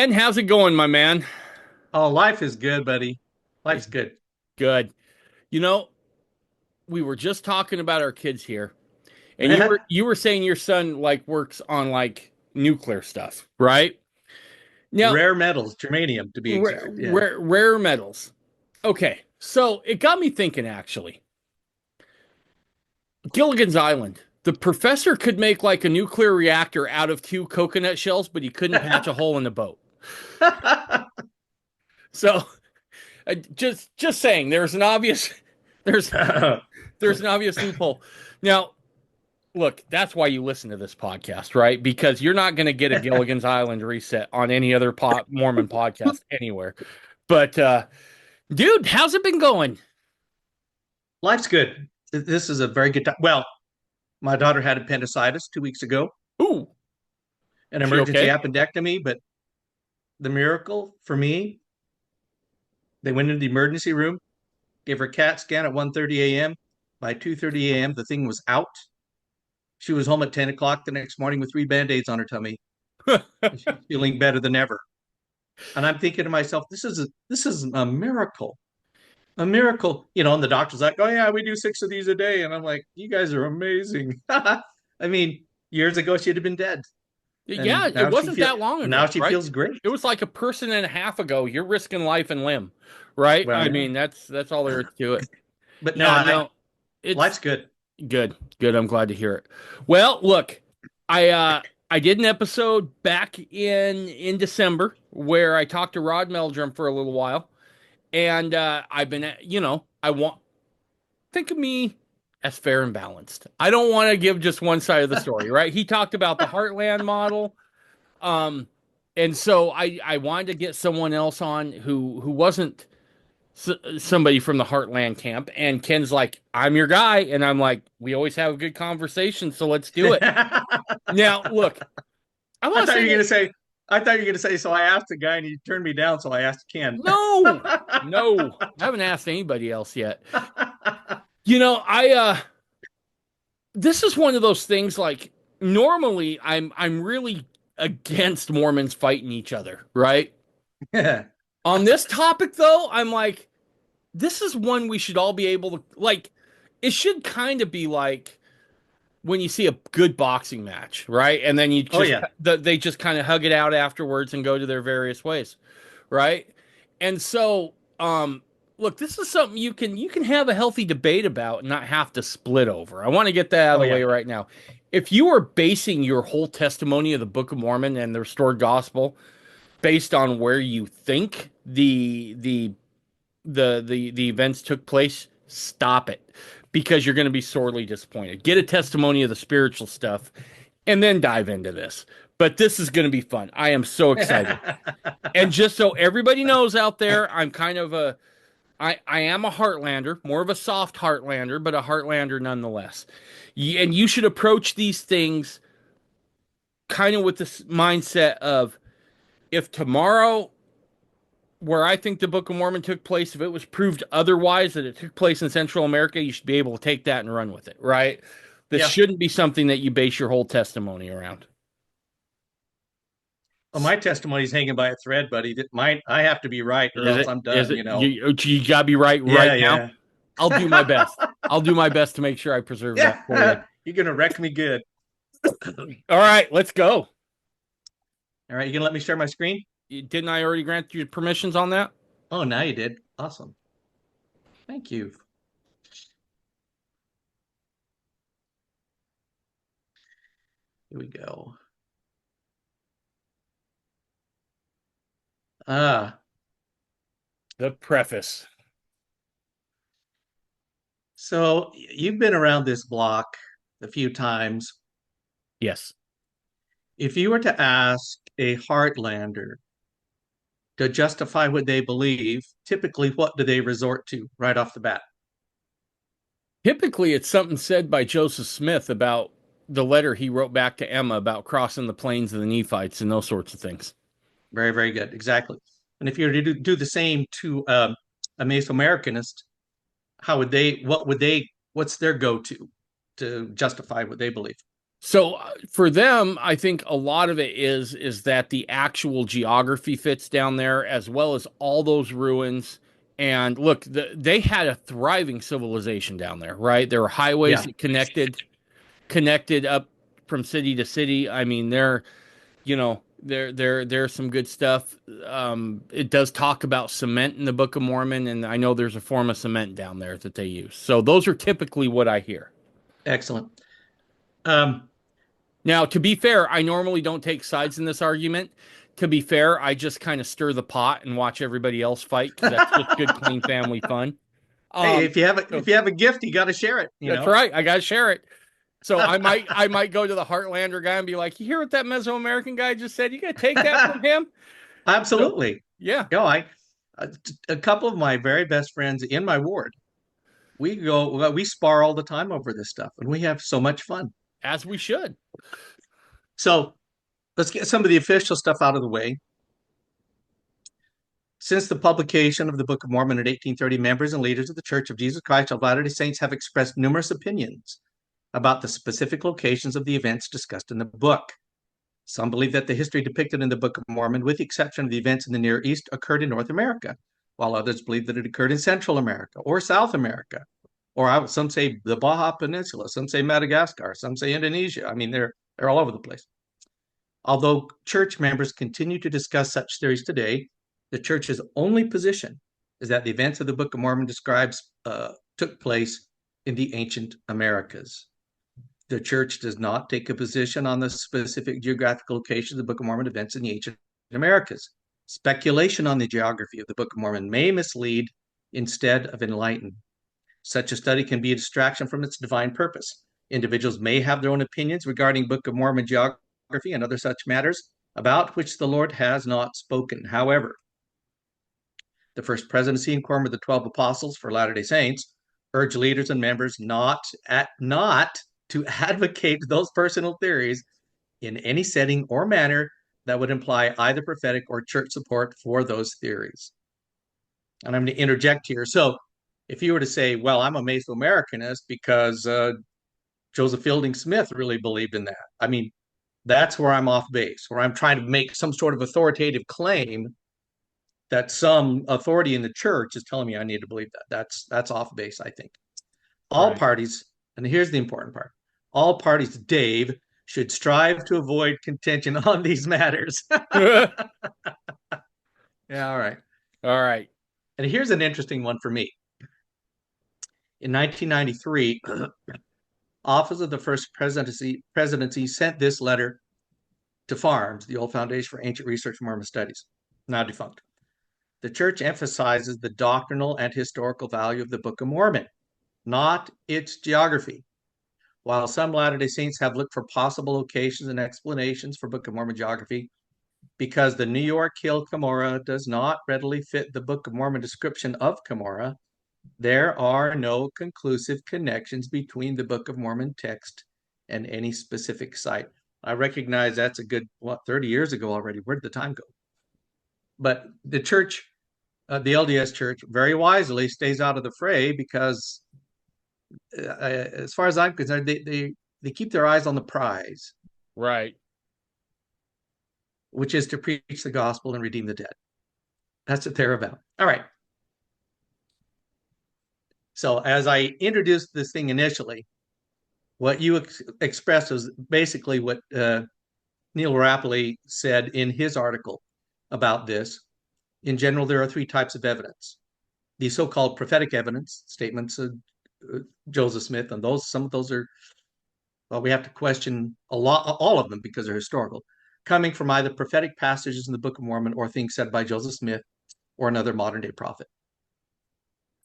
Ken, how's it going, my man? Oh, life is good, buddy. Life's good. Good. You know, we were just talking about our kids here, and you were saying your son like works on like nuclear stuff, right? Now, Rare metals, germanium to be exact. Yeah. rare metals. Okay, so it got me thinking actually. Gilligan's Island. The professor could make like a nuclear reactor out of two coconut shells, but he couldn't patch a hole in the boat. So, just saying, there's there's an obvious loophole. Now, look, that's why you listen to this podcast, right? Because you're not going to get a Gilligan's Island reset on any other Mormon podcast anywhere. But dude, how's it been going? Life's good. This is a very good time. Well, my daughter had appendicitis 2 weeks ago, Ooh, an she emergency okay? appendectomy, but the miracle for me, they went into the emergency room, gave her a CAT scan at 1:30 a.m. By 2:30 a.m., the thing was out. She was home at 10 o'clock the next morning with three band-aids on her tummy, and she's feeling better than ever. And I'm thinking to myself, this is a miracle. A miracle. And the doctor's like, oh yeah, we do six of these a day. And I'm like, you guys are amazing. I mean, years ago she'd have been dead. Yeah, And it wasn't that long now ago, she right? feels great. It was like a person and a half ago. You're risking life and limb, right? Well, I yeah. mean, that's all there is to it. But no, Yeah, no, it's life's good. good. Good. I'm glad to hear it. Well, look, I did an episode back in December where I talked to Rod Meldrum for a little while, and I've been, I want think of me as fair and balanced. I don't want to give just one side of the story, right? He talked about the Heartland model, um, and so I wanted to get someone else on who wasn't somebody from the Heartland camp. And Ken's like, I'm your guy. And I'm like, we always have a good conversation. So let's do it. I Now, look, I want to thought say you were that gonna say, I thought you were gonna say, so I asked the guy and he turned me down, so I asked Ken. no, no, I haven't asked anybody else yet. This is one of those things like normally I'm really against Mormons fighting each other, right? On this topic though, I'm like, this is one we should all be able to like. It should kind of be like when you see a good boxing match, right? And then Oh yeah. they just kind of hug it out afterwards and go to their various ways, right? And so, look, this is something you can have a healthy debate about and not have to split over. I want to get that out of Oh the way yeah. right now. If you are basing your whole testimony of the Book of Mormon and the restored gospel based on where you think the events took place, stop it because you're going to be sorely disappointed. Get a testimony of the spiritual stuff and then dive into this. But this is going to be fun. I am so excited. And just so everybody knows out there, I am a Heartlander, more of a soft Heartlander, but a Heartlander nonetheless. And you should approach these things kind of with this mindset of if tomorrow where I think the Book of Mormon took place, if it was proved otherwise that it took place in Central America, you should be able to take that and run with it, right? This Yeah. shouldn't be something that you base your whole testimony around. Well, my testimony's hanging by a thread, buddy. That mine, I have to be right, or Is else it? I'm Is done. it? You gotta be right Yeah, now. yeah. I'll do my best. I'll do my best to make sure I preserve that for you. Yeah. You're gonna wreck me good. All right, let's go. All right, you gonna let me share my screen? Didn't I already grant you permissions on that? Oh, now you did. Awesome. Thank you. Here we go. Ah, The preface. so you've been around this block a few times. Yes. If you were to ask a Heartlander to justify what they believe, typically what do they resort to right off the bat? Typically, it's something said by Joseph Smith about the letter he wrote back to Emma about crossing the plains of the Nephites and those sorts of things. Very, very good. Exactly. And if you were to do the same to a Mesoamericanist, what's their go-to to justify what they believe? So for them, I think a lot of it is that the actual geography fits down there, as well as all those ruins. And look, they had a thriving civilization down there, right? There were highways Yeah, that connected up from city to city. I mean, there's some good stuff. It does talk about cement in the Book of Mormon, and I know there's a form of cement down there that they use. So those are typically what I hear. excellent. Um, Now, to be fair, I normally don't take sides in this argument. To be fair, I just kind of stir the pot and watch everybody else fight because that's just good, clean family fun. hey, Um, if so you have a gift, you got to share it. You that's know. right. I gotta share it. So I might go to the Heartlander guy and be like, "You hear what that Mesoamerican guy just said? You gotta take that from him." So Absolutely. yeah, You know, a, a couple of my very best friends in my ward, we spar all the time over this stuff, and we have so much fun. as we should. So let's get some of the official stuff out of the way. Since the publication of the Book of Mormon in 1830, members and leaders of the Church of Jesus Christ of Latter-day Saints have expressed numerous opinions about the specific locations of the events discussed in the book. Some believe that the history depicted in the Book of Mormon, with the exception of the events in the Near East, occurred in North America, while others believe that it occurred in Central America or South America, or some say the Baja Peninsula, some say Madagascar, some say Indonesia. I mean, they're all over the place. Although church members continue to discuss such theories today, the church's only position is that the events of the Book of Mormon describes took place in the ancient Americas. The church does not take a position on the specific geographical location of the Book of Mormon events in the ancient Americas. Speculation on the geography of the Book of Mormon may mislead instead of enlighten. Such a study can be a distraction from its divine purpose. Individuals may have their own opinions regarding Book of Mormon geography and other such matters about which the Lord has not spoken. However, the First Presidency and Quorum of the 12 Apostles for Latter-day Saints urge leaders and members not to advocate those personal theories in any setting or manner that would imply either prophetic or church support for those theories. And I'm going to interject here. So if you were to say, well, I'm a Mesoamericanist because Joseph Fielding Smith really believed in that. I mean, that's where I'm off base, where I'm trying to make some sort of authoritative claim that some authority in the church is telling me I need to believe that. That's off base, I think. All Right. parties, and here's the important part, all parties, Dave, should strive to avoid contention on these matters. All Yeah, all right. right. And here's an interesting one for me. In 1993, Office of the First Presidency sent this letter to FARMS, the old Foundation for Ancient Research Mormon Studies, now defunct. The church emphasizes the doctrinal and historical value of the Book of Mormon, not its geography. While some Latter-day Saints have looked for possible locations and explanations for Book of Mormon geography, because the New York Hill Cumorah does not readily fit the Book of Mormon description of Cumorah, there are no conclusive connections between the Book of Mormon text and any specific site. I recognize that's a good, 30 years ago already. Where did the time go? But the church, the LDS church, very wisely stays out of the fray because, as far as I'm concerned, they keep their eyes on the prize, Right. which is to preach the gospel and redeem the dead. That's what they're about. All right. So as I introduced this thing initially, what you expressed was basically what Neil Rapley said in his article about this. In general, there are three types of evidence: the so-called prophetic evidence, statements of Joseph Smith, and some of those are, well, we have to question all of them because they're historical, coming from either prophetic passages in the Book of Mormon or things said by Joseph Smith or another modern-day prophet.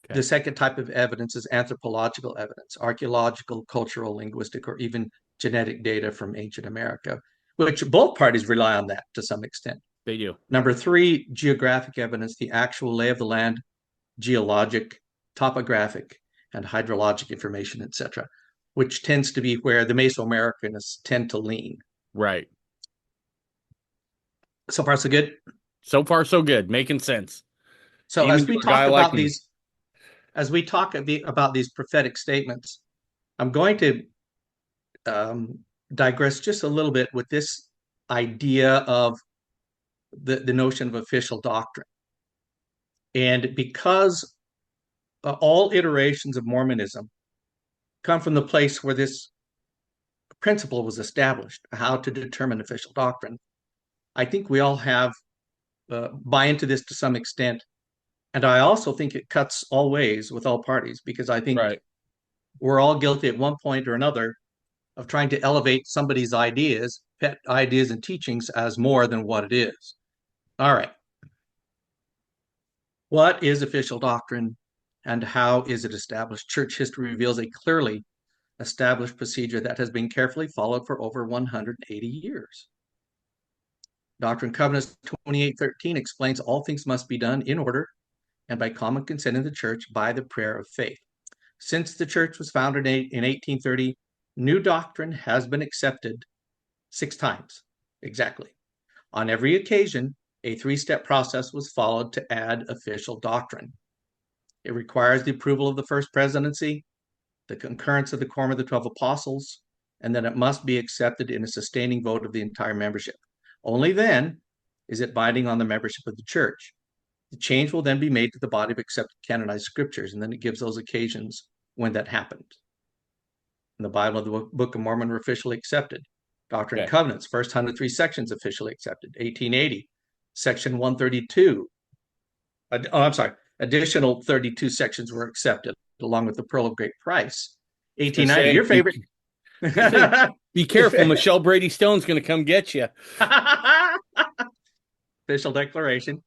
The Okay. second type of evidence is anthropological evidence, archaeological, cultural, linguistic, or even genetic data from ancient America, which both parties rely on that to some extent. They do. Number three, geographic evidence, the actual lay of the land, geologic, topographic, and hydrologic information, etc., which tends to be where the Mesoamericanists tend to lean. Right. So far, so good. So far, so good. Making sense. So Even as to we a guy talk like about me. these, as we talk about these prophetic statements, I'm going to digress just a little bit with this idea of the notion of official doctrine. And because all iterations of Mormonism come from the place where this principle was established, how to determine official doctrine, I think we all have buy into this to some extent. And I also think it cuts all ways with all parties, because I think Right. we're all guilty at one point or another of trying to elevate somebody's ideas, pet ideas and teachings as more than what it is. All right. What is official doctrine and how is it established? Church history reveals a clearly established procedure that has been carefully followed for over 180 years. Doctrine and Covenants 28:13 explains all things must be done in order and by common consent in the church by the prayer of faith. Since the church was founded in 1830, new doctrine has been accepted 6 times exactly. On every occasion, a 3-step process was followed to add official doctrine. It requires the approval of the first presidency, the concurrence of the Quorum of the 12 Apostles, and then it must be accepted in a sustaining vote of the entire membership. Only then is it binding on the membership of the church. The change will then be made to the body of accepted canonized scriptures, and then it gives those occasions when that happened. In the Bible, the Book of Mormon were officially accepted. Doctrine and Okay. Covenants, first 103 sections officially accepted. 1880, section 132. I'm sorry, additional 32 sections were accepted, along with the Pearl of Great Price. I was gonna 1890, say, your favorite. be careful. Michelle Brady Stone's going to come get you. Official declaration.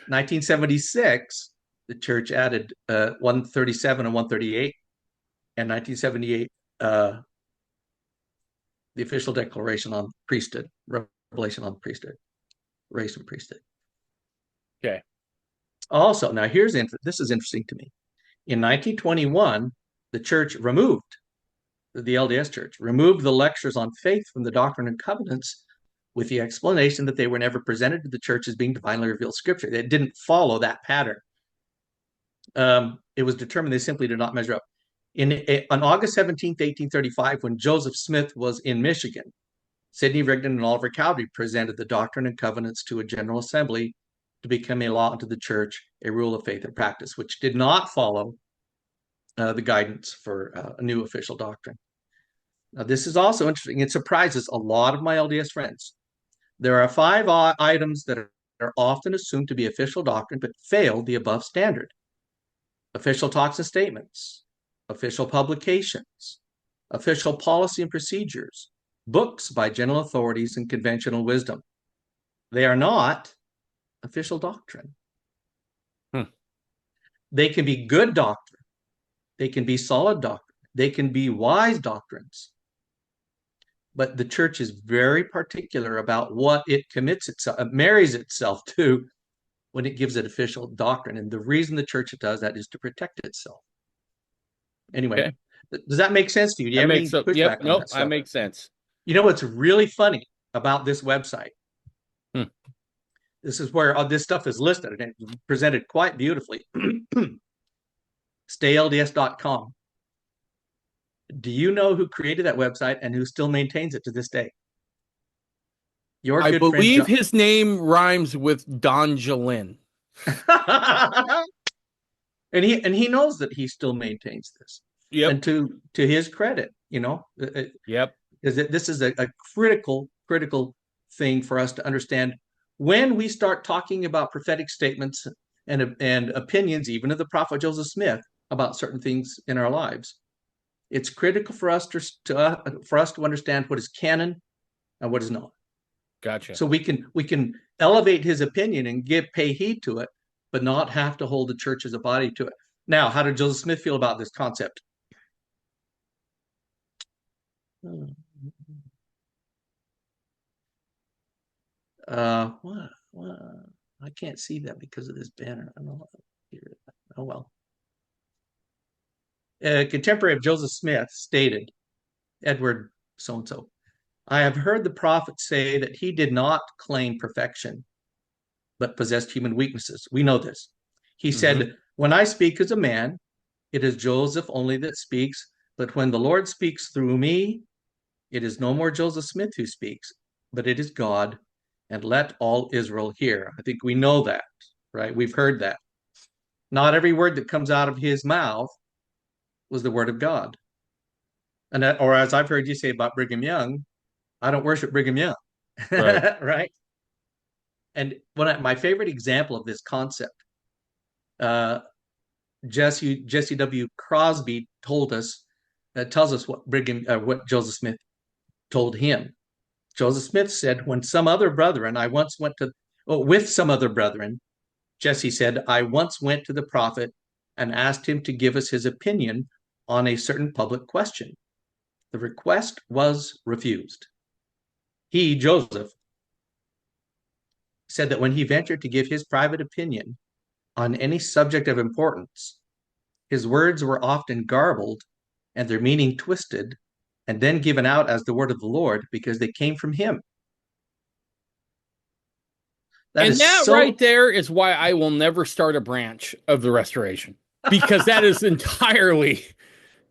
1976, the church added 137 and 138. And 1978, the official declaration on priesthood, revelation on priesthood, race and priesthood. Okay. Also, now this is interesting to me. In 1921, the church the LDS church removed the lectures on faith from the Doctrine and Covenants with the explanation that they were never presented to the church as being divinely revealed scripture. They didn't follow that pattern. It was determined they simply did not measure up. On August 17th, 1835, when Joseph Smith was in Michigan, Sidney Rigdon and Oliver Cowdery presented the Doctrine and Covenants to a General Assembly to become a law unto the church, a rule of faith and practice, which did not follow the guidance for a new official doctrine. Now, this is also interesting. It surprises a lot of my LDS friends. There are 5 items that are often assumed to be official doctrine, but fail the above standard. Official talks and statements, official publications, official policy and procedures, books by general authorities and conventional wisdom. They are not official doctrine. They can be good doctrine. They can be solid doctrine. They can be wise doctrines. But the church is very particular about what it marries itself to when it gives it official doctrine. And the reason the church does that is to protect itself. Anyway, Okay. does that make sense to you? Do you That have any makes up. pushback Yep. on Nope. that That stuff? makes sense. You know what's really funny about this website? This is where all this stuff is listed and it's presented quite beautifully. StayLDS.com. Do you know who created that website and who still maintains it to this day? Your I good friend believe John. his name rhymes with Don Jolin. and he knows that he still maintains this. Yep. And to his credit, Yep. this is a critical thing for us to understand when we start talking about prophetic statements and opinions, even of the prophet Joseph Smith, about certain things in our lives. It's critical for us to understand what is canon and what is not. Gotcha. So we can elevate his opinion and pay heed to it, but not have to hold the church as a body to it. Now, how did Joseph Smith feel about this concept? What? I can't see that because of this banner. I don't know. Oh well. A contemporary of Joseph Smith stated, Edward so-and-so, I have heard the prophet say that he did not claim perfection, but possessed human weaknesses. We know this. He said, when I speak as a man, it is Joseph only that speaks, but when the Lord speaks through me, It is no more Joseph Smith who speaks, but it is God, and let all Israel hear. I think we know that, right? We've heard that. Not every word that comes out of his mouth was the word of God. And that, or as I've heard you say about Brigham Young, I don't worship Brigham Young, Right. right? And my favorite example of this concept, uh, Jesse W. Crosby tells us what Joseph Smith told him. Joseph Smith said, when some other brethren, I once went to, oh, with some other brethren, Jesse said, I once went to the prophet and asked him to give us his opinion on a certain public question. The request was refused. He, Joseph, said that when he ventured to give his private opinion on any subject of importance, his words were often garbled and their meaning twisted and then given out as the word of the Lord because they came from him. That And is that right so, there is why I will never start a branch of the restoration, because that is entirely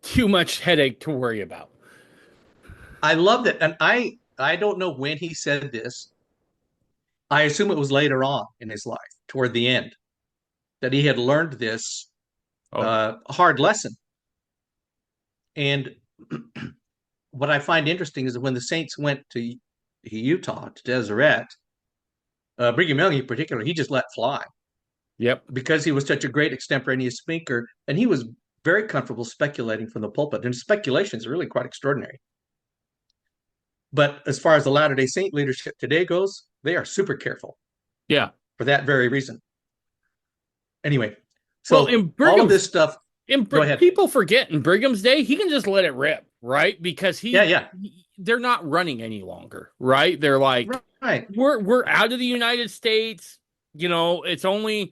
too much headache to worry about. I love that. And I don't know when he said this. I assume it was later on in his life, toward the end, that he had learned this Oh, hard lesson. And what I find interesting is that when the Saints went to Utah, to Deseret, Brigham Young in particular, he just let fly yep. because he was such a great extemporaneous speaker, and he was very comfortable speculating from the pulpit. And speculations are really quite extraordinary. But as far as the Latter day Saint leadership today goes, they are super careful Yeah. for that very reason. Anyway, Well, so all of this stuff, go ahead. People forget in Brigham's day, he can just let it rip, right? Because Yeah, yeah. they're not running any longer, right? They're like, Right. we're out of the United States. You know, it's only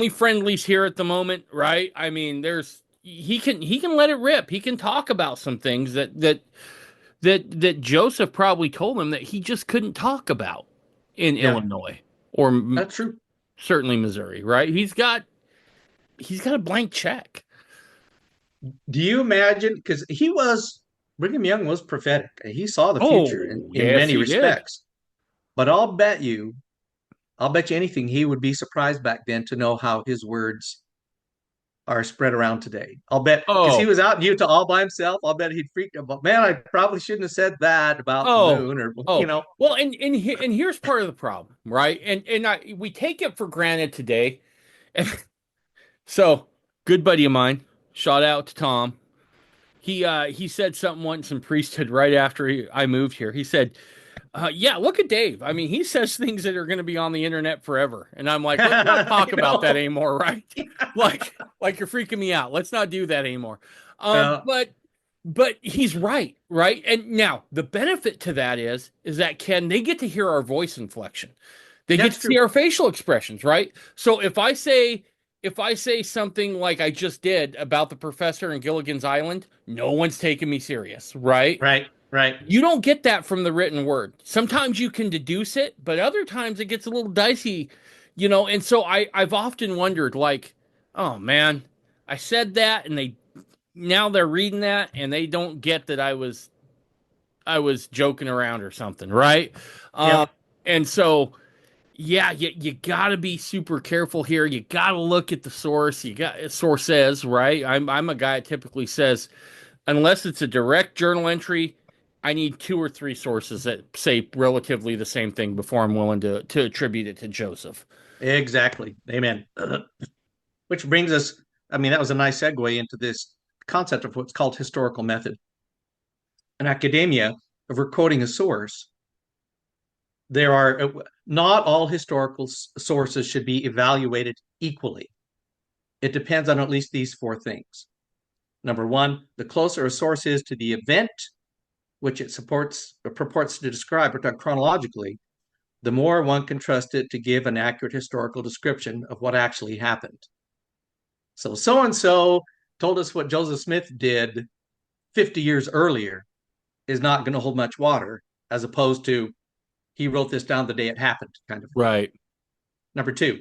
friendlies here at the moment, right? I mean, there's he can let it rip. He can talk about some things that Joseph probably told him that he just couldn't talk about in Yeah, Illinois or that's true. certainly Missouri, right? He's got a blank check. Do you imagine? Because Brigham Young was prophetic. He saw the future Oh, in yes, many he did. respects. But I'll bet you anything he would be surprised back then to know how his words are spread around today. I'll bet because he Oh, was out in Utah all by himself. I'll bet he'd freaked out. Man, I probably shouldn't have said that about the oh, moon, or oh. Well, and here's part of the problem, right? And we take it for granted today. So, good buddy of mine, shout out to Tom. He said something once in priesthood right after I moved here. He said, "Yeah, look at Dave. I mean, he says things that are going to be on the internet forever." And I'm like, "Let's not talk you about that know. anymore, right? Like you're freaking me out. Let's not do that anymore." Uh, But he's right, right? And now the benefit to that is that Ken, they get to hear our voice inflection. They get that's to see true. our facial expressions, right? So if I say something like I just did about the professor in Gilligan's Island, no one's taking me serious, right? Right, right. You don't get that from the written word. Sometimes you can deduce it, but other times it gets a little dicey, and so I've often wondered, like, oh man, I said that and now they're reading that and they don't get that I was joking around or something, right? Um, Yep, and so yeah, you got to be super careful here. You got to look at the source. Source says, right? I'm a guy that typically says, unless it's a direct journal entry, I need two or three sources that say relatively the same thing before I'm willing to attribute it to Joseph. exactly. Amen. Which brings us, I mean, that was a nice segue into this concept of what's called historical method. In academia, if we're quoting a source, there are not all historical sources should be evaluated equally. It depends on at least these four things. Number one, the closer a source is to the event which it supports or purports to describe or chronologically, the more one can trust it to give an accurate historical description of what actually happened. So and so told us what Joseph Smith did 50 years earlier is not going to hold much water, as opposed to he wrote this down the day it happened, kind of. Right. Number two,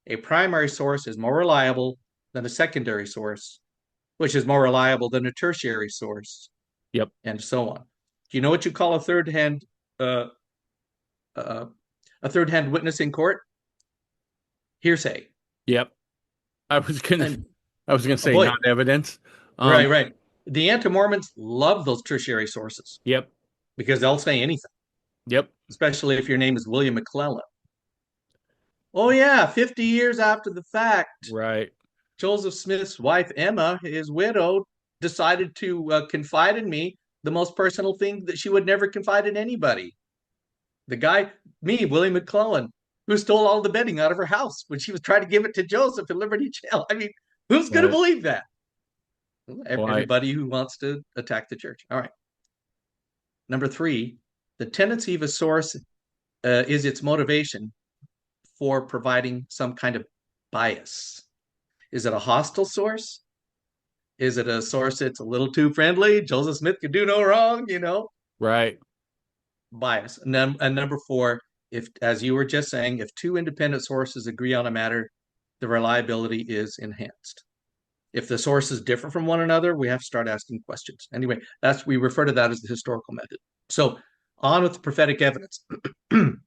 a primary source is more reliable than a secondary source, which is more reliable than a tertiary source, Yep. and so on. Do you know what you call uh, uh, a third hand witness in court? Hearsay. Yep. I was gonna And I was gonna oh say boy, not evidence. right, right. The anti-Mormons love those tertiary sources Yep. because they'll say anything, Yep. especially if your name is William McClellan. Oh yeah, 50 years after the fact, Right. Joseph Smith's wife Emma, his widow, decided to confide in me the most personal thing that she would never confide in anybody. The guy, me, William McClellan, who stole all the bedding out of her house when she was trying to give it to Joseph in Liberty Jail. I mean, who's going to Right. believe that? Why? Everybody who wants to attack the church. All right. Number three, the tendency of a source is its motivation for providing some kind of bias. Is it a hostile source? Is it a source that's a little too friendly? Joseph Smith could do no wrong, Right. bias. And number four, if, as you were just saying, if two independent sources agree on a matter, the reliability is enhanced. If the source is different from one another, we have to start asking questions. Anyway, we refer to that as the historical method. So on with the prophetic evidence. And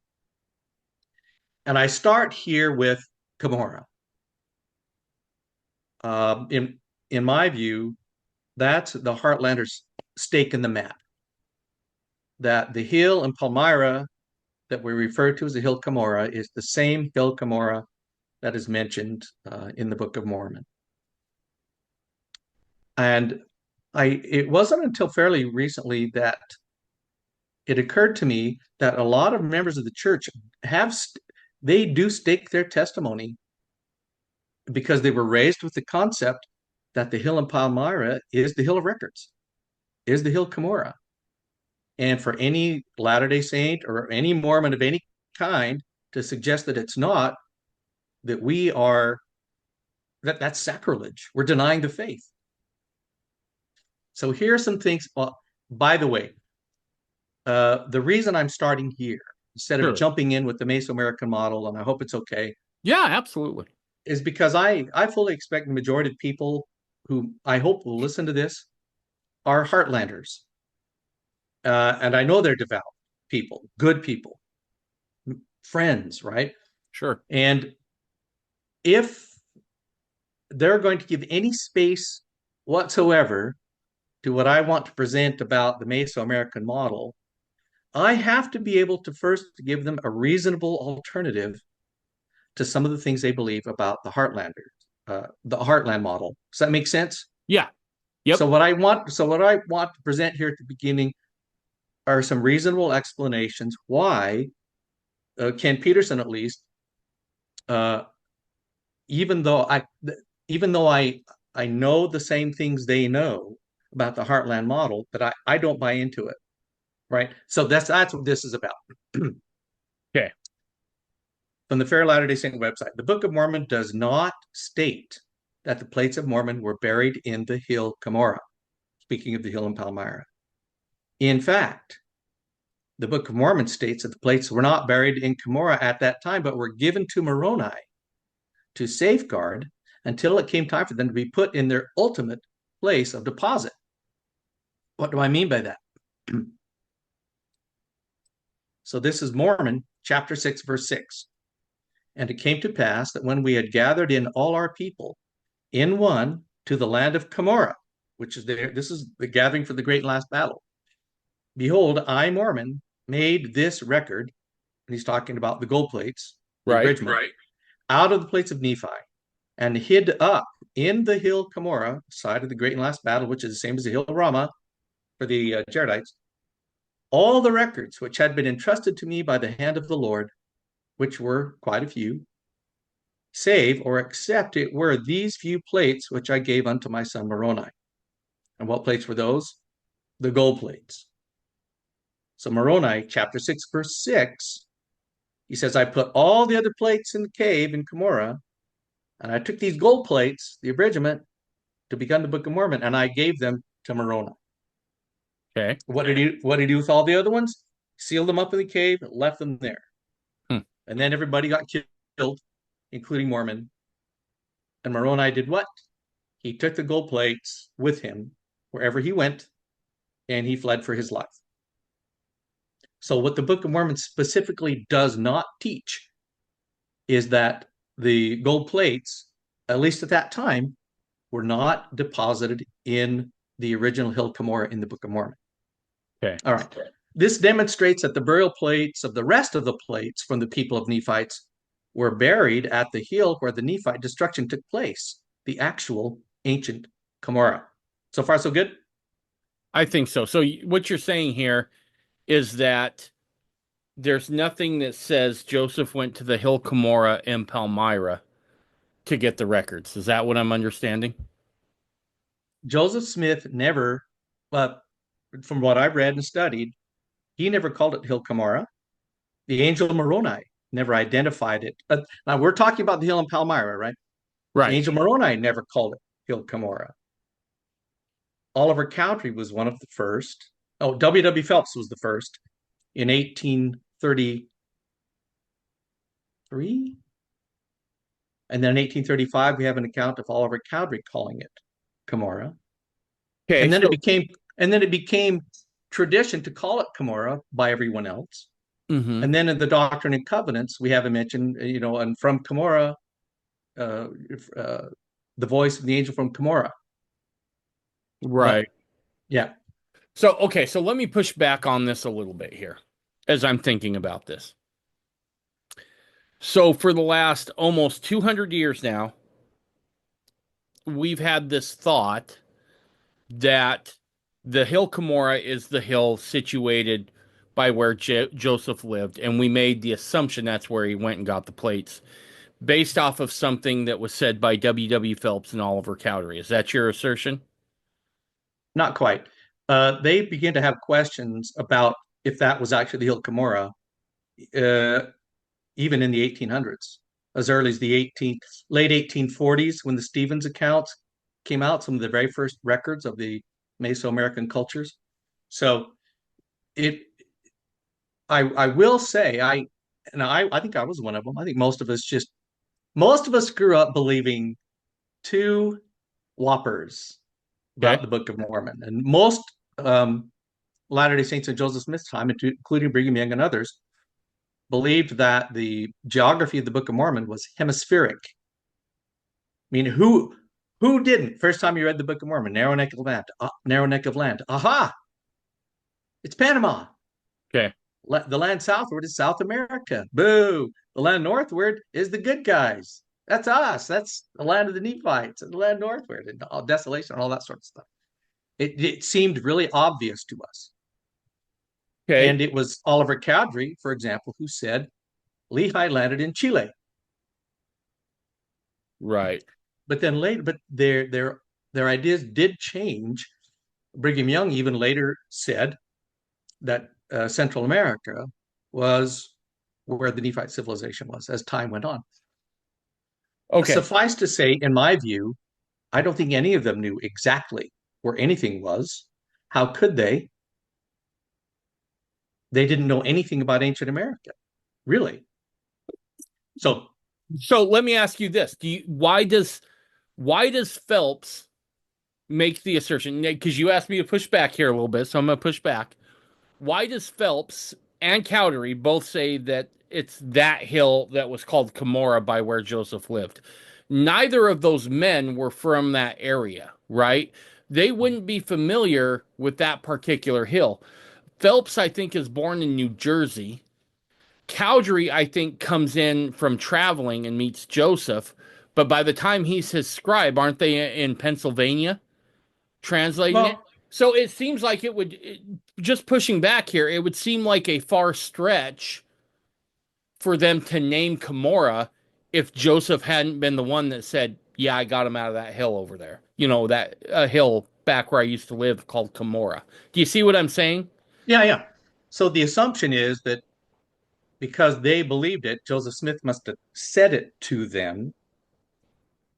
I start here with Cumorah. In my view, that's the Heartlanders' stake in the map. That the hill in Palmyra that we refer to as the hill Cumorah is the same hill Cumorah that is mentioned in the Book of Mormon. And it wasn't until fairly recently that it occurred to me that a lot of members of the church they do stake their testimony because they were raised with the concept that the hill in Palmyra is the hill of records, is the hill Cumorah. And for any Latter-day Saint or any Mormon of any kind to suggest that it's not, that that's sacrilege. We're denying the faith. So here are some things. Well, by the way, the reason I'm starting here instead of Sure. jumping in with the Mesoamerican model, and I hope it's okay, Yeah, absolutely. is because I fully expect the majority of people who I hope will listen to this are Heartlanders. And I know they're devout people, good people, friends, right? Sure. And if they're going to give any space whatsoever to what I want to present about the Mesoamerican model, I have to be able to first give them a reasonable alternative to some of the things they believe about the Heartland model. Does that make sense? Yeah. So Yep. what I want to present here at the beginning are some reasonable explanations why Ken Peterson, at least, uh, even though I even though I know the same things they know about the Heartland model, but I don't buy into it. Right. So that's what this is about. Okay. From the Fair Latter day Saint website, the Book of Mormon does not state that the plates of Mormon were buried in the hill Cumorah, speaking of the hill in Palmyra. In fact, the Book of Mormon states that the plates were not buried in Cumorah at that time, but were given to Moroni to safeguard until it came time for them to be put in their ultimate place of deposit. What do I mean by that? So this is Mormon chapter 6, verse 6. And it came to pass that when we had gathered in all our people in one to the land of Cumorah, which is there, this is the gathering for the great last battle. Behold, I, Mormon, made this record, and he's talking about the gold plates, the Right. abridgment, right, out of the plates of Nephi, and hid up in the hill Cumorah, side of the great and last battle, which is the same as the hill Ramah for the Jaredites, all the records which had been entrusted to me by the hand of the Lord, which were quite a few, save or except it were these few plates which I gave unto my son Moroni. And what plates were those? The gold plates. So Moroni, chapter 6, verse 6, he says, I put all the other plates in the cave in Cumorah, and I took these gold plates, the abridgment, to become the Book of Mormon, and I gave them to Moroni. Okay. What did he do with all the other ones? Sealed them up in the cave, left them there. Hmm. And then everybody got killed, including Mormon. And Moroni did what? He took the gold plates with him wherever he went, and he fled for his life. So what the Book of Mormon specifically does not teach is that the gold plates, at least at that time, were not deposited in the original Hill Cumorah in the Book of Mormon. Okay. All right. This demonstrates that the burial plates of the rest of the plates from the people of Nephites were buried at the hill where the Nephite destruction took place, the actual ancient Cumorah. So far, so good? I think so. So what you're saying here is that there's nothing that says Joseph went to the Hill Cumorah in Palmyra to get the records. Is that what I'm understanding? Joseph Smith never, from what I've read and studied, he never called it Hill Cumorah. The angel Moroni never identified it. Now we're talking about the hill in Palmyra, right? The Right. angel Moroni never called it Hill Cumorah. Oliver Cowdery was one of the first. Oh, W. Phelps was the first in 1833. And then in 1835, we have an account of Oliver Cowdery calling it Cumorah. Okay. And then it So, became tradition to call it Cumorah by everyone else. mhm. And then in the Doctrine and Covenants, we have a mention, and from Cumorah, uh, uh, the voice of the angel from Cumorah. But Right. yeah, So, okay. So let me push back on this a little bit here as I'm thinking about this. So, for the last almost 200 years now, we've had this thought that the hill Cumorah is the hill situated by where Joseph lived, and we made the assumption that's where he went and got the plates, based off of something that was said by W. Phelps and Oliver Cowdery. Is that your assertion? not quite. They began to have questions about if that was actually the hill Cumorah, uh, even in the 1800s, as early as the late 1840s, when the Stevens accounts came out, some of the very first records of the Mesoamerican cultures. So it, I will say, I think I was one of them. I think most of us grew up believing two whoppers about Okay. the Book of Mormon, and most Latter-day Saints in Joseph Smith's time, including Brigham Young and others, believed that the geography of the Book of Mormon was hemispheric. I mean, who didn't? First time you read the Book of Mormon, narrow neck of land, narrow neck of land. Aha! It's Panama. Okay. The land southward is South America. Boo! The land northward is the good guys. That's us. That's the land of the Nephites and the land northward and all desolation and all that sort of stuff. It seemed really obvious to us. Okay. And it was Oliver Cowdery, for example, who said Lehi landed in Chile. Right. But then later, but their ideas did change. Brigham Young even later said that Central America was where the Nephite civilization was as time went on. Okay. Suffice to say, in my view, I don't think any of them knew exactly where anything was. How could they? They didn't know anything about ancient America, really. So, So let me ask you this: why does Phelps make the assertion? Because you asked me to push back here a little bit, so I'm going to push back. Why does Phelps and Cowdery both say that it's that hill that was called Cumorah by where Joseph lived? Neither of those men were from that area, right? They wouldn't be familiar with that particular hill. Phelps, I think, is born in New Jersey. Cowdery, I think, comes in from traveling and meets Joseph. But by the time he's his scribe, aren't they in Pennsylvania translating it? well, So it seems like just pushing back here, it would seem like a far stretch for them to name Cumorah if Joseph hadn't been the one that said, "Yeah, I got him out of that hill over there." That hill back where I used to live called Cumorah. Do you see what I'm saying? yeah, yeah. So the assumption is that because they believed it, Joseph Smith must have said it to them.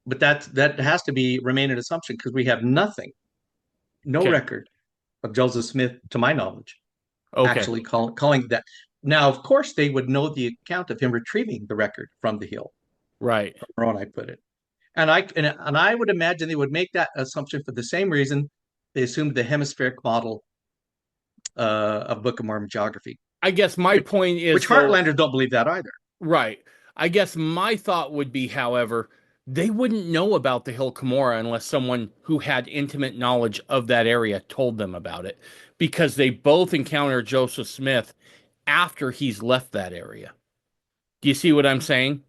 But that has to be remain an assumption because we have nothing, no Okay. record of Joseph Smith, to my knowledge, Okay. actually calling that. Now, of course, they would know the account of him retrieving the record from the hill. Right. Moroni put it, and I would imagine they would make that assumption for the same reason they assumed the hemispheric model of Book of Mormon geography. I guess my point which is though, Heartlanders don't believe that either. right. I guess my thought would be, however, they wouldn't know about the Hill Cumorah unless someone who had intimate knowledge of that area told them about it, because they both encounter Joseph Smith after he's left that area. Do you see what I'm saying?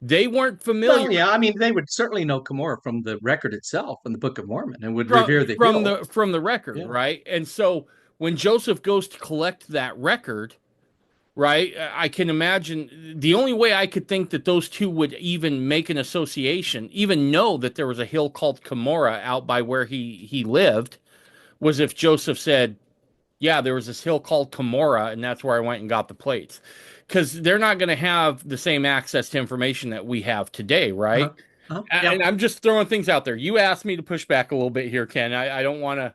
They weren't familiar Well, yeah, I mean, they would certainly know Cumorah from the record itself, from the Book of Mormon, and would from revere the hill. the record, Yeah. right? And so when Joseph goes to collect that record, right? I can imagine the only way I could think that those two would even make an association, even know that there was a hill called Cumorah out by where he lived, was if Joseph said, "Yeah, there was this hill called Cumorah, and that's where I went and got the plates." Because they're not going to have the same access to information that we have today, right? Uh-huh. Uh-huh. And Yeah. I'm just throwing things out there. You asked me to push back a little bit here, Ken. I don't want to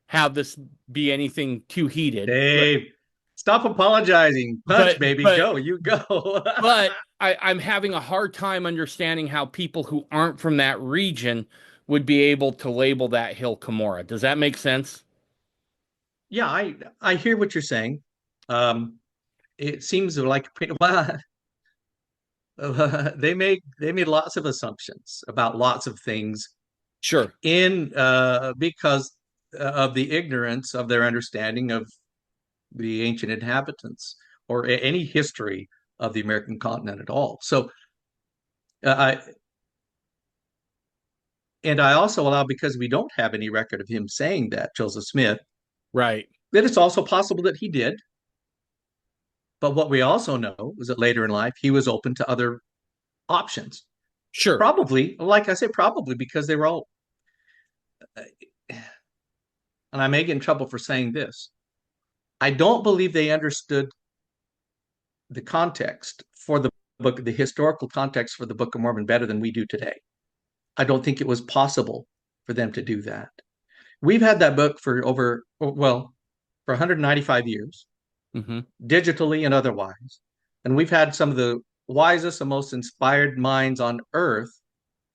have this be anything too heated, Dave, stop apologizing. Punch, but baby. but Go. You go. but I'm having a hard time understanding how people who aren't from that region would be able to label that hill Cumorah. Does that make sense? Yeah, I hear what you're saying. Um, it seems like well, they made lots of assumptions about lots of things Sure, in because of the ignorance of their understanding of the ancient inhabitants or any history of the American continent at all. So I and I also allow, because we don't have any record of him saying that, Joseph Smith, right. that it's also possible that he did. But what we also know is that later in life he was open to other options. Sure. Probably, like I say, probably because they were all, and I may get in trouble for saying this. I don't believe they understood the context for the book, the historical context for the Book of Mormon better than we do today. I don't think it was possible for them to do that. We've had that book for over, well, for 195 years, Hmm. digitally and otherwise. And we've had some of the wisest and most inspired minds on earth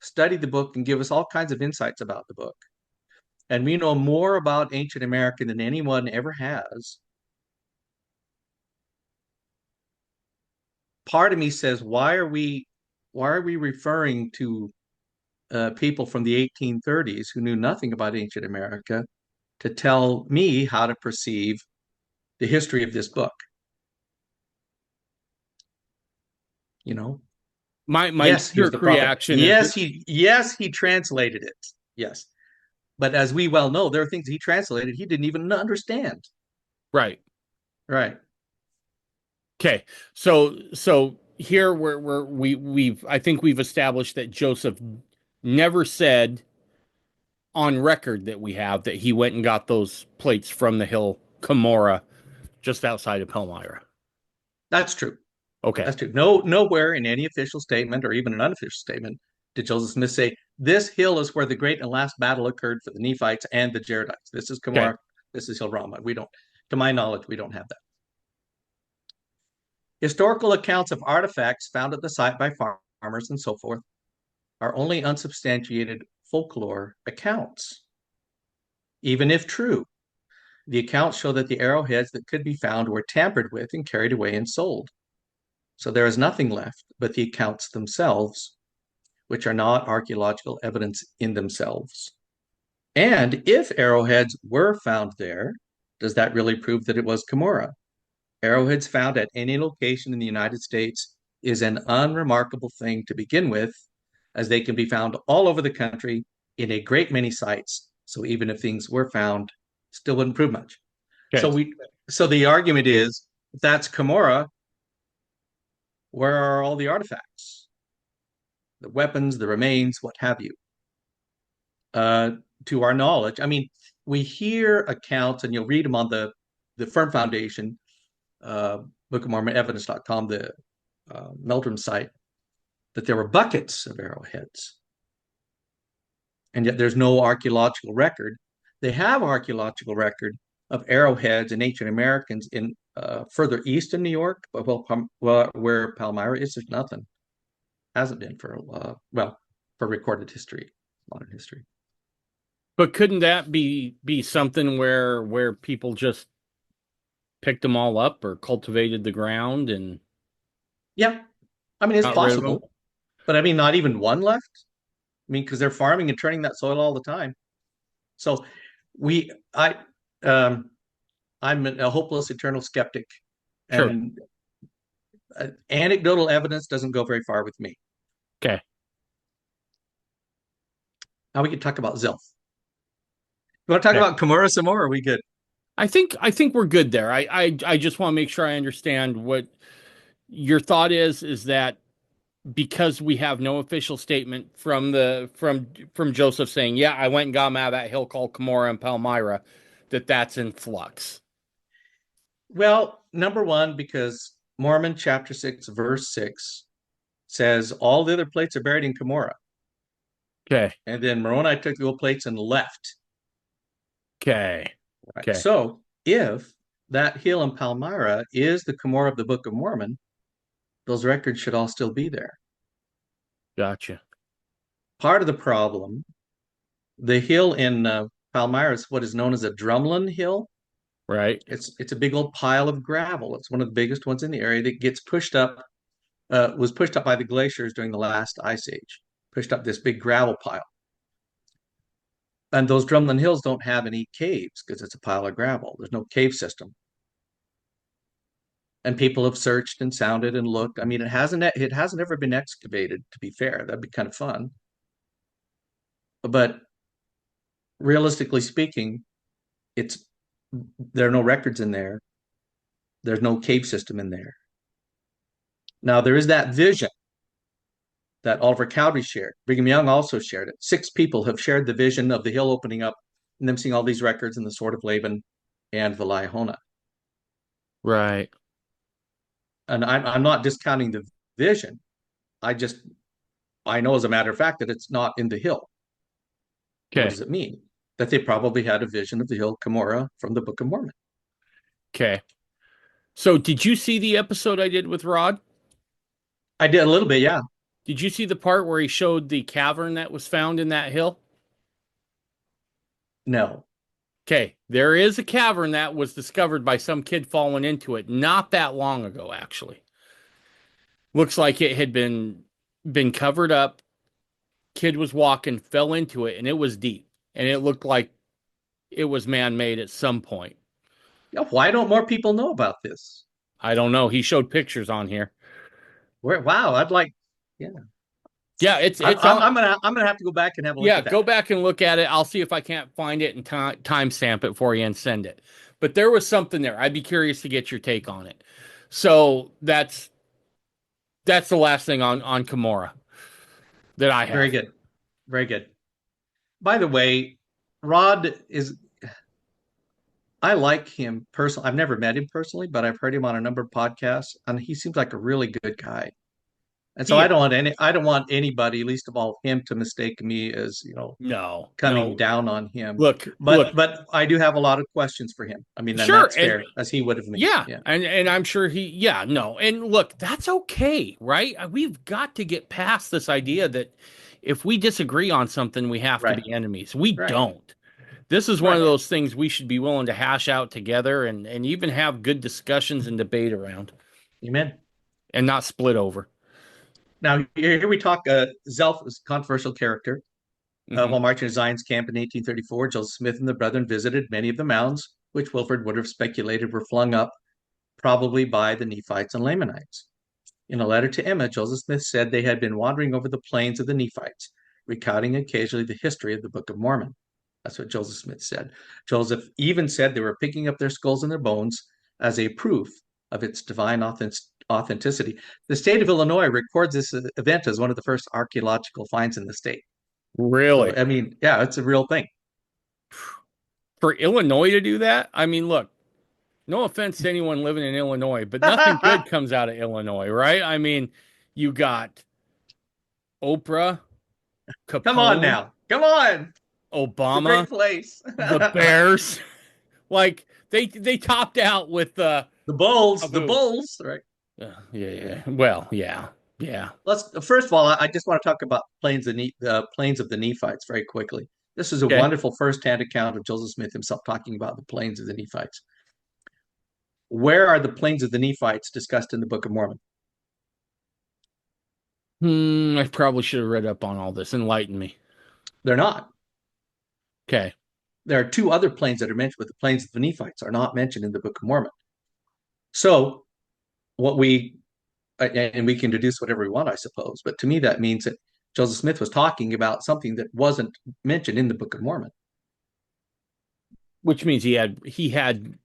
study the book and give us all kinds of insights about the book. And we know more about ancient America than anyone ever has. Part of me says, why are we referring to people from the 1830s who knew nothing about ancient America to tell me how to perceive the history of this book? You know, My yes, he was the knee-jerk prophet. reaction is Yes, he translated it. Yes, but as we well know, there are things he translated he didn't even understand. right. Right. Okay. So here we've I think we've established that Joseph never said on record that we have that he went and got those plates from the hill Cumorah just outside of Palmyra. That's true. Okay. That's true. Nowhere in any official statement or even an unofficial statement did Joseph Smith say, "This hill is where the great and last battle occurred for the Nephites and the Jaredites. This is Okay. Cumorah. This is Hill Rama." We don't, to my knowledge, we don't have that. Historical accounts of artifacts found at the site by farmers and so forth are only unsubstantiated folklore accounts. Even if true, the accounts show that the arrowheads that could be found were tampered with and carried away and sold. So there is nothing left but the accounts themselves, which are not archaeological evidence in themselves. And if arrowheads were found there, does that really prove that it was Cumorah? Arrowheads found at any location in the United States is an unremarkable thing to begin with, as they can be found all over the country in a great many sites. So even if things were found, still wouldn't prove much. So Okay. we so the argument is, if that's Cumorah, where are all the artifacts? The weapons, the remains, what have you? Uh, to our knowledge, I mean, we hear accounts, and you'll read them on the Firm Foundation, uh, Book of Mormon Evidence.com, the Meldrum site, that there were buckets of arrowheads, and yet there's no archaeological record. They have archaeological record of arrowheads and ancient Americans in further east in New York, but where Palmyra is, there's nothing. Hasn't been for for recorded history, modern history. But couldn't that be something where people just picked them all up or cultivated the ground and Yeah, I mean, it's got rid of them? possible, but I mean, not even one left. I mean, because they're farming and turning that soil all the time. So we, I, um, I'm a hopeless eternal skeptic, Sure. and anecdotal evidence doesn't go very far with me. Okay. Now we can talk about Zilf. You want to talk Okay. about Kimura some more? Or are we good? I think we're good there. I just want to make sure I understand what your thought is that because we have no official statement from from Joseph saying, yeah, I went and got him out of that hill called Cumorah and Palmyra, that's in flux. Well, number one, because Mormon chapter 6, verse 6 says all the other plates are buried in Kimura. Okay. And then Moroni took the gold plates and left. Okay. Right. Okay. So if that hill in Palmyra is the Kimura of the Book of Mormon, those records should all still be there. Gotcha. Part of the problem, the hill in Palmyra is what is known as a drumlin hill. Right. It's a big old pile of gravel. It's one of the biggest ones in the area that gets pushed up, was pushed up by the glaciers during the last ice age, pushed up this big gravel pile. And those drumlin hills don't have any caves because it's a pile of gravel. There's no cave system. And people have searched and sounded and looked. I mean, it hasn't ever been excavated, to be fair. That'd be kind of fun. But realistically speaking, it's there are no records in there. There's no cave system in there. Now there is that vision that Oliver Cowdery shared. Brigham Young also shared it. 6 people have shared the vision of the hill opening up and them seeing all these records in the Sword of Laban and the Liahona. Right. And I'm not discounting the vision. I just I know as a matter of fact that it's not in the hill. What Okay. does it mean? That they probably had a vision of the hill Cumorah from the Book of Mormon. Okay. So did you see the episode I did with Rod? I did a little bit, yeah. Did you see the part where he showed the cavern that was found in that hill? No. Okay, there is a cavern that was discovered by some kid falling into it not that long ago, actually. Looks like it had been covered up. Kid was walking, fell into it, and it was deep. And it looked like it was man-made at some point. Yeah, why don't more people know about this? I don't know. He showed pictures on here. Wow, I'd like, yeah. Yeah, it's I'm, on. I'm gonna have to go back and have a look Yeah, at that. go back and look at it. I'll see if I can't find it and timestamp it for you and send it. But there was something there. I'd be curious to get your take on it. So that's the last thing on Kimura that I Very have. good. Very good. By the way, Rod is I like him personally. I've never met him personally, but I've heard him on a number of podcasts, and he seems like a really good guy. And so He I don't want anybody, least of all him, to mistake me as, no, coming no. down on him. Look. But I do have a lot of questions for him. I mean, and Sure, that's and fair, as he would of me. yeah, Yeah. and I'm sure yeah, no. And look, that's okay, right? We've got to get past this idea that if we disagree on something, we have to Right. be enemies. We Right. don't. This is one of Right. those things we should be willing to hash out together and even have good discussions and debate around Amen. and not split over. Now here we talk. Zelf is a controversial character. Hmm. While marching to Zion's camp in 1834, Joseph Smith and the brethren visited many of the mounds, which Wilford would have speculated were flung up probably by the Nephites and Lamanites. In a letter to Emma, Joseph Smith said they had been wandering over the plains of the Nephites, recounting occasionally the history of the Book of Mormon. That's what Joseph Smith said. Joseph even said they were picking up their skulls and their bones as a proof of its divine authenticity. The state of Illinois records this event as one of the first archaeological finds in the state. So, Really? I mean, yeah, it's a real thing. For Illinois to do that? I mean, look, no offense to anyone living in Illinois, but nothing good comes out of Illinois, right? I mean, you got Oprah, Come on Capone, now. Come on. It's a Obama, great place. the Bears. Like they topped out with The Abu. Bulls, right? Yeah, yeah. Well, yeah, yeah. Let's first of all, I just want to talk about the plains of the Nephites very quickly. This is a Okay. wonderful first-hand account of Joseph Smith himself talking about the plains of the Nephites. Where are the plains of the Nephites discussed in the Book of Mormon? I probably should have read up on all this. Enlighten me. They're not. Okay. There are two other plains that are mentioned, but the plains of the Nephites are not mentioned in the Book of Mormon. So, what we and we can deduce whatever we want, I suppose. But to me, that means that Joseph Smith was talking about something that wasn't mentioned in the Book of Mormon. Which means he had,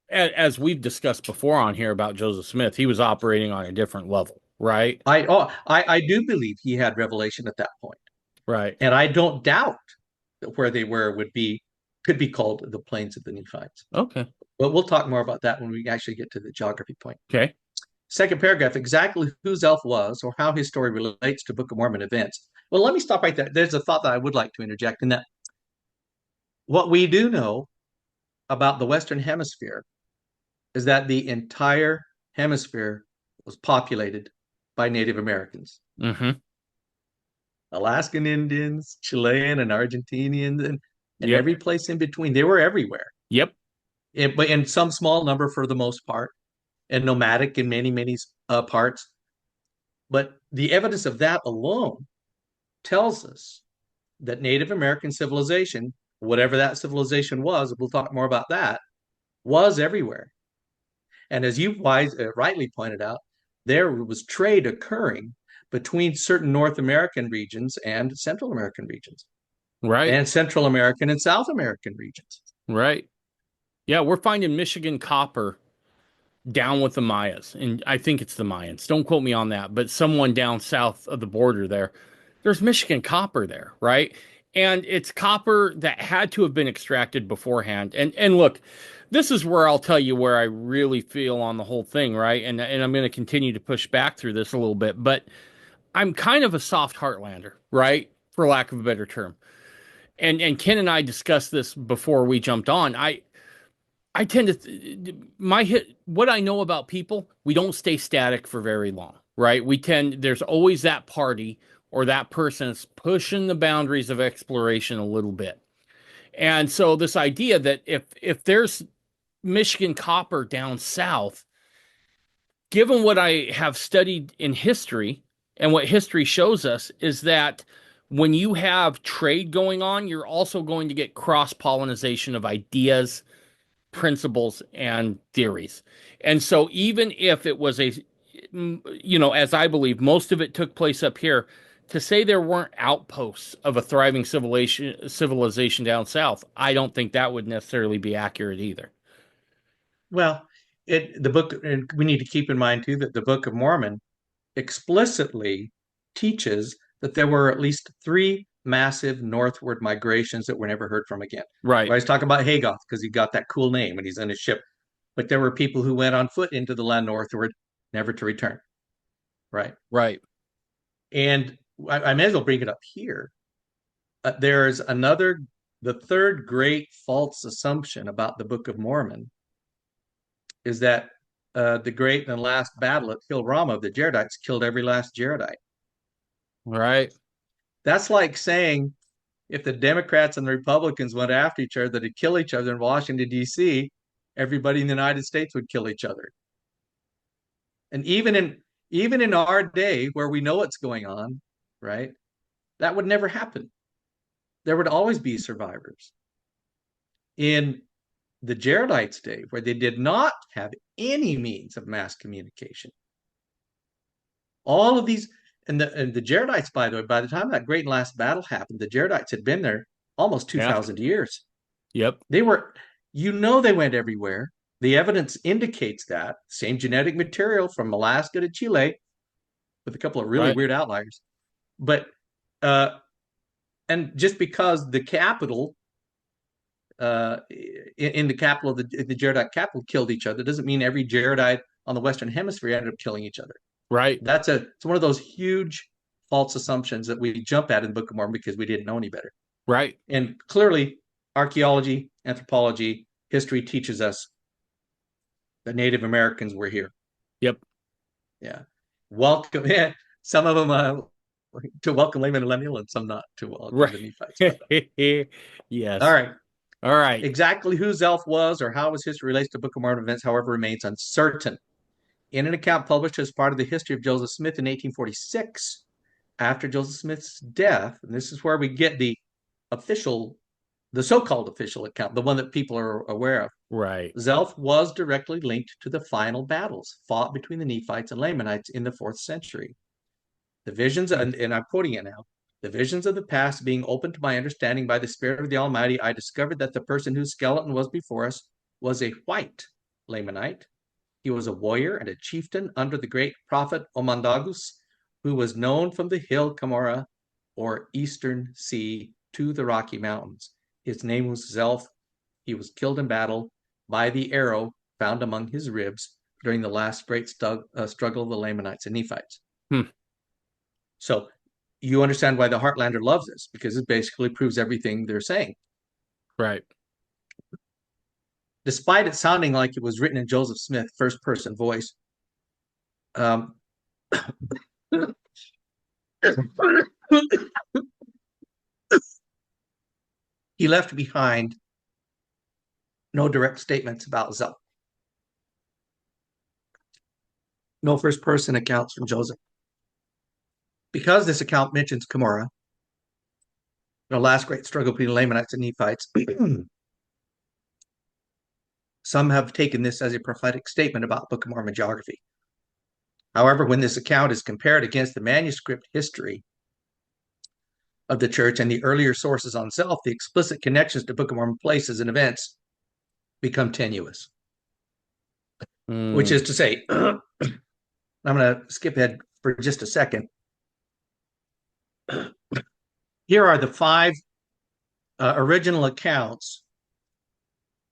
as we've discussed before on here about Joseph Smith, he was operating on a different level, right? I do believe he had revelation at that point, Right. and I don't doubt that where they were would be could be called the plains of the Nephites. Okay. But we'll talk more about that when we actually get to the geography point. Okay. Second paragraph, exactly who Zelph was or how his story relates to Book of Mormon events. Well, let me stop right there. There's a thought that I would like to interject in that what we do know about the Western Hemisphere is that the entire hemisphere was populated by Native Americans. Mm-hmm. Alaskan Indians, Chilean and Argentinians, and Yep. every place in between. They were everywhere, Yep. but in some small number for the most part, and nomadic in many, many parts. But the evidence of that alone tells us that Native American civilization, whatever that civilization was, we'll talk more about that, was everywhere. And as you rightly pointed out, there was trade occurring between certain North American regions and Central American regions, Right. and Central American and South American regions. Right. Yeah, we're finding Michigan copper down with the Mayas, and I think it's the Mayans. Don't quote me on that, but someone down south of the border there, there's Michigan copper there, right? And it's copper that had to have been extracted beforehand. And look, this is where I'll tell you where I really feel on the whole thing, right? And I'm going to continue to push back through this a little bit, but I'm kind of a soft heartlander, right? For lack of a better term. And Ken and I discussed this before we jumped on. I tend to my hit what I know about people, we don't stay static for very long, right? There's always that party or that person is pushing the boundaries of exploration a little bit. And so this idea that if there's Michigan copper down south, given what I have studied in history and what history shows us is that when you have trade going on, you're also going to get cross pollination of ideas, principles, and theories. And so, even if it was as I believe, most of it took place up here, to say there weren't outposts of a thriving civilization down south, I don't think that would necessarily be accurate either. Well, the book, and we need to keep in mind too that the Book of Mormon explicitly teaches that there were at least three massive northward migrations that were never heard from again. Right, I was talking about Hagoth because he got that cool name when he's on his ship, but there were people who went on foot into the land northward, never to return. Right. right, And I may as well bring it up here. There's the third great false assumption about the Book of Mormon is that the great and last battle at Hill Rama, the Jaredites killed every last Jaredite. right, That's like saying if the Democrats and the Republicans went after each other to kill each other in Washington, D.C., everybody in the United States would kill each other. And even in our day where we know what's going on, right? That would never happen. There would always be survivors. In the Jaredites' day, where they did not have any means of mass communication, all of these and the Jaredites, by the way, by the time that great and last battle happened, the Jaredites had been there almost yeah, 2,000 years. yep, They were, they went everywhere. The evidence indicates that same genetic material from Alaska to Chile, with a couple of really right, weird outliers. But and just because the capital in the capital of the Jaredite capital killed each other doesn't mean every Jaredite on the Western Hemisphere ended up killing each other. right, It's one of those huge false assumptions that we jump at in the Book of Mormon because we didn't know any better. right, And clearly, archaeology, anthropology, history teaches us that Native Americans were here. yep. Yeah, welcome. Yeah, some of them to welcome Laman and Lemuel, and some not to welcome Right. the Nephites. But all Yes. right, All right. Exactly who Zelph was or how his history relates to Book of Mormon events, however, remains uncertain. In an account published as part of the history of Joseph Smith in 1846, after Joseph Smith's death, and this is where we get official, the so-called official account, the one that people are aware of. Right. Zelph was directly linked to the final battles fought between the Nephites and Lamanites in the 4th century. The visions, and I'm quoting it now, the visions of the past being opened to my understanding by the Spirit of the Almighty, I discovered that the person whose skeleton was before us was a white Lamanite. He was a warrior and a chieftain under the great prophet Omandagus, who was known from the hill Camorra, or Eastern Sea, to the Rocky Mountains. His name was Zelph. He was killed in battle by the arrow found among his ribs during the last great struggle of the Lamanites and Nephites. Hmm. So you understand why the Heartlander loves this, because it basically proves everything they're saying. Right. Despite it sounding like it was written in Joseph Smith first person voice, um, he left behind no direct statements about Zelph. No first person accounts from Joseph. Because this account mentions Camorra, the last great struggle between Lamanites and Nephites, some have taken this as a prophetic statement about Book of Mormon geography. However, when this account is compared against the manuscript history of the church and the earlier sources on Zelph, the explicit connections to Book of Mormon places and events become tenuous. Which is to say, I'm going to skip ahead for just a second. Here are the 5 original accounts,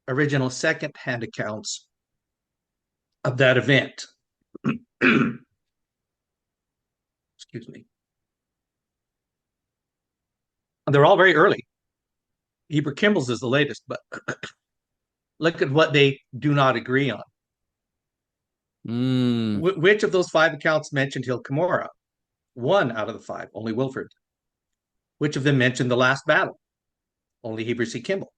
original second-hand accounts of that event. Excuse me. They're all very early. Heber Kimball's is the latest, but look at what they do not agree on. Which of those 5 accounts mentioned Hill Camorra? 1 out of the 5, only Wilford. Which of them mentioned the last battle? Only Heber C. Kimball.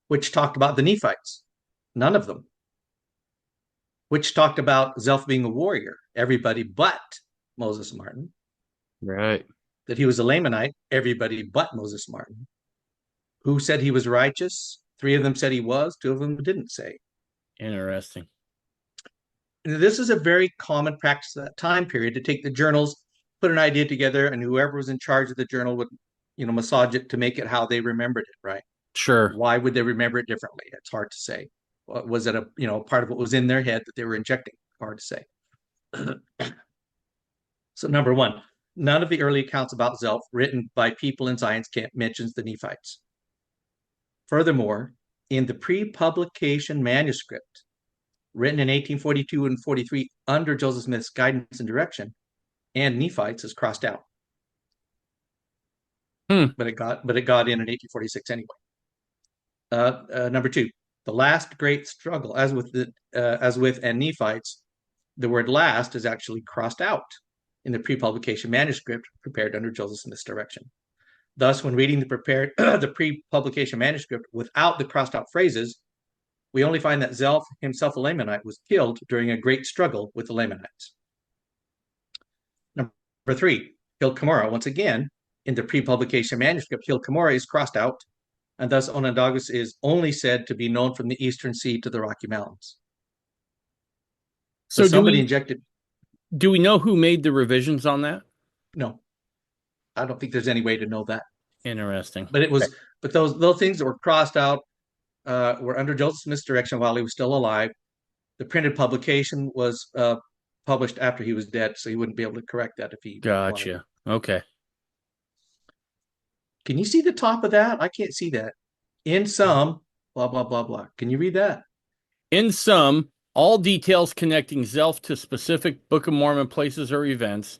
Which talked about the Nephites? None of them. Which talked about Zelph being a warrior? Everybody but Moses Martin. Right. That he was a Lamanite? Everybody but Moses Martin. Who said he was righteous? 3 of them said he was, 2 of them didn't say. Interesting. And this is a very common practice at that time period, to take the journals, put an idea together, and whoever was in charge of the journal would, massage it to make it how they remembered it, right? Sure. Why would they remember it differently? It's hard to say. Was it a part of what was in their head that they were injecting? Hard to say. So number 1, none of the early accounts about Zelph written by people in Zion's camp mentions the Nephites. Furthermore, in the pre-publication manuscript written in 1842 and 43 under Joseph Smith's guidance and direction, and Nephites is crossed out. But it got in 1846 anyway. Number 2, the last great struggle, as with and Nephites, the word last is actually crossed out in the pre-publication manuscript prepared under Joseph Smith's direction. Thus, when reading the pre-publication manuscript without the crossed out phrases, we only find that Zelph, himself a Lamanite, was killed during a great struggle with the Lamanites. Number 3, Hill Camorra, once again, in the pre-publication manuscript, Hill Camorra is crossed out, and thus Onondagas is only said to be known from the Eastern Sea to the Rocky Mountains. So somebody injected. Do we know who made the revisions on that? No, I don't think there's any way to know that. Interesting. But it was, but those things that were crossed out were under Joseph Smith's direction while he was still alive. The printed publication was published after he was dead, so he wouldn't be able to correct that if he Gotcha. wanted. Okay. Can you see the top of that? I can't see that. In some, blah, blah, blah, blah. Can you read that? In some, all details connecting Zelph to specific Book of Mormon places or events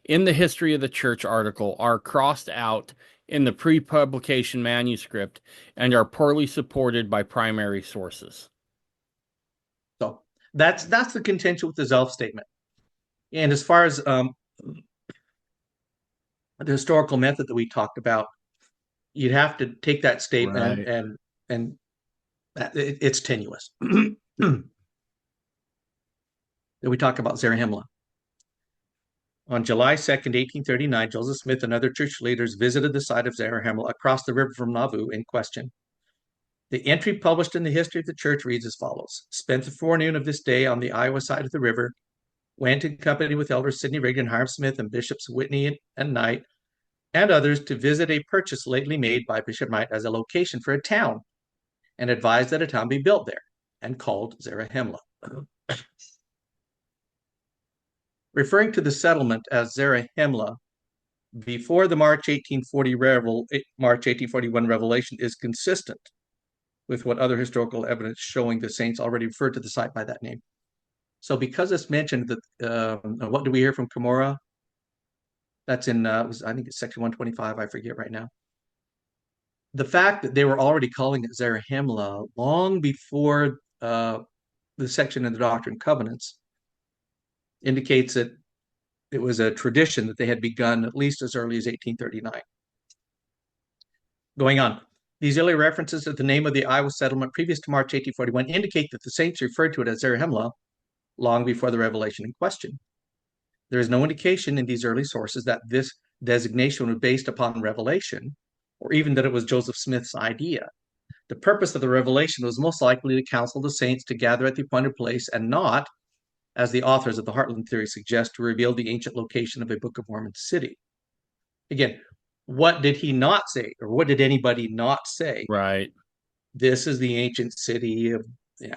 in the history of the church article are crossed out in the pre-publication manuscript and are poorly supported by primary sources. So that's the contention with the Zelph statement. And as far as the historical method that we talked about, you'd have to take that statement Right. and it's tenuous. Then we talk about Zarahemla. On July 2nd, 1839, Joseph Smith and other church leaders visited the site of Zarahemla across the river from Nauvoo in question. The entry published in the history of the church reads as follows: spent the forenoon of this day on the Iowa side of the river, went in company with elders Sidney Rigdon, Hiram Smith, and Bishops Whitney and Knight, and others to visit a purchase lately made by Bishop Knight as a location for a town, and advised that a town be built there, and called Zarahemla. Referring to the settlement as Zarahemla before the March 1841 revelation is consistent with what other historical evidence showing the saints already referred to the site by that name. So because it's mentioned that, what do we hear from Cumorah? That's in, I think it's section 125, I forget right now. The fact that they were already calling it Zarahemla long before the section in the Doctrine and Covenants indicates that it was a tradition that they had begun at least as early as 1839. Going on, these early references to the name of the Iowa settlement previous to March 1841 indicate that the saints referred to it as Zarahemla long before the revelation in question. There is no indication in these early sources that this designation was based upon revelation, or even that it was Joseph Smith's idea. The purpose of the revelation was most likely to counsel the saints to gather at the appointed place and not, as the authors of the Heartland theory suggest, to reveal the ancient location of a Book of Mormon city. Again, what did he not say, or what did anybody not say? Right. This is the ancient city of, yeah.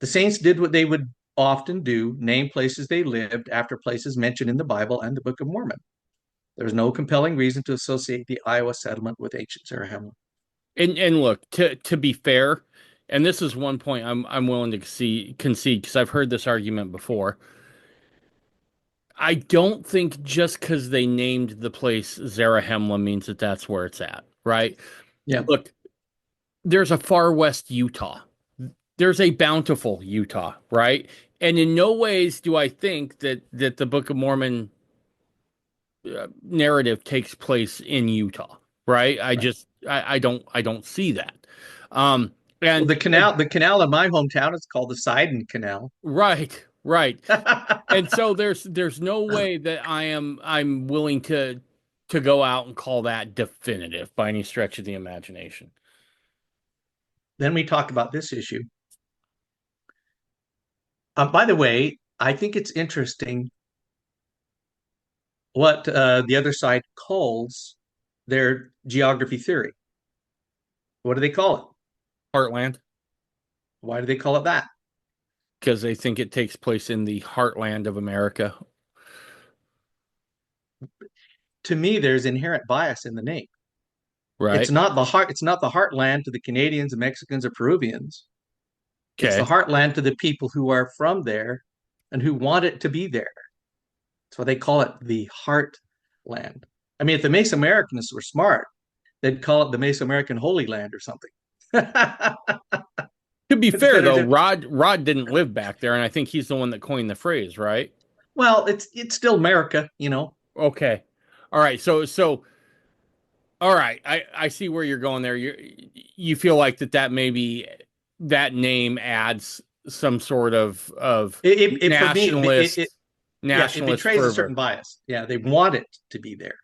The saints did what they would often do, name places they lived after places mentioned in the Bible and the Book of Mormon. There's no compelling reason to associate the Iowa settlement with ancient Zarahemla. And look, to be fair, and this is one point I'm willing to concede because I've heard this argument before. I don't think just because they named the place Zarahemla means that that's where it's at, right? Yeah. Look, there's a far west Utah. There's a bountiful Utah, right? And in no ways do I think that the Book of Mormon narrative takes place in Utah, right? Right. I don't see that. Well, And the canal in my hometown is called the Sidon Canal. right. And so there's no way that I'm willing to go out and call that definitive by any stretch of the imagination. Then we talk about this issue. By the way, I think it's interesting what the other side calls their geography theory. What do they call it? Heartland, Why do they call it that? because they think it takes place in the heartland of America, To me, there's inherent bias in the name. It's right? not the heart. It's not the heartland to the Canadians, Mexicans, or Peruvians. It's the Okay. heartland to the people who are from there and who want it to be there. That's why they call it the heartland. I mean, if the Mesoamericans were smart, they'd call it the Mesoamerican Holy Land or something. To be It's fair better though, to. Rod didn't live back there, and I think he's the one that coined the phrase, right? Well, it's still America. Okay. All right. All right. I see where you're going there. You feel like that maybe that name adds some sort of For me, yeah, it nationalist betrays a certain fervor. bias. Yeah, they want it to be there.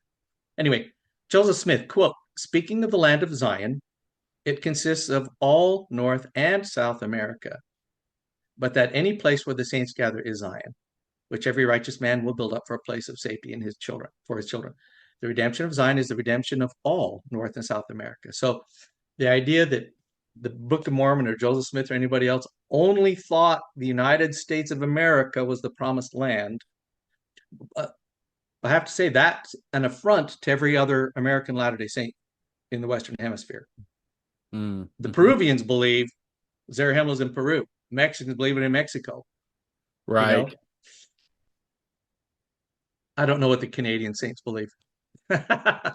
Anyway, Joseph Smith, quote, speaking of the land of Zion, it consists of all North and South America, but that any place where the saints gather is Zion, which every righteous man will build up for a place of safety in his children, for his children. The redemption of Zion is the redemption of all North and South America. So the idea that the Book of Mormon or Joseph Smith or anybody else only thought the United States of America was the promised land, uh, I have to say that's an affront to every other American Latter-day Saint in the Western Hemisphere. The Mm-hmm. Peruvians believe Zarahemla's in Peru. Mexicans believe it in Mexico. You Right. know, I don't know what the Canadian saints believe. I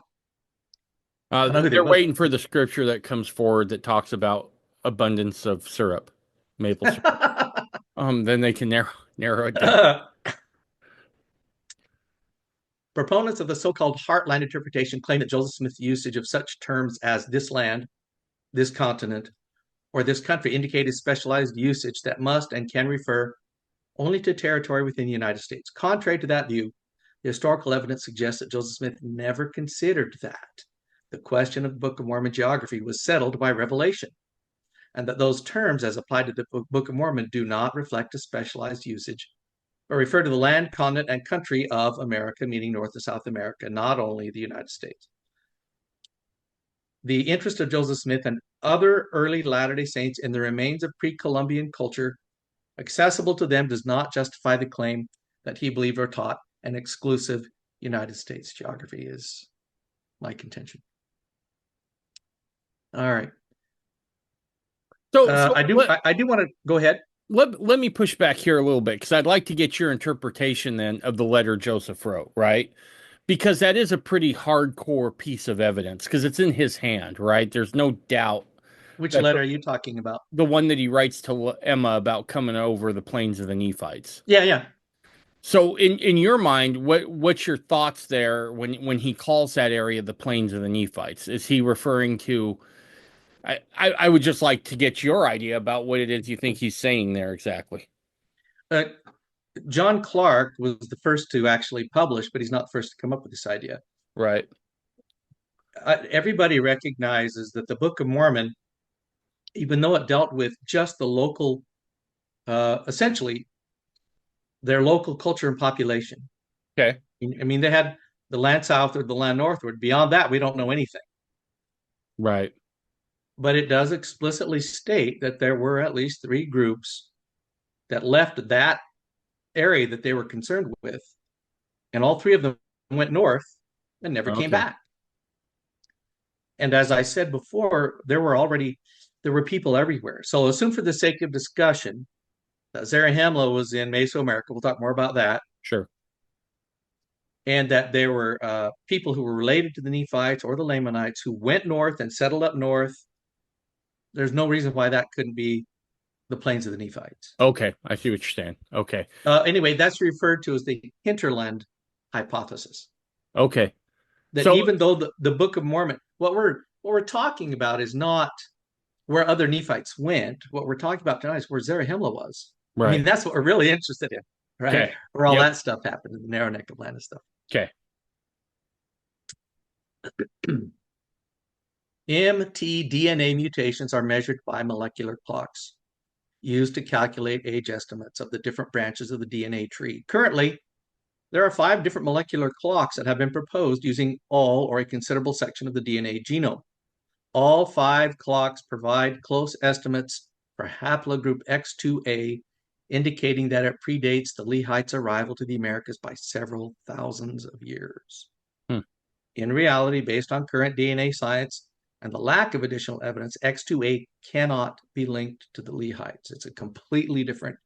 don't know who they They're would. waiting for the scripture that comes forward that talks about abundance of syrup, maple syrup. Then they can narrow it down. Proponents of the so-called heartland interpretation claim that Joseph Smith's usage of such terms as this land, this continent, or this country indicated specialized usage that must and can refer only to territory within the United States. Contrary to that view, the historical evidence suggests that Joseph Smith never considered that. The question of the Book of Mormon geography was settled by revelation, and that those terms, as applied to the Book of Mormon, do not reflect a specialized usage, but refer to the land, continent, and country of America, meaning North and South America, not only the United States. The interest of Joseph Smith and other early Latter-day Saints in the remains of pre-Columbian culture accessible to them does not justify the claim that he believed or taught an exclusive United States geography, is my contention. All right. I do want to go ahead. Let me push back here a little bit, because I'd like to get your interpretation then of the letter Joseph wrote, right? Because that is a pretty hardcore piece of evidence, because it's in his hand, right? There's no doubt. Which letter are you talking about? The one that he writes to Emma about coming over the plains of the Nephites. Yeah. So in your mind, what's your thoughts there when he calls that area the plains of the Nephites? Is he referring to... I would just like to get your idea about what it is you think he's saying there exactly. John Clark was the first to actually publish, but he's not the first to come up with this idea. Right. Everybody recognizes that the Book of Mormon, even though it dealt with just the local, essentially their local culture and population. Okay. I mean, they had the land southward, the land northward. Beyond that, we don't know anything. Right. But it does explicitly state that there were at least 3 groups that left that area that they were concerned with, and all 3 of them went north and never came back. And as I said before, there were people everywhere. So assume, for the sake of discussion, that Zarahemla was in Mesoamerica. We'll talk more about that. Sure. And that there were people who were related to the Nephites or the Lamanites who went north and settled up north. There's no reason why that couldn't be the plains of the Nephites. Okay, I see what you're saying. Okay. Anyway, that's referred to as the hinterland hypothesis. Okay. That even though the Book of Mormon, what we're talking about is not where other Nephites went. What we're talking about tonight is where Zarahemla was. Right. I mean, that's what we're really interested in, right? Okay. Where all that stuff happened, in the narrow neck of land and stuff. Okay. mtDNA mutations are measured by molecular clocks used to calculate age estimates of the different branches of the DNA tree. Currently, there are 5 different molecular clocks that have been proposed using all or a considerable section of the DNA genome. All 5 clocks provide close estimates for haplogroup X2A, indicating that it predates the Lehites' arrival to the Americas by several thousands of years. In reality, based on current DNA science and the lack of additional evidence, X2A cannot be linked to the Lehites. It's a completely different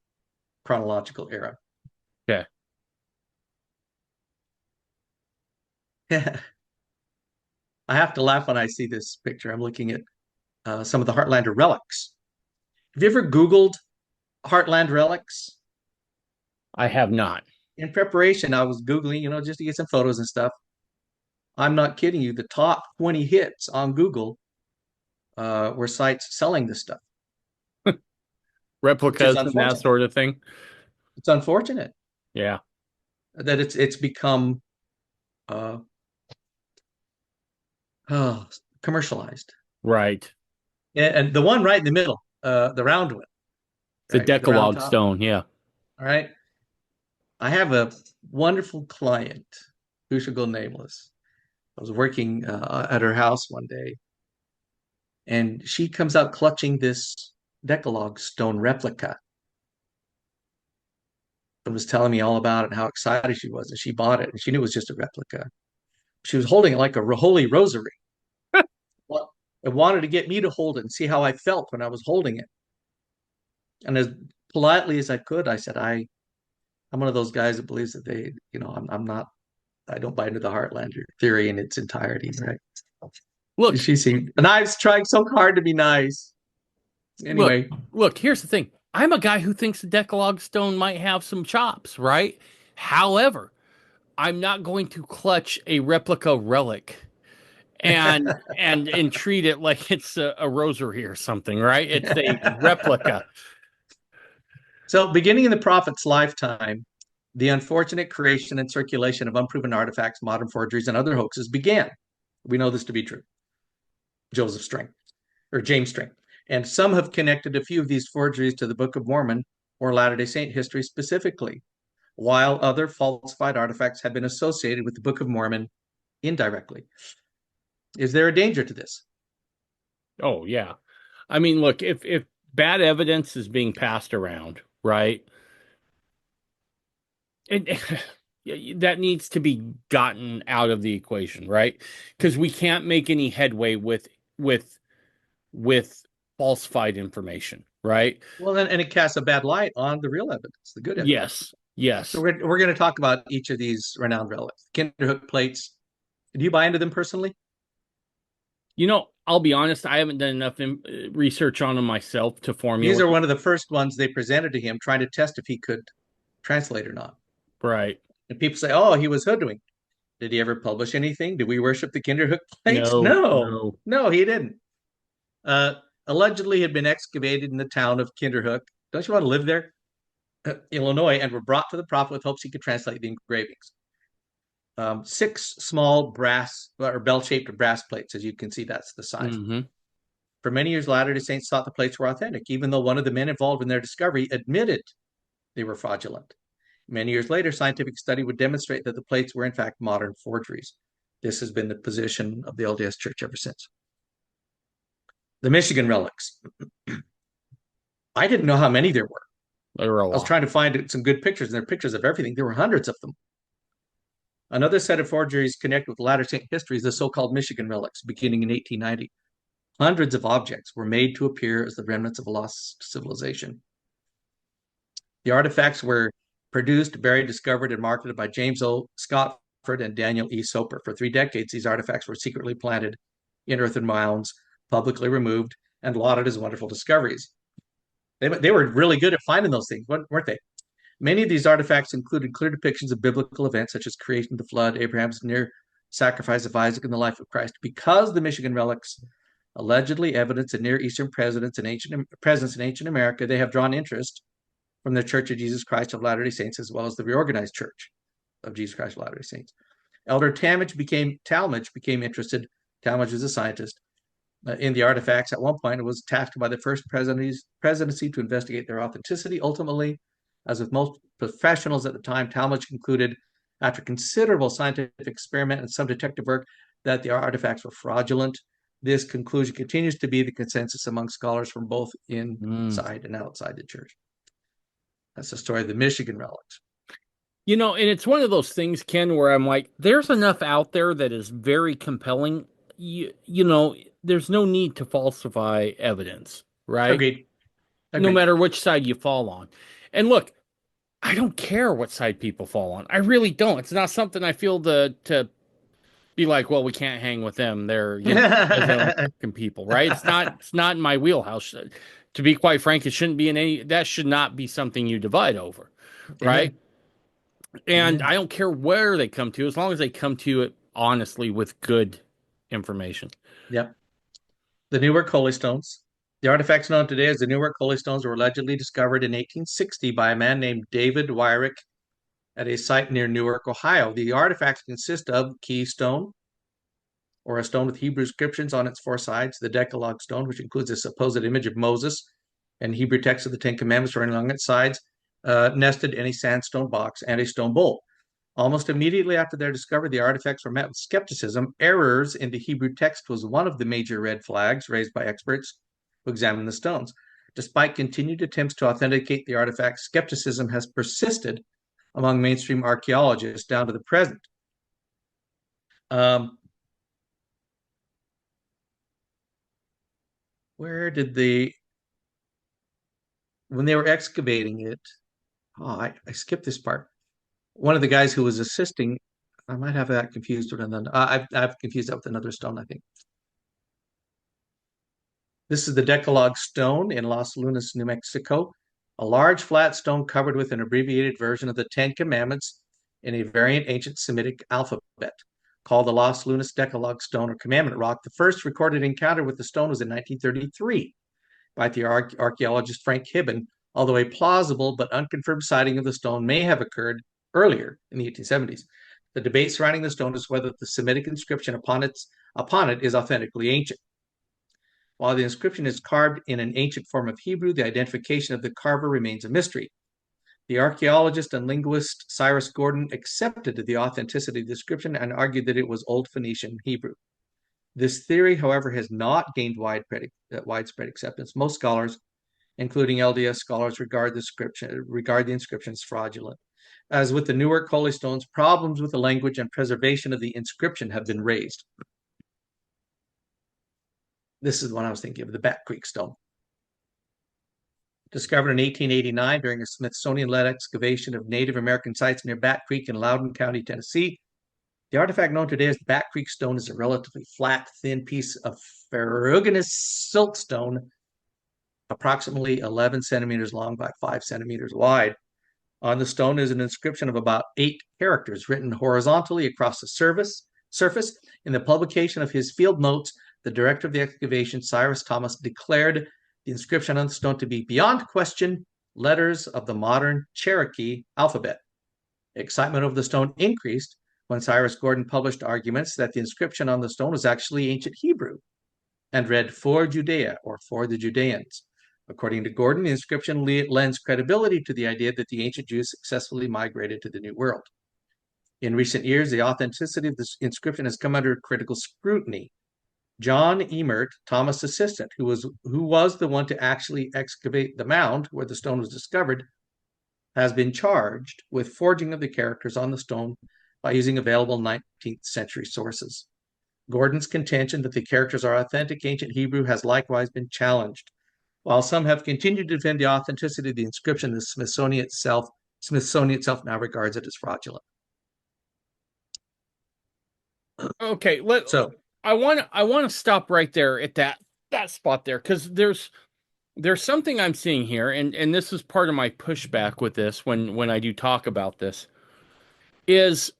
chronological era. Okay. I have to laugh when I see this picture. I'm looking at some of the Heartlander relics. Have you ever Googled Heartland relics? I have not. In preparation, I was Googling, just to get some photos and stuff. I'm not kidding you. The top 20 hits on Google were sites selling this stuff. Replicas and that sort of thing. It's unfortunate. Yeah. That it's become commercialized. Right. And the one right in the middle, the round one. The Decalogue stone, yeah. All right. I have a wonderful client who should go nameless. I was working at her house one day, and she comes out clutching this Decalogue stone replica and was telling me all about it and how excited she was. And she bought it, and she knew it was just a replica. She was holding it like a holy rosary. Well, and wanted to get me to hold it and see how I felt when I was holding it. And as politely as I could, I said, I'm one of those guys that believes that I don't buy into the Heartlander theory in its entirety, right? Look, she seemed, and I was trying so hard to be nice. Anyway, look, here's the thing. I'm a guy who thinks the Decalogue stone might have some chops, right? However, I'm not going to clutch a replica relic and treat it like it's a rosary or something, right? It's a replica. So, beginning in the prophet's lifetime, the unfortunate creation and circulation of unproven artifacts, modern forgeries, and other hoaxes began. We know this to be true. Joseph String, or James String. And some have connected a few of these forgeries to the Book of Mormon or Latter-day Saint history specifically, while other falsified artifacts have been associated with the Book of Mormon indirectly. Is there a danger to this? Oh yeah. I mean, look, if bad evidence is being passed around, right? It, that needs to be gotten out of the equation, right? Because we can't make any headway with with falsified information, right? Well, and it casts a bad light on the real evidence, the good evidence. Yes, So yes. we're going to talk about each of these renowned relics. Kinderhook plates. Do you buy into them personally? I'll be honest, I haven't done enough research on them myself to These are formulate. one of the first ones they presented to him, trying to test if he could translate or not. Right. And people say, "Oh, he was hoodwinked." Did he ever publish anything? Did we worship the Kinderhook plates? No, No, no. no, he didn't. Allegedly had been excavated in the town of Kinderhook. Don't you want to live there? Illinois, and were brought to the prophet with hopes he could translate the engravings. Six small brass or bell-shaped brass plates, as you can see, that's the size. Hmm. For many years, Latter-day Saints thought the plates were authentic, even though one of the men involved in their discovery admitted they were fraudulent. Many years later, scientific study would demonstrate that the plates were in fact modern forgeries. This has been the position of the LDS Church ever since. The Michigan relics. I didn't know how many there were. There were a I was lot. trying to find some good pictures, and there are pictures of everything. There were hundreds of them. Another set of forgeries connected with Latter Saint history is the so-called Michigan relics, beginning in 1890. Hundreds of objects were made to appear as the remnants of a lost civilization. The artifacts were produced, buried, discovered, and marketed by James O. Scottford and Daniel E. Soper. For 3 decades, these artifacts were secretly planted in earthen mounds, publicly removed, and lauded as wonderful discoveries. They were really good at finding those things, weren't they? Many of these artifacts included clear depictions of biblical events such as creation, the flood, Abraham's near sacrifice of Isaac, and the life of Christ. Because the Michigan relics allegedly evidence of Near Eastern presence in ancient America, they have drawn interest from the Church of Jesus Christ of Latter-day Saints, as well as the reorganized Church of Jesus Christ of Latter-day Saints. Elder Talmage became interested. Talmage was a scientist in the artifacts. At one point, it was tasked by the first presidency to investigate their authenticity. Ultimately, as with most professionals at the time, Talmage concluded, after considerable scientific experiment and some detective work, that the artifacts were fraudulent. This conclusion continues to be the consensus among scholars from both Mm. inside and outside the church. That's the story of the Michigan relics. And it's one of those things, Ken, where I'm like, there's enough out there that is very compelling. There's no need to falsify evidence, right? Agreed. No Agreed. matter which side you fall on. And look, I don't care what side people fall on. I really don't. It's not something I feel to be like, well, we can't hang with them. They're, Mesoamerican people, right? It's not in my wheelhouse. To be quite frank, it shouldn't be in any that should not be something you divide over, right? Amen. And I Amen. don't care where they come to, as long as they come to it honestly with good information. Yep. The Newark Holy Stones. The artifacts known today as the Newark Holy Stones were allegedly discovered in 1860 by a man named David Wyrick at a site near Newark, Ohio. The artifacts consist of keystone, or a stone with Hebrew inscriptions on its four sides, the Decalogue stone, which includes a supposed image of Moses and Hebrew text of the Ten Commandments running along its sides, nested in a sandstone box, and a stone bowl. Almost immediately after their discovery, the artifacts were met with skepticism. Errors in the Hebrew text was one of the major red flags raised by experts who examined the stones. Despite continued attempts to authenticate the artifacts, skepticism has persisted among mainstream archaeologists down to the present. Where did when they were excavating it, I skipped this part. One of the guys who was assisting, I might have that confused with another. I've confused that with another stone, I think. This is the Decalogue stone in Los Lunas, New Mexico, a large flat stone covered with an abbreviated version of the Ten Commandments in a variant ancient Semitic alphabet called the Los Lunas Decalogue Stone or Commandment Rock. The first recorded encounter with the stone was in 1933 by the archaeologist Frank Hibben, although a plausible but unconfirmed sighting of the stone may have occurred earlier in the 1870s. The debate surrounding the stone is whether the Semitic inscription upon it is authentically ancient. While the inscription is carved in an ancient form of Hebrew, the identification of the carver remains a mystery. The archaeologist and linguist Cyrus Gordon accepted the authenticity of the inscription and argued that it was Old Phoenician Hebrew. This theory, however, has not gained widespread acceptance. Most scholars, including LDS scholars, regard the inscription as fraudulent. As with the Newark Holy Stones, problems with the language and preservation of the inscription have been raised. This is what I was thinking of, the Bat Creek Stone. Discovered in 1889 during a Smithsonian-led excavation of Native American sites near Bat Creek in Loudoun County, Tennessee. The artifact known today as Bat Creek Stone is a relatively flat, thin piece of ferruginous siltstone, approximately 11 centimeters long by 5 centimeters wide. On the stone is an inscription of about 8 characters written horizontally across the surface. In the publication of his field notes, the director of the excavation, Cyrus Thomas, declared the inscription on the stone to be beyond question letters of the modern Cherokee alphabet. Excitement over the stone increased when Cyrus Gordon published arguments that the inscription on the stone was actually ancient Hebrew and read for Judea or for the Judeans. According to Gordon, the inscription lends credibility to the idea that the ancient Jews successfully migrated to the New World. In recent years, the authenticity of this inscription has come under critical scrutiny. John Emert, Thomas' assistant, who was the one to actually excavate the mound where the stone was discovered, has been charged with forging of the characters on the stone by using available 19th century sources. Gordon's contention that the characters are authentic ancient Hebrew has likewise been challenged. While some have continued to defend the authenticity of the inscription, the Smithsonian itself now regards it as fraudulent. Okay, I want to stop right there at that spot there, because there's something I'm seeing here, and this is part of my pushback with this when I do talk about this, is,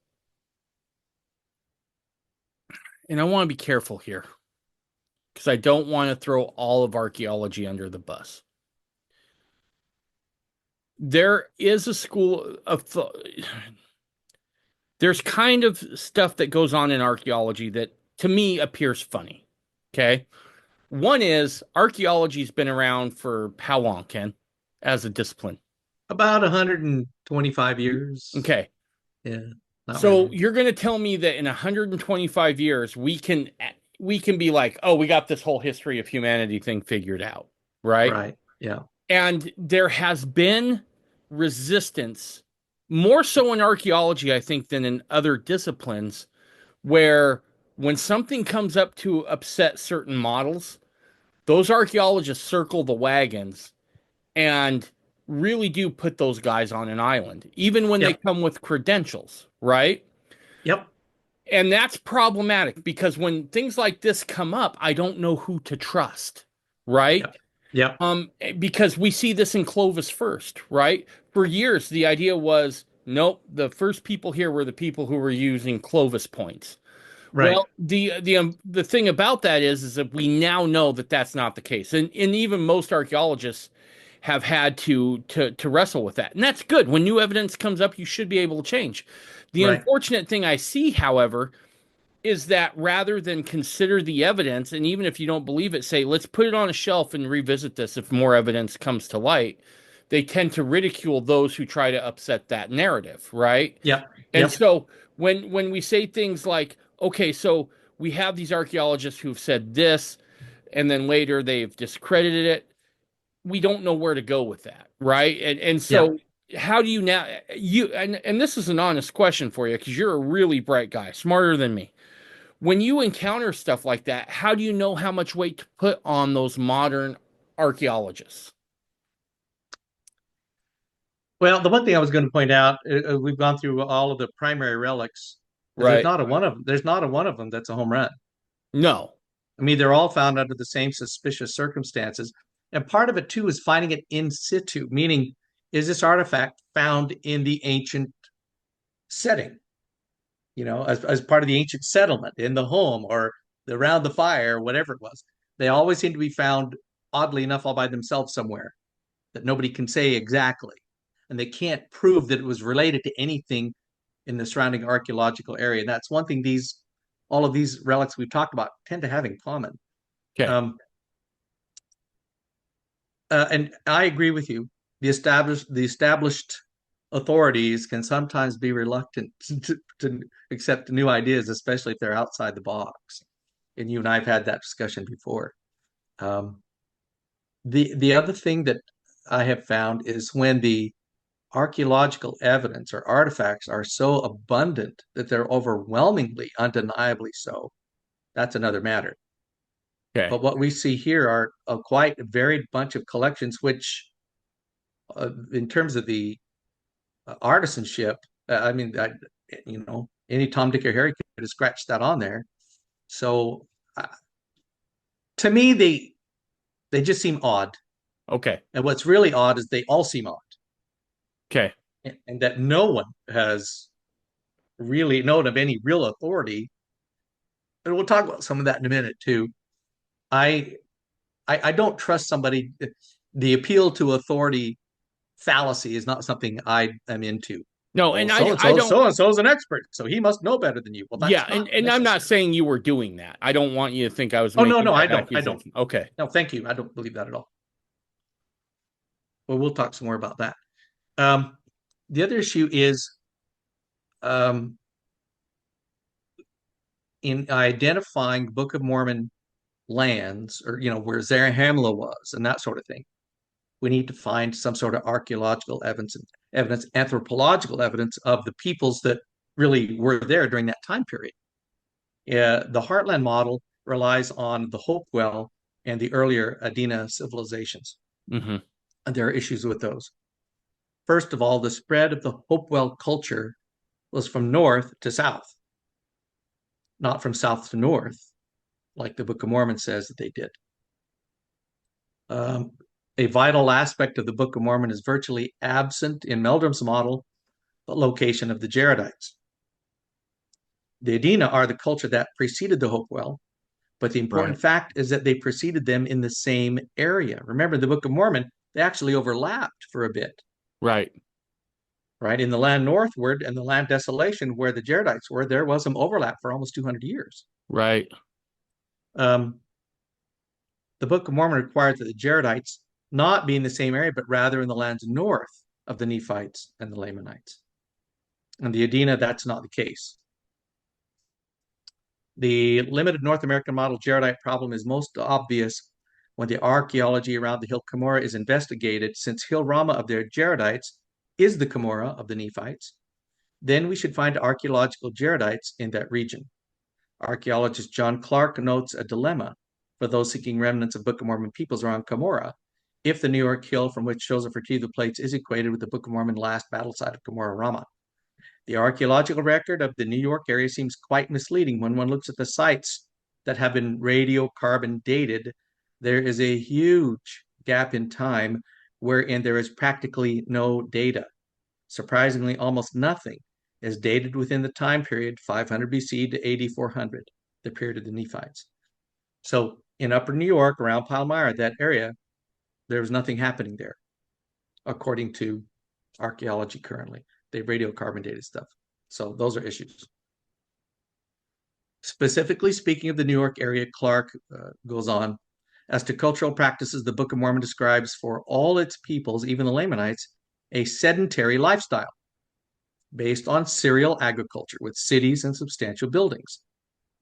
and I want to be careful here because I don't want to throw all of archaeology under the bus. There is a school of there's kind of stuff that goes on in archaeology that to me appears funny. Okay. One is archaeology's been around for how long, Ken, as a discipline? About 125 years. Okay. Yeah. So really. You're going to tell me that in 125 years we can be like, oh, we got this whole history of humanity thing figured out, right? Right. Yeah. And there has been resistance, more so in archaeology, I think, than in other disciplines, where when something comes up to upset certain models, those archaeologists circle the wagons and really do put those guys on an island, even when they come with credentials, right? Yep. And that's problematic because when things like this come up, I don't know who to trust, right? Yep. Because we see this in Clovis first, right? For years, the idea was, nope, the first people here were the people who were using Clovis points. Right. Well, the thing about that is that we now know that that's not the case, and even most archaeologists have had to wrestle with that, and that's good. When new evidence comes up, you should be able to change. The unfortunate thing I see, however, is that rather than consider the evidence, and even if you don't believe it, say, let's put it on a shelf and revisit this if more evidence comes to light, they tend to ridicule those who try to upset that narrative, right? Yeah. And so when we say things like, okay, so we have these archaeologists who've said this, and then later they've discredited it, we don't know where to go with that, right? And so how do you now, and this is an honest question for you, because you're a really bright guy, smarter than me. When you encounter stuff like that, how do you know how much weight to put on those modern archaeologists? Well, the one thing I was going to point out, we've gone through all of the primary relics. Right. There's not a one of them that's a home run. No. I mean, they're all found under the same suspicious circumstances. And part of it, too, is finding it in situ, meaning, is this artifact found in the ancient setting, as part of the ancient settlement in the home or around the fire, or whatever it was. They always seem to be found, oddly enough, all by themselves somewhere that nobody can say exactly. And they can't prove that it was related to anything in the surrounding archaeological area. And that's one thing all of these relics we've talked about tend to have in common. Okay. Um, and I agree with you. The established authorities can sometimes be reluctant to accept new ideas, especially if they're outside the box. And you and I have had that discussion before. Um, the other thing that I have found is when the archaeological evidence or artifacts are so abundant that they're overwhelmingly, undeniably so. That's another matter. Okay. But what we see here are a quite varied bunch of collections, which, in terms of the artisanship, I mean, any Tom, Dick, or Harry could have scratched that on there. So, uh, to me, they just seem odd. Okay. And what's really odd is they all seem odd, Okay. and that no one has really known of any real authority. And we'll talk about some of that in a minute too. I I don't trust somebody. The appeal to authority fallacy is not something I am into. No, Oh, and so and I so, don't. so and so is an expert, so he must know better than you. Well, Yeah, that's not and I'm not necessary. saying you were doing that. I don't want you to think I was Oh no, making no, I that don't. I don't. accusation. Okay. No, thank you. I don't believe that at all. Well, we'll talk some more about that. Um, the other issue is, um, in identifying Book of Mormon lands, or where Zarahemla was and that sort of thing. We need to find some sort of archaeological evidence, anthropological evidence of the peoples that really were there during that time period. The Heartland model relies on the Hopewell and the earlier Adena civilizations, Hmm. and there are issues with those. First of all, the spread of the Hopewell culture was from north to south, not from south to north, like the Book of Mormon says that they did. Um, a vital aspect of the Book of Mormon is virtually absent in Meldrum's model, the location of the Jaredites. The Adena are the culture that preceded the Hopewell, but the Right. important fact is that they preceded them in the same area. Remember, the Book of Mormon, they actually overlapped for a bit, Right. right? In the land northward and the land desolation where the Jaredites were, there was some overlap for almost 200 years. Right. Um, the Book of Mormon required that the Jaredites not be in the same area, but rather in the lands north of the Nephites and the Lamanites. And the Adena, that's not the case. The limited North American model Jaredite problem is most obvious when the archaeology around the hill Cumorah is investigated, since Hill Rama of the Jaredites is the Cumorah of the Nephites. Then we should find archaeological Jaredites in that region. Archaeologist John Clark notes a dilemma for those seeking remnants of Book of Mormon peoples around Cumorah if the New York hill from which Joseph retrieved the plates is equated with the Book of Mormon last battle site of Cumorah Rama. The archaeological record of the New York area seems quite misleading when one looks at the sites that have been radiocarbon dated. There is a huge gap in time wherein there is practically no data. Surprisingly, almost nothing is dated within the time period 500 BC to 8400, the period of the Nephites. So in Upper New York, around Palmyra, that area, there was nothing happening there, according to archaeology currently. They radiocarbon dated stuff. So those are issues. Specifically speaking of the New York area, Clark goes on, as to cultural practices, the Book of Mormon describes for all its peoples, even the Lamanites, a sedentary lifestyle based on cereal agriculture with cities and substantial buildings.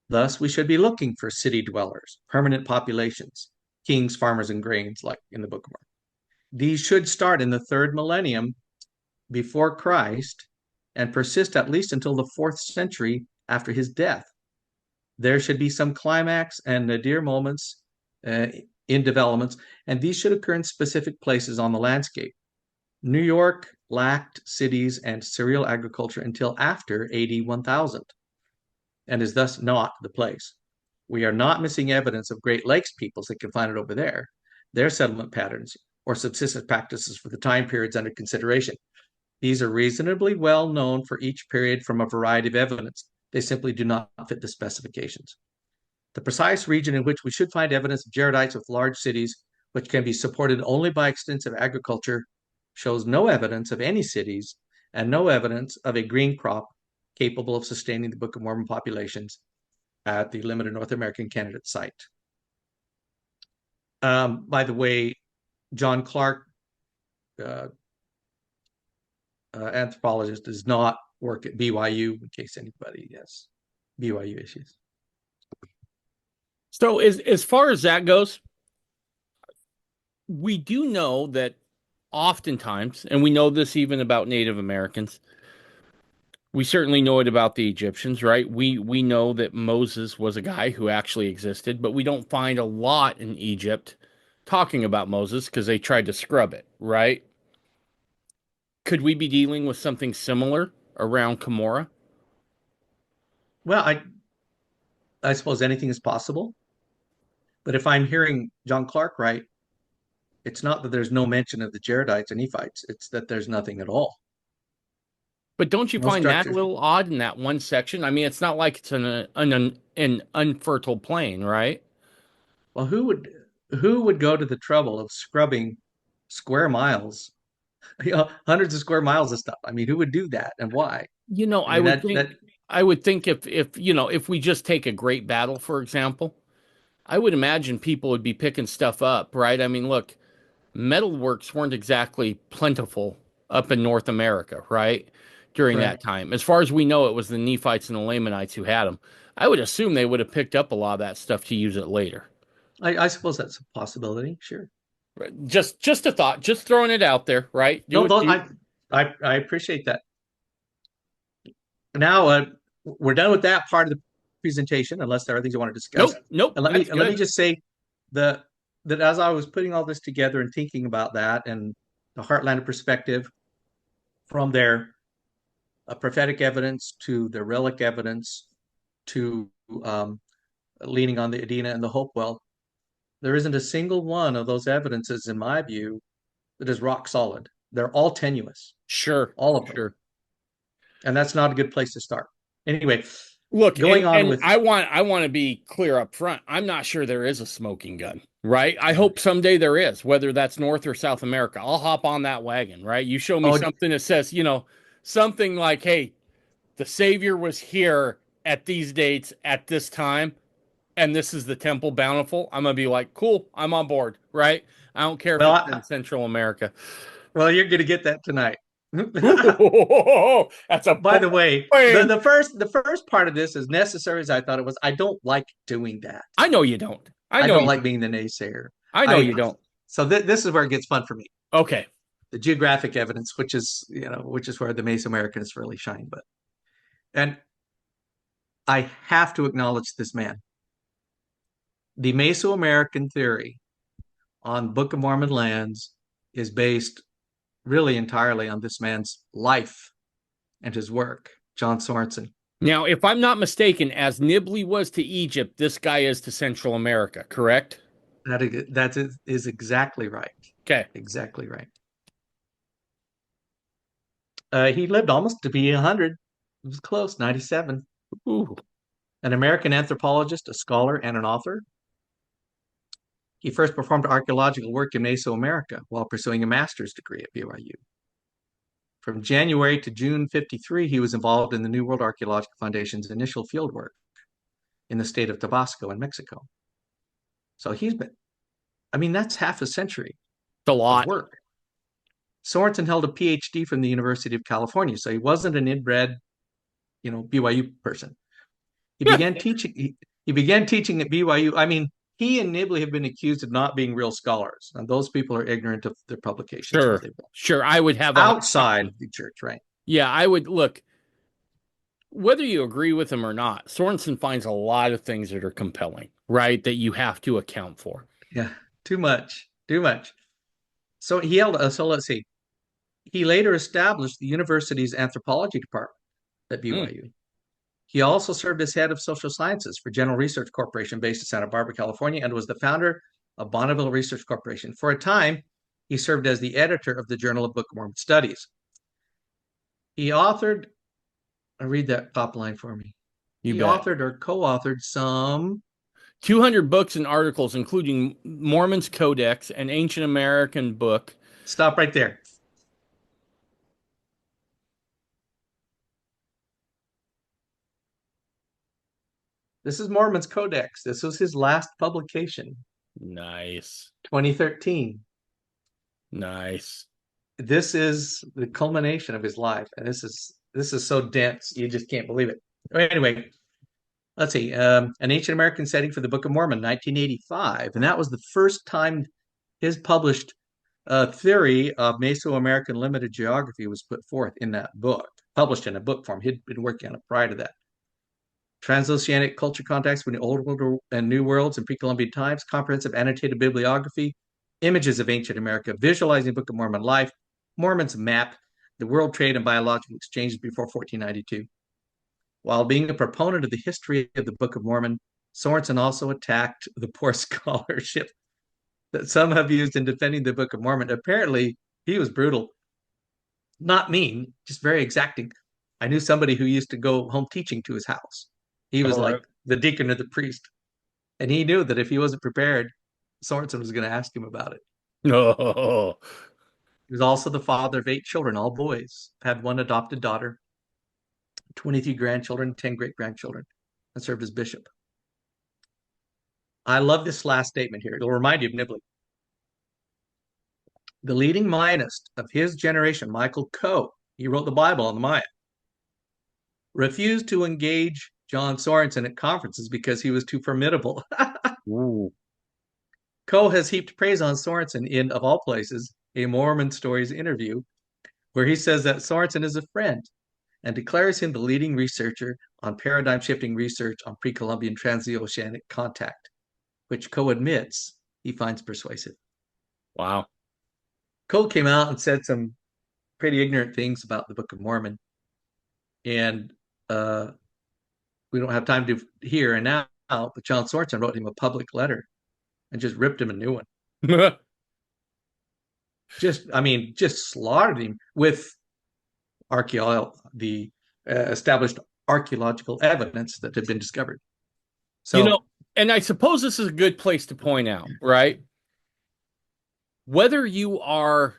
Thus, we should be looking for city dwellers, permanent populations, kings, farmers, and grains, like in the Book of Mormon. These should start in the third millennium before Christ and persist at least until the 4th century after his death. There should be some climax and nadir moments in developments, and these should occur in specific places on the landscape. New York lacked cities and cereal agriculture until after AD 1000 and is thus not the place. We are not missing evidence of Great Lakes peoples that can find it over there, their settlement patterns or subsistence practices for the time periods under consideration. These are reasonably well known for each period from a variety of evidence. They simply do not fit the specifications. The precise region in which we should find evidence of Jaredites with large cities, which can be supported only by extensive agriculture, shows no evidence of any cities and no evidence of a green crop capable of sustaining the Book of Mormon populations at the limited North American candidate site. By the way, John Clark, uh, anthropologist, does not work at BYU, in case anybody has BYU issues. So as far as that goes, we do know that oftentimes, and we know this even about Native Americans, we certainly know it about the Egyptians, right? We know that Moses was a guy who actually existed, but we don't find a lot in Egypt talking about Moses because they tried to scrub it, right? Could we be dealing with something similar around Cumorah? Well, I suppose anything is possible. But if I'm hearing John Clark right, it's not that there's no mention of the Jaredites and Nephites, it's that there's nothing at all. But don't you No find that a structures. little odd in that one section? I mean, it's not like it's an unfertile plain, right? Well, who would go to the trouble of scrubbing square miles, hundreds of square miles of stuff? I mean, who would do that and why? You know, I mean, I would think if you know, if we just take a great battle, for example, I would imagine people would be picking stuff up, right? I mean, look, metalworks weren't exactly plentiful up in North America, right? During that correct. time. As far as we know, it was the Nephites and the Lamanites who had them. I would assume they would have picked up a lot of that stuff to use it later. I suppose that's a possibility. Sure. Right. Just a thought, just throwing it out there, right? Do No, it. I appreciate that. Now, we're done with that part of the presentation, unless there are things you want to discuss. Nope, And that's let me good. just say the that as I was putting all this together and thinking about that and the Heartlander perspective from their prophetic evidence to the relic evidence to leaning on the Adena and the Hopewell, there isn't a single one of those evidences, in my view, that is rock solid. They're all tenuous, Sure, all of them, sure. and that's not a good place to start. Anyway, Look, going on and with I want to be clear up front. I'm not sure there is a smoking gun, right? I hope someday there is, whether that's North or South America. I'll hop on that wagon, right? You show me oh something that says, something like, "Hey, the Savior was here at these dates at this time, and this is the Temple Bountiful." I'm gonna be like, "Cool, I'm on board," right? I don't care if well, it's in Central America. well, you're going to get that tonight. Ooh, that's a By bold the way, claim. the first part of this, as necessary as I thought it was, I don't like doing that. I know you don't. I I know don't you like don't. being the naysayer. I know you I don't. so this is where it gets fun for me. Okay. The geographic evidence, which is where the Mesoamericans really shine. But and I have to acknowledge this man. The Mesoamerican theory on Book of Mormon lands is based really entirely on this man's life and his work, John Sorensen. Now, if I'm not mistaken, as Nibley was to Egypt, this guy is to Central America, correct? That is exactly right. Okay. Exactly right. He lived almost to be 100. It was close, 97. Ooh. An American anthropologist, a scholar, and an author. He first performed archaeological work in Mesoamerica while pursuing a master's degree at BYU. From January to June 53, he was involved in the New World Archaeological Foundation's initial field work in the state of Tabasco in Mexico. So that's half a century It's a of lot. work. Sorensen held a PhD from the University of California, so he wasn't an inbred, BYU person. He began teaching. He began teaching at BYU. I mean, he and Nibley have been accused of not being real scholars, and those people are ignorant of their publications, what Sure. they've done Sure. I would have a hard outside time. of the church, right? Yeah, I would look, whether you agree with him or not, Sorensen finds a lot of things that are compelling, right? That you have to account for. Yeah, too much, too much. So he held. So let's see. He later established the university's anthropology department at Mm. BYU. He also served as head of social sciences for General Research Corporation based in Santa Barbara, California, and was the founder of Bonneville Research Corporation. For a time, he served as the editor of the Journal of Book of Mormon Studies. He authored, read that top line for me. You He bet. authored or co-authored some. 200 books and articles, including Mormon's Codex, an ancient American book. Stop right there. This is Mormon's Codex. This was his last publication, Nice. 2013. Nice. This is the culmination of his life, and this is so dense you just can't believe it. Anyway, let's see. An Ancient American Setting for the Book of Mormon, 1985, and that was the first time his published theory of Mesoamerican limited geography was put forth in that book, published in a book form. He'd been working on it prior to that. Transoceanic culture contacts between old world and new worlds in pre-Columbian times, comprehensive annotated bibliography, images of ancient America, visualizing Book of Mormon life, Mormon's map, the world trade and biological exchanges before 1492. While being a proponent of the history of the Book of Mormon, Sorensen also attacked the poor scholarship that some have used in defending the Book of Mormon. Apparently, he was brutal, not mean, just very exacting. I knew somebody who used to go home teaching to his house. He was All like right. the deacon or the priest, and he knew that if he wasn't prepared, Sorensen was going to ask him about it. Oh, He was also the father of 8 children, all boys, had one adopted daughter, 23 grandchildren, 10 great grandchildren, and served as bishop. I love this last statement here. It'll remind you of Nibley. The leading Mayanist of his generation, Michael Coe, he wrote the Bible on the Maya, refused to engage John Sorensen at conferences because he was too formidable. ooh. Coe has heaped praise on Sorensen in, of all places, a Mormon Stories interview, where he says that Sorensen is a friend and declares him the leading researcher on paradigm shifting research on pre Columbian transoceanic contact, which Coe admits he finds persuasive. Wow. Coe came out and said some pretty ignorant things about the Book of Mormon, and we don't have time to here and now, but John Sorensen wrote him a public letter and just ripped him a new one. Just slaughtered him with the established archaeological evidence that had been discovered. You know, So, and I suppose this is a good place to point out, right? Whether you are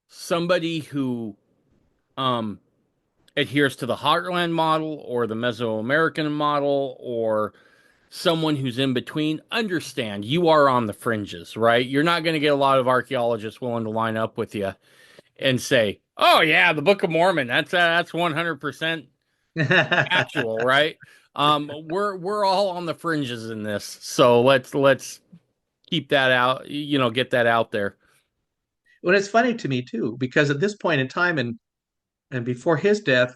somebody who um adheres to the Heartland model or the Mesoamerican model or someone who's in between, understand you are on the fringes, right? You're not going to get a lot of archaeologists willing to line up with you and say, "Oh yeah, the Book of Mormon, that's 100% actual," right? We're all on the fringes in this. So let's keep that out, get that out there. well, it's funny to me too, because at this point in time and before his death,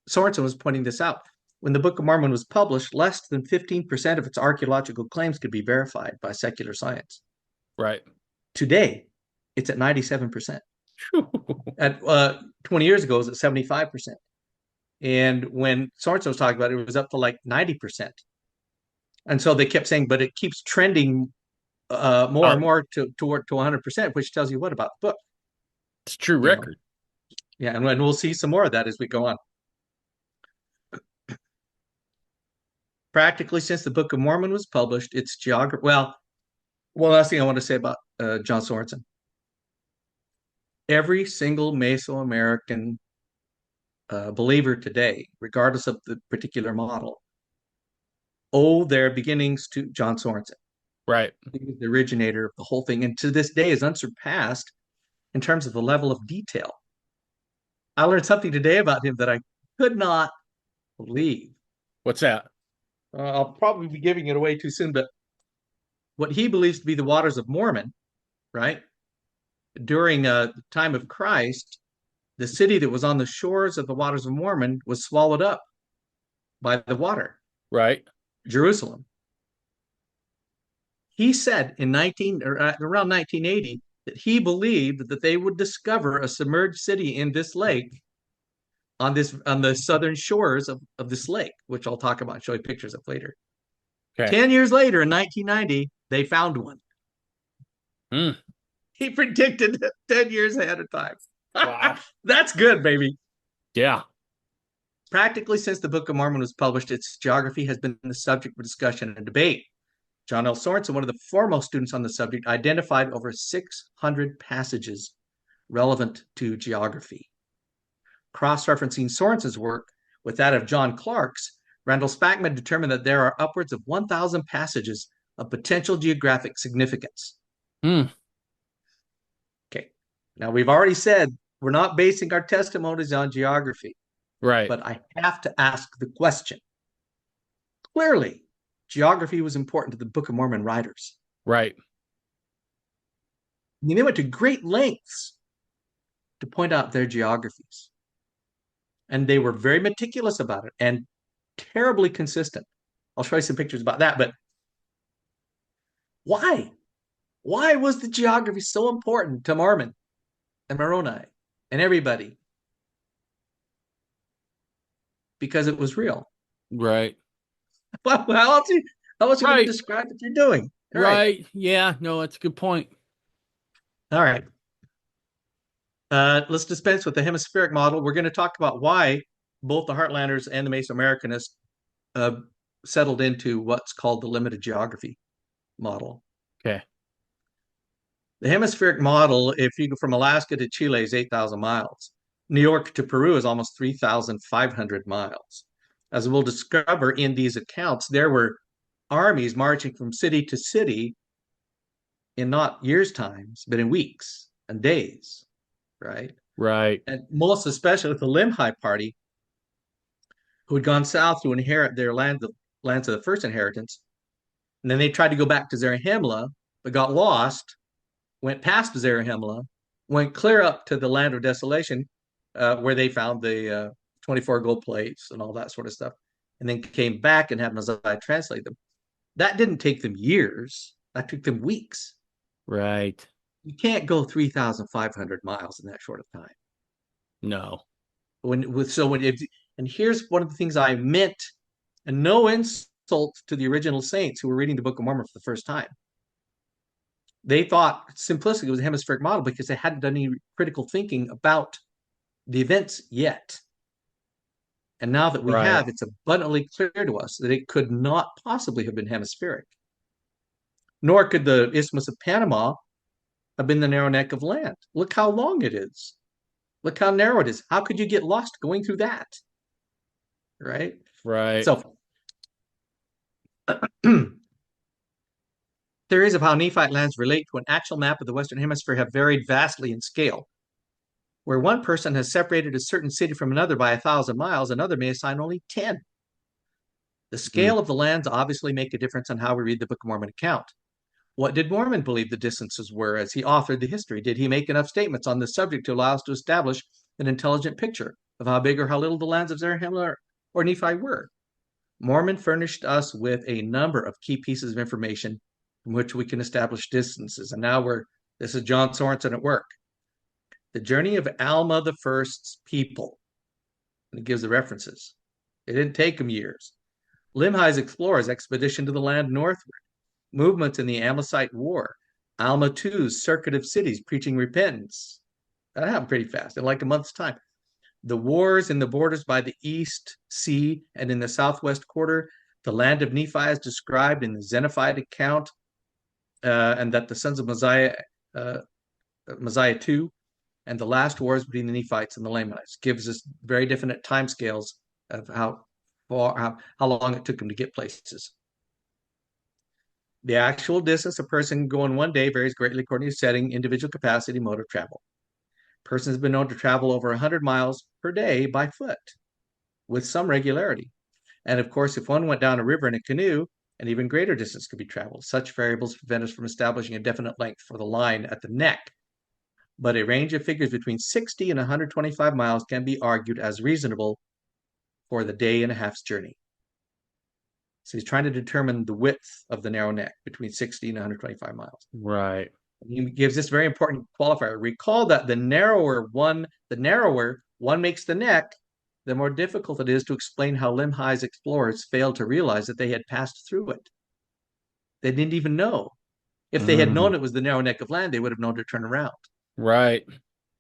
Sorensen was pointing this out. When the Book of Mormon was published, less than 15% of its archaeological claims could be verified by secular science. Right. Today, it's at 97%. At 20 years ago, it was at 75%. And when Sorensen was talking about it, it was up to like 90%. And so they kept saying, but it keeps trending more and Oh, more toward to 100%, which tells you what about the book, it's a true you know? record. Yeah, and we'll see some more of that as we go on. Practically since the Book of Mormon was published, its geography. Well, one last thing I want to say about John Sorensen. Every single Mesoamerican believer today, regardless of the particular model, owe their beginnings to John Sorensen. Right. He was the originator of the whole thing, and to this day is unsurpassed in terms of the level of detail. I learned something today about him that I could not believe. What's that? I'll probably be giving it away too soon, but what he believes to be the waters of Mormon, right? During the time of Christ, the city that was on the shores of the waters of Mormon was swallowed up by the water, Right. Jerusalem. He said in 19 or around 1980 that he believed that they would discover a submerged city in this lake on the southern shores of this lake, which I'll talk about and show you pictures of later. Okay. 10 years later in 1990, they found one. Hmm. He predicted it 10 years ahead of time. Wow. That's good, baby. Yeah. Practically since the Book of Mormon was published, its geography has been the subject of discussion and debate. John L. Sorensen, one of the foremost students on the subject, identified over 600 passages relevant to geography. Cross-referencing Sorensen's work with that of John Clark's, Randall Spackman determined that there are upwards of 1,000 passages of potential geographic significance. Hmm. Okay. Now, we've already said we're not basing our testimonies on geography, Right. but I have to ask the question. Clearly, geography was important to the Book of Mormon writers. Right. I mean, they went to great lengths to point out their geographies. And they were very meticulous about it and terribly consistent. I'll show you some pictures about that. But why? Why was the geography so important to Mormon and Moroni and everybody? Because it was real. Right. Well, how else are you going to Right. describe what you're doing? All right. Right. Yeah. No, that's a good point. All right. Let's dispense with the hemispheric model. We're going to talk about why both the Heartlanders and the Mesoamericanists uh, settled into what's called the limited geography model. Okay. The hemispheric model, if you go from Alaska to Chile, is 8,000 miles. New York to Peru is almost 3,500 miles. As we'll discover in these accounts, there were armies marching from city to city in not years' times, but in weeks and days, right? Right. And most especially with the Limhi party, who had gone south to inherit their land, the lands of the first inheritance. And then they tried to go back to Zarahemla, but got lost, went past Zarahemla, went clear up to the land of desolation, where they found the 24 gold plates and all that sort of stuff, and then came back and had Messiah translate them. That didn't take them years. That took them weeks. Right. You can't go 3,500 miles in that short of time. No. And here's one of the things I meant, and no insult to the original saints who were reading the Book of Mormon for the first time. They thought simplistically was a hemispheric model because they hadn't done any critical thinking about the events yet. And now that we Right. have, it's abundantly clear to us that it could not possibly have been hemispheric. Nor could the Isthmus of Panama have been the narrow neck of land. Look how long it is. Look how narrow it is. How could you get lost going through that? Right? Right. So, theories of how Nephite lands relate to an actual map of the Western Hemisphere have varied vastly in scale. Where one person has separated a certain city from another by 1,000 miles, another may assign only 10. The Mm. scale of the lands obviously make a difference on how we read the Book of Mormon account. What did Mormon believe the distances were as he authored the history? Did he make enough statements on this subject to allow us to establish an intelligent picture of how big or how little the lands of Zarahemla or Nephi were? Mormon furnished us with a number of key pieces of information from which we can establish distances. And now this is John Sorensen at work. The journey of Alma the First's people, and it gives the references. It didn't take them years. Limhi's explorers' expedition to the land northward, movements in the Amalekite War, Alma II's circuit of cities preaching repentance. That happened pretty fast in like a month's time. The wars in the borders by the East Sea and in the southwest quarter, the land of Nephi is described in the Xenophite account, and that the sons of Messiah II, and the last wars between the Nephites and the Lamanites gives us very definite timescales of how long it took them to get places. The actual distance a person can go in one day varies greatly according to setting, individual capacity, mode of travel. Persons have been known to travel over 100 miles per day by foot with some regularity. And of course, if one went down a river in a canoe, an even greater distance could be traveled. Such variables prevent us from establishing a definite length for the line at the neck. But a range of figures between 60 and 125 miles can be argued as reasonable for the day and a half's journey. So he's trying to determine the width of the narrow neck between 60 and 125 miles. Right. He gives this very important qualifier. Recall that the narrower one makes the neck, the more difficult it is to explain how Limhi's explorers failed to realize that they had passed through it. They didn't even know. If they had known Mm. it was the narrow neck of land, they would have known to turn around. Right.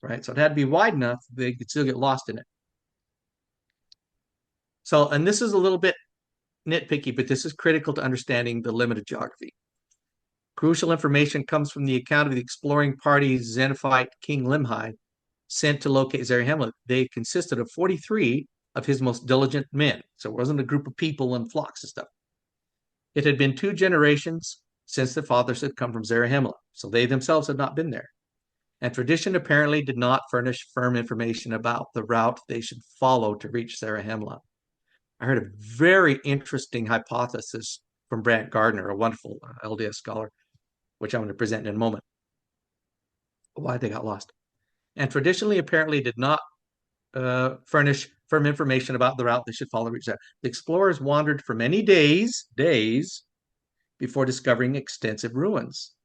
Right. So it had to be wide enough they could still get lost in it. So, and this is a little bit nitpicky, but this is critical to understanding the limited geography. Crucial information comes from the account of the exploring party's Xenophite King Limhi sent to locate Zarahemla. They consisted of 43 of his most diligent men. So it wasn't a group of people and flocks and stuff. It had been 2 generations since the fathers had come from Zarahemla, so they themselves had not been there. And tradition apparently did not furnish firm information about the route they should follow to reach Zarahemla. I heard a very interesting hypothesis from Brant Gardner, a wonderful LDS scholar, which I'm going to present in a moment, why they got lost. And traditionally, apparently, did not furnish firm information about the route they should follow to reach there. The explorers wandered for many days before discovering extensive ruins.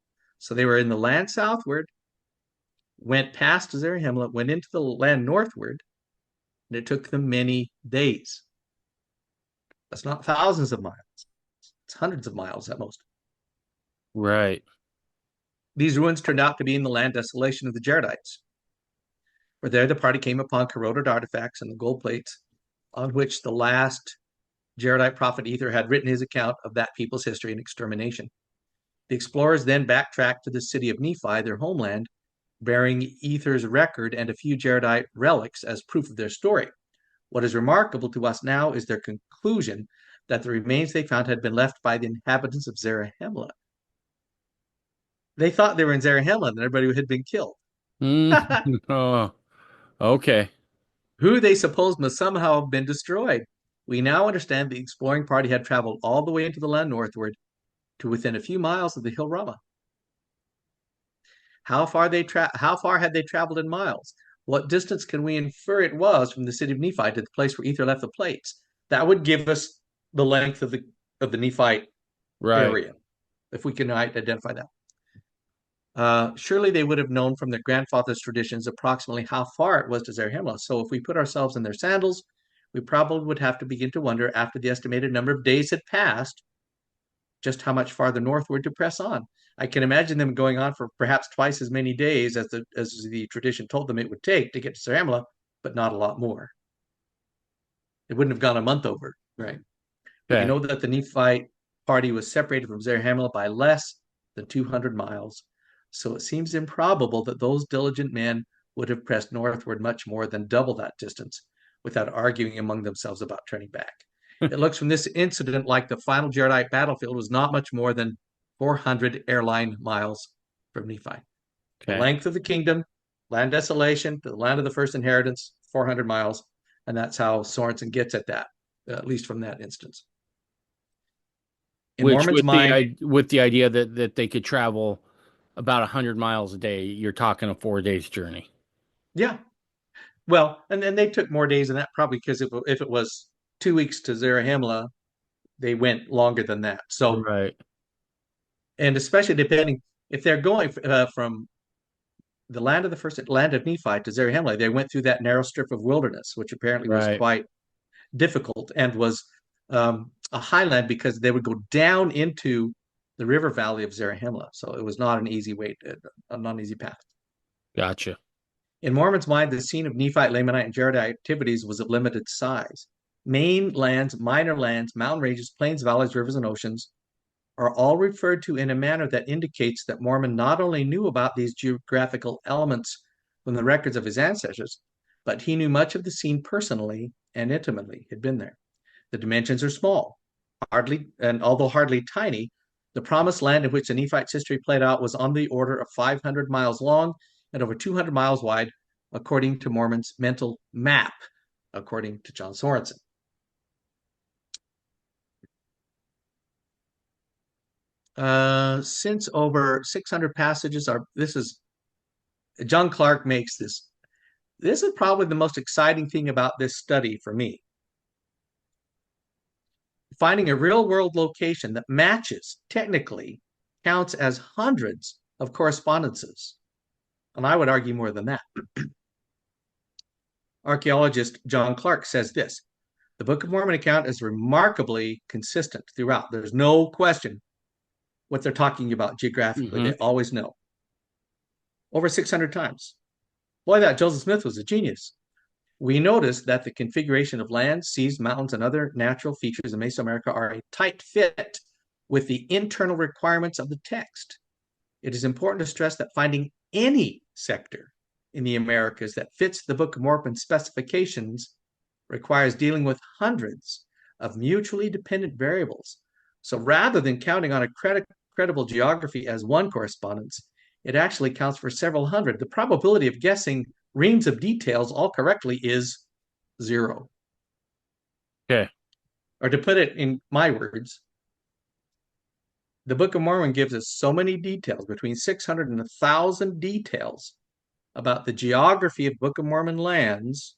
So they were in the land southward, went past Zarahemla, went into the land northward, and it took them many days. That's not thousands of miles. It's hundreds of miles at most. Right. These ruins turned out to be in the land desolation of the Jaredites, where there the party came upon corroded artifacts and the gold plates on which the last Jaredite prophet Ether had written his account of that people's history and extermination. The explorers then backtracked to the city of Nephi, their homeland, bearing Ether's record and a few Jaredite relics as proof of their story. What is remarkable to us now is their conclusion that the remains they found had been left by the inhabitants of Zarahemla. They thought they were in Zarahemla and everybody had been killed. Mm. Oh, okay. Who they supposed must somehow have been destroyed. We now understand the exploring party had traveled all the way into the land northward to within a few miles of the hill Rama. How far had they traveled in miles? What distance can we infer it was from the city of Nephi to the place where Ether left the plates? That would give us the length of the Nephite Right. area, if we can identify that. Surely they would have known from their grandfathers' traditions approximately how far it was to Zarahemla. So if we put ourselves in their sandals, we probably would have to begin to wonder, after the estimated number of days had passed, just how much farther northward to press on. I can imagine them going on for perhaps twice as many days as the tradition told them it would take to get to Zarahemla, but not a lot more. It wouldn't have gone a month over, right? We Okay. know that the Nephite party was separated from Zarahemla by less than 200 miles, so it seems improbable that those diligent men would have pressed northward much more than double that distance without arguing among themselves about turning back. It looks from this incident like the final Jaredite battlefield was not much more than 400 airline miles from Nephi. The Okay. length of the kingdom, land desolation to the land of the first inheritance, 400 miles. And that's how Sorensen gets at that, at least from that instance. In Which Mormon's mind, with the idea that they could travel about 100 miles a day, you're talking a 4 days journey. yeah. Well, and then they took more days than that, probably because if it was 2 weeks to Zarahemla, they went longer than that. So, Right. and especially depending if they're going from the land of the first land of Nephi to Zarahemla, they went through that narrow strip of wilderness, which apparently was Right. quite difficult and was a highland because they would go down into the river valley of Zarahemla. So it was not an easy way, not an easy path. Gotcha. In Mormon's mind, the scene of Nephite, Lamanite, and Jaredite activities was of limited size. Main lands, minor lands, mountain ranges, plains, valleys, rivers, and oceans are all referred to in a manner that indicates that Mormon not only knew about these geographical elements from the records of his ancestors, but he knew much of the scene personally and intimately, had been there. The dimensions are small, although hardly tiny, the promised land in which the Nephites' history played out was on the order of 500 miles long and over 200 miles wide, according to Mormon's mental map, according to John Sorensen. Since over 600 passages are, this is, John Clark makes this. This is probably the most exciting thing about this study for me. Finding a real world location that matches technically counts as hundreds of correspondences. And I would argue more than that. Archaeologist John Clark says this: the Book of Mormon account is remarkably consistent throughout. There's no question what they're talking about geographically. They Hmm. always know. Over 600 times. Boy, that Joseph Smith was a genius. We notice that the configuration of land, seas, mountains, and other natural features in Mesoamerica are a tight fit with the internal requirements of the text. It is important to stress that finding any sector in the Americas that fits the Book of Mormon specifications requires dealing with hundreds of mutually dependent variables. So rather than counting on a credible geography as one correspondence, it actually counts for several hundred. The probability of guessing reams of details all correctly is 0. Okay. Or to put it in my words, the Book of Mormon gives us so many details, between 600 and 1,000 details about the geography of Book of Mormon lands.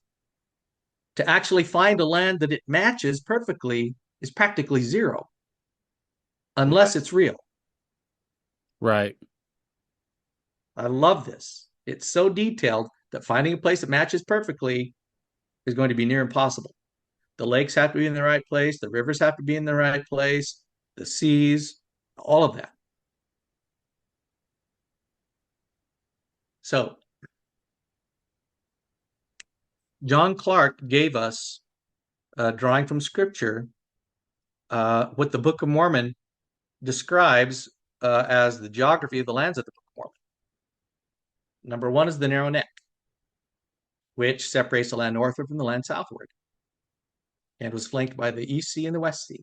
To actually find a land that it matches perfectly is practically 0, Right. unless it's real. Right. I love this. It's so detailed that finding a place that matches perfectly is going to be near impossible. The lakes have to be in the right place, the rivers have to be in the right place, the seas, all of that. So, John Clark gave us a drawing from scripture, what the Book of Mormon describes as the geography of the lands of the Book of Mormon. Number one is the narrow neck, which separates the land northward from the land southward, and was flanked by the East Sea and the West Sea.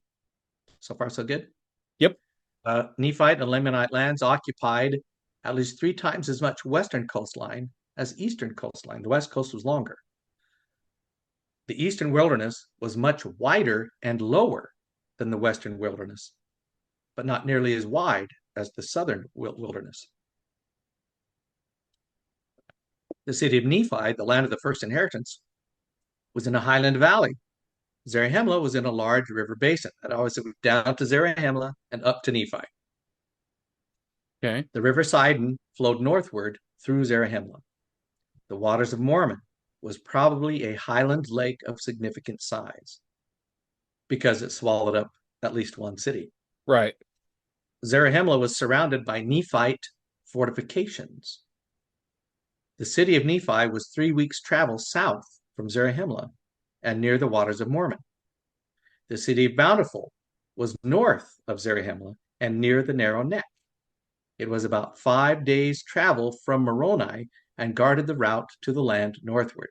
So far, so good. Yep. Nephite and Lamanite lands occupied at least 3 times as much western coastline as eastern coastline. The west coast was longer. The eastern wilderness was much wider and lower than the western wilderness, but not nearly as wide as the southern wilderness. The city of Nephi, the land of the first inheritance, was in a highland valley. Zarahemla was in a large river basin that always moved down to Zarahemla and up to Nephi. Okay. The river Sidon flowed northward through Zarahemla. The waters of Mormon was probably a highland lake of significant size because it swallowed up at least one city. Right. Zarahemla was surrounded by Nephite fortifications. The city of Nephi was 3 weeks' travel south from Zarahemla and near the waters of Mormon. The city of Bountiful was north of Zarahemla and near the narrow neck. It was about 5 days' travel from Moroni and guarded the route to the land northward.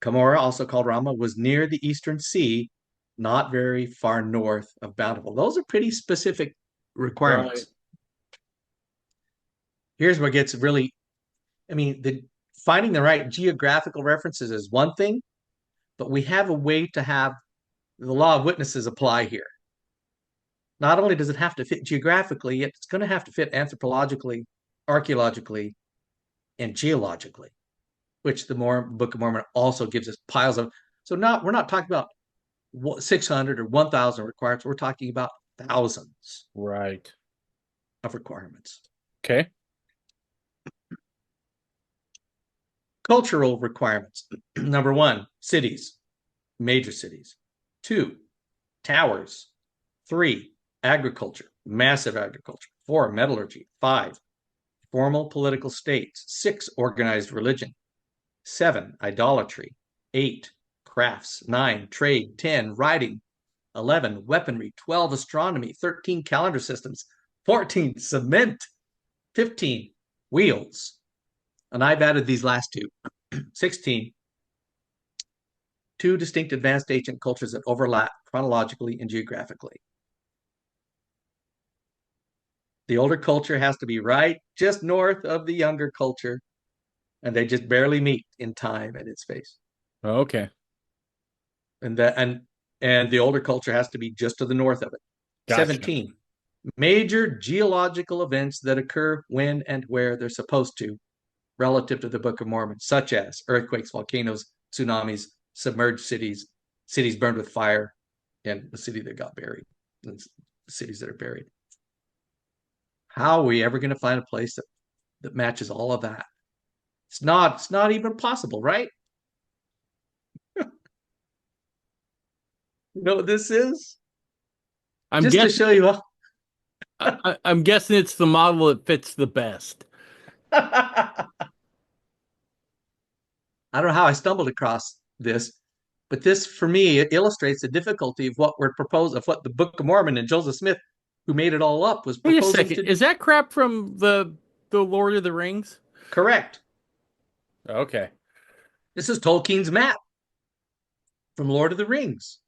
Cumorah, also called Ramah, was near the eastern sea, not very far north of Bountiful. Those are pretty specific Right. requirements. Here's what gets really, finding the right geographical references is one thing, but we have a way to have the law of witnesses apply here. Not only does it have to fit geographically, it's going to have to fit anthropologically, archaeologically, and geologically, which the Book of Mormon also gives us piles of. So we're not talking about 600 or 1,000 requirements. We're talking about thousands Right. of requirements. Okay. Cultural requirements. Number 1, cities, major cities. 2, towers. 3, agriculture, massive agriculture. 4, metallurgy. 5, formal political states. 6, organized religion. 7, idolatry. 8, crafts. 9, trade. 10, writing. 11, weaponry. 12, astronomy. 13, calendar systems. 14, cement. 15, wheels. And I've added these last 2. 16, 2 distinct advanced ancient cultures that overlap chronologically and geographically. The older culture has to be right just north of the younger culture, and they just barely meet in time and in space. Okay. And the older culture has to be just to the north of it. Gotcha. 17, major geological events that occur when and where they're supposed to relative to the Book of Mormon, such as earthquakes, volcanoes, tsunamis, submerged cities, cities burned with fire, and the city that got buried, and cities that are buried. How are we ever going to find a place that matches all of that? It's not even possible, right? You know what this is? I'm Just to guessing show you how I'm guessing it's the model that fits the best. I don't know how I stumbled across this, but this for me it illustrates the difficulty of what we're proposing, of what the Book of Mormon and Joseph Smith, who made it all up, was Wait a proposing second. to do. Is that crap from the Lord of the Rings? Correct. Okay. This is Tolkien's map from Lord of the Rings,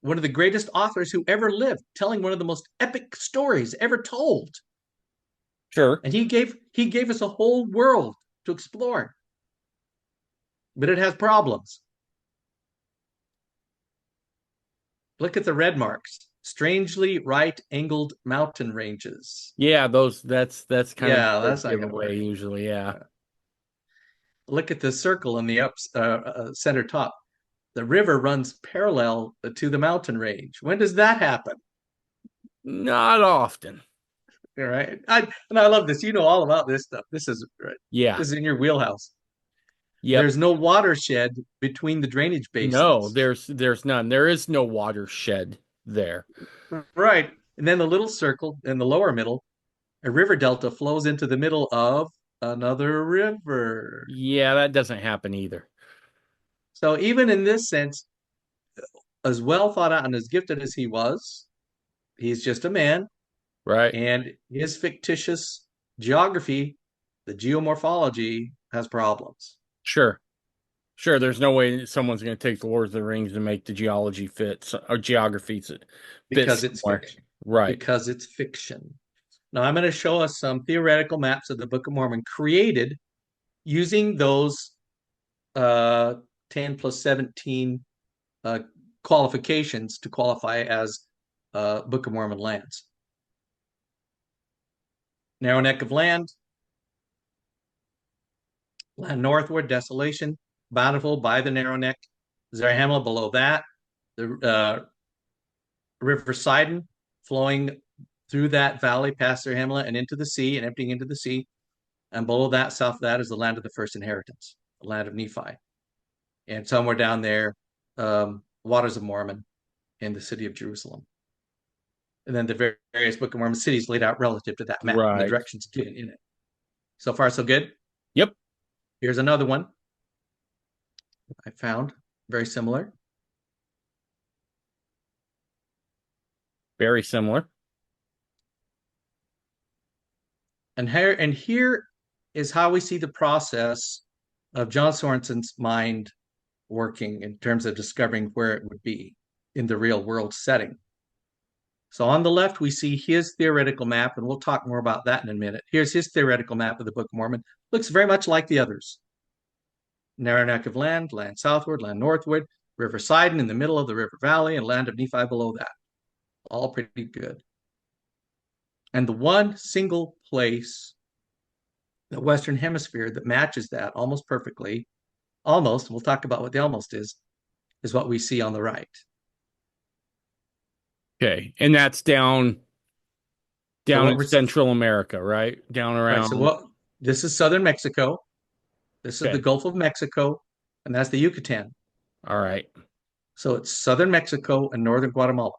one of the greatest authors who ever lived, telling one of the most epic stories ever told. Sure. And he gave us a whole world to explore, but it has problems. Look at the red marks. Strangely right-angled mountain ranges. Yeah, that's kind of the Yeah, first that's not going to work. giveaway usually. Yeah. Look at the circle in the center top. The river runs parallel to the mountain range. When does that happen? Not often. All right. And I love this. You know all about this stuff. This is right. Yeah. This is in your wheelhouse. Yep. There's no watershed between the drainage No, basins. there's none. There is no watershed there. Right. And then the little circle in the lower middle, a river delta flows into the middle of another river. Yeah, that doesn't happen either. So even in this sense, as well thought out and as gifted as he was, he's just a man, Right? and his fictitious geography, the geomorphology, has problems Sure. Sure, there's no way someone's going to take the Lord of the Rings and make the geology fit or geography fit because it's somewhere. fiction. Right. Because it's fiction. Now I'm going to show us some theoretical maps of the Book of Mormon created using those uh, 10 plus 17 uh, qualifications to qualify as Book of Mormon lands. Narrow neck of land, land northward, desolation, bountiful by the narrow neck, Zarahemla below that, the River Sidon flowing through that valley past Zarahemla and into the sea and emptying into the sea. And below that, south of that, is the land of the first inheritance, the land of Nephi. And somewhere down there, waters of Mormon in the city of Jerusalem. And then the various Book of Mormon cities laid out relative to that map and the Right. directions given in it. So far, so good. Yep. Here's another one I found very similar. Very similar. And here is how we see the process of John Sorensen's mind working in terms of discovering where it would be in the real world setting. So on the left, we see his theoretical map, and we'll talk more about that in a minute. Here's his theoretical map of the Book of Mormon. Looks very much like the others. Narrow neck of land, land southward, land northward, River Sidon in the middle of the river valley, and land of Nephi below that. All pretty good. And the one single place, the Western Hemisphere, that matches that almost perfectly, almost, we'll talk about what the almost is what we see on the right. Okay. And that's So down what in we're Central America, right? Down right. So around. what this is southern Mexico. This is the Okay. Gulf of Mexico, and that's the Yucatan. All right. So it's southern Mexico and northern Guatemala.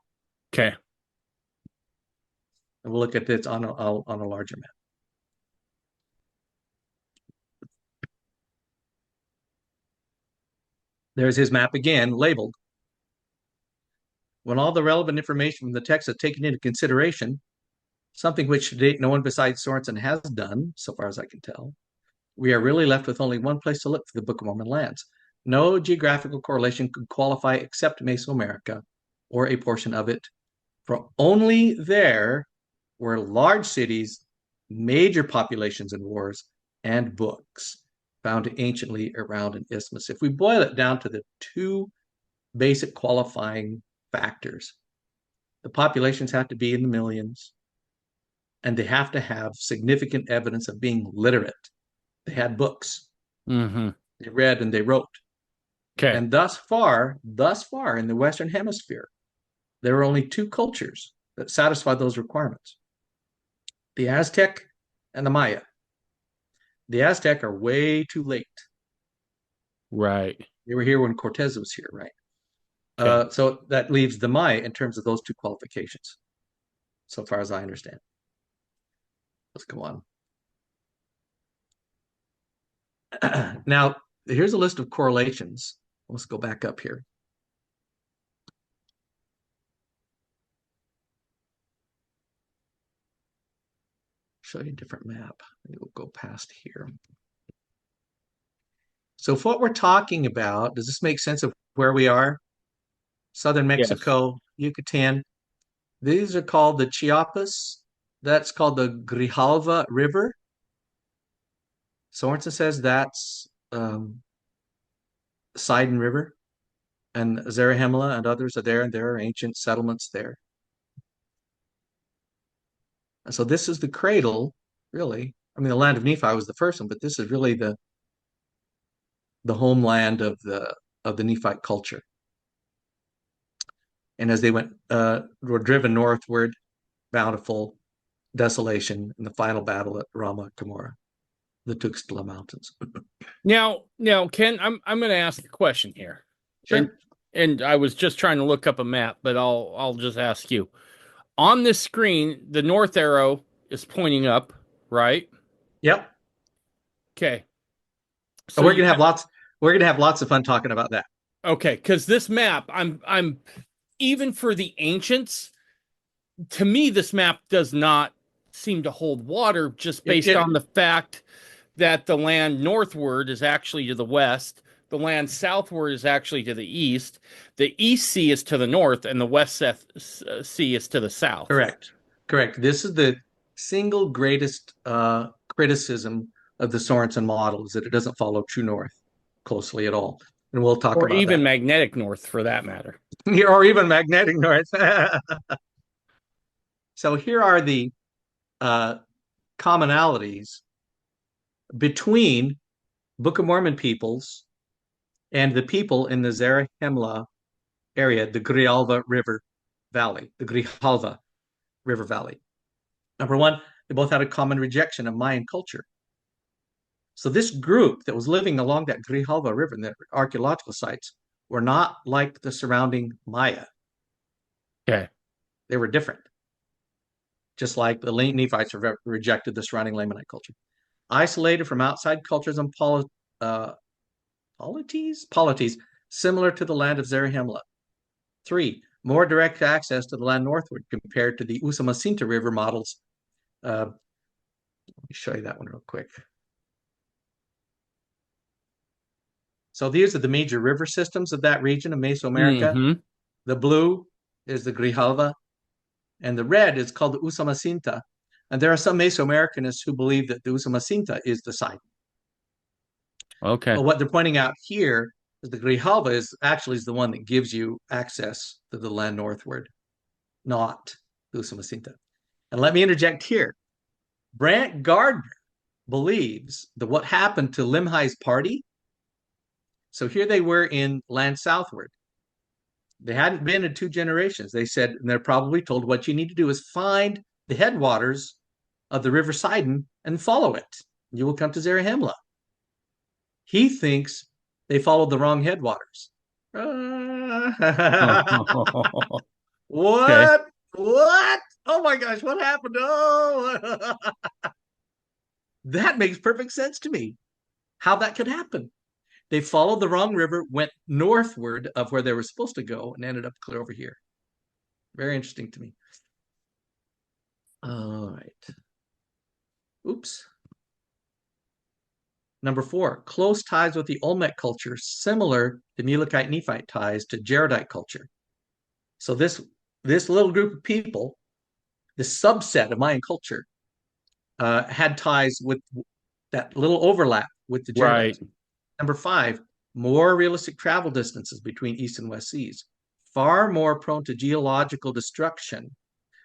Okay. And we'll look at this on a larger map. There's his map again, labeled. When all the relevant information from the text is taken into consideration, something which to date no one besides Sorensen has done, so far as I can tell, we are really left with only one place to look for the Book of Mormon lands. No geographical correlation could qualify except Mesoamerica or a portion of it, for only there were large cities, major populations and wars, and books found anciently around an isthmus. If we boil it down to the two basic qualifying factors, the populations have to be in the millions, and they have to have significant evidence of being literate. They had books. Mm-hmm. They read and they wrote. Okay. And thus far in the Western Hemisphere, there are only two cultures that satisfy those requirements: the Aztec and the Maya. The Aztec are way too late. Right. They were here when Cortez was here, right? Okay. So that leaves the Maya in terms of those two qualifications, so far as I understand. Let's go on. Now, here's a list of correlations. Let's go back up here. Show you a different map. Maybe we'll go past here. So if what we're talking about, does this make sense of where we are? Southern Yes. Mexico, Yucatan. These are called the Chiapas. That's called the Grijalva River. Sorensen says that's Sidon River, and Zarahemla and others are there, and there are ancient settlements there. And so this is the cradle, really. I mean, the land of Nephi was the first one, but this is really the homeland of the Nephite culture. And as they were driven northward, bountiful desolation in the final battle at Rama Cumorah, the Tuxtla Mountains. Now, Ken, I'm going to ask a question here, and Sure. and I was just trying to look up a map, but I'll just ask you. On this screen, the north arrow is pointing up, right? Yep. Okay. And So you got we're gonna have lots of fun talking about that. okay, because this map, I'm even for the ancients, to me, this map does not seem to hold water just It, based on it the fact that the land northward is actually to the west, the land southward is actually to the east, the East Sea is to the north, and the Sea is to the south. correct. Correct. This is the single greatest criticism of the Sorensen model is that it doesn't follow true north closely at all. And we'll talk Or about even that. magnetic north for that matter. Or even magnetic north. So here are the uh, commonalities between Book of Mormon peoples and the people in the Zarahemla area, the Grijalva River Valley, the Grijalva River Valley. Number one, they both had a common rejection of Mayan culture. So this group that was living along that Grijalva River and the archaeological sites were not like the surrounding Maya. Okay. They were different, just like the Nephites rejected the surrounding Lamanite culture. Isolated from outside cultures and polities similar to the land of Zarahemla. 3, more direct access to the land northward compared to the Usumacinta River models. Let me show you that one real quick. So these are the major river systems of that region of Mesoamerica. Mm-hmm. The blue is the Grijalva, and the red is called the Usumacinta. And there are some Mesoamericanists who believe that the Usumacinta is the site. Okay. But what they're pointing out here is the Grijalva is actually the one that gives you access to the land northward, not the Usumacinta. And let me interject here. Brant Gardner believes that what happened to Limhi's party, so here they were in land southward. They hadn't been in 2 generations. They said, and they're probably told what you need to do is find the headwaters of the River Sidon and follow it. You will come to Zarahemla. He thinks they followed the wrong headwaters. Okay. What? What? Oh my gosh, what happened? Oh, that makes perfect sense to me. How that could happen. They followed the wrong river, went northward of where they were supposed to go, and ended up clear over here. Very interesting to me. All right. Oops. Number 4, close ties with the Olmec culture, similar to Mulekite Nephite ties to Jaredite culture. So this little group of people, this subset of Mayan culture, had ties with that little overlap with the Right. Jaredites. Number 5, more realistic travel distances between East and West Seas, far more prone to geological destruction,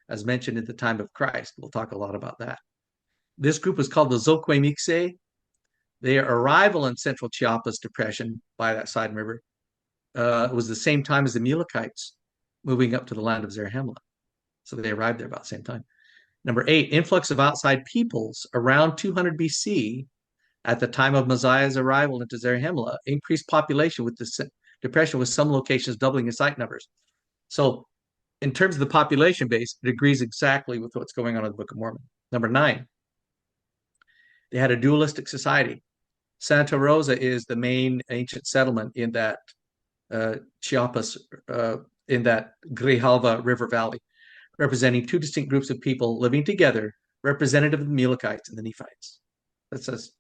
as mentioned at the time of Christ. We'll talk a lot about that. This group was called the Zoque Mixe. Their arrival in central Chiapas Depression by that Sidon River was the same time as the Mulekites moving up to the land of Zarahemla. So they arrived there about the same time. Number 8, influx of outside peoples around 200 BC at the time of Messiah's arrival into Zarahemla, increased population with the depression, with some locations doubling in site numbers. So in terms of the population base, it agrees exactly with what's going on in the Book of Mormon. Number 9, they had a dualistic society. Santa Rosa is the main ancient settlement in that Chiapas, in that Grijalva River Valley, representing two distinct groups of people living together, representative of the Mulekites and the Nephites. That's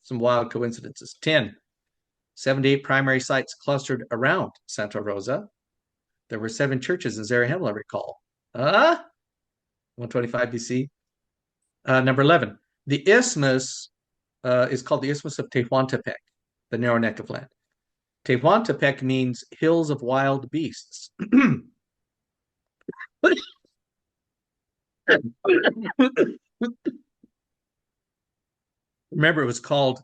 some wild coincidences. 10. 78 primary sites clustered around Santa Rosa. There were 7 churches in Zarahemla, recall. 125 BC. Number 11. The isthmus is called the Isthmus of Tehuantepec, the narrow neck of land. Tehuantepec means hills of wild beasts. Remember, it was called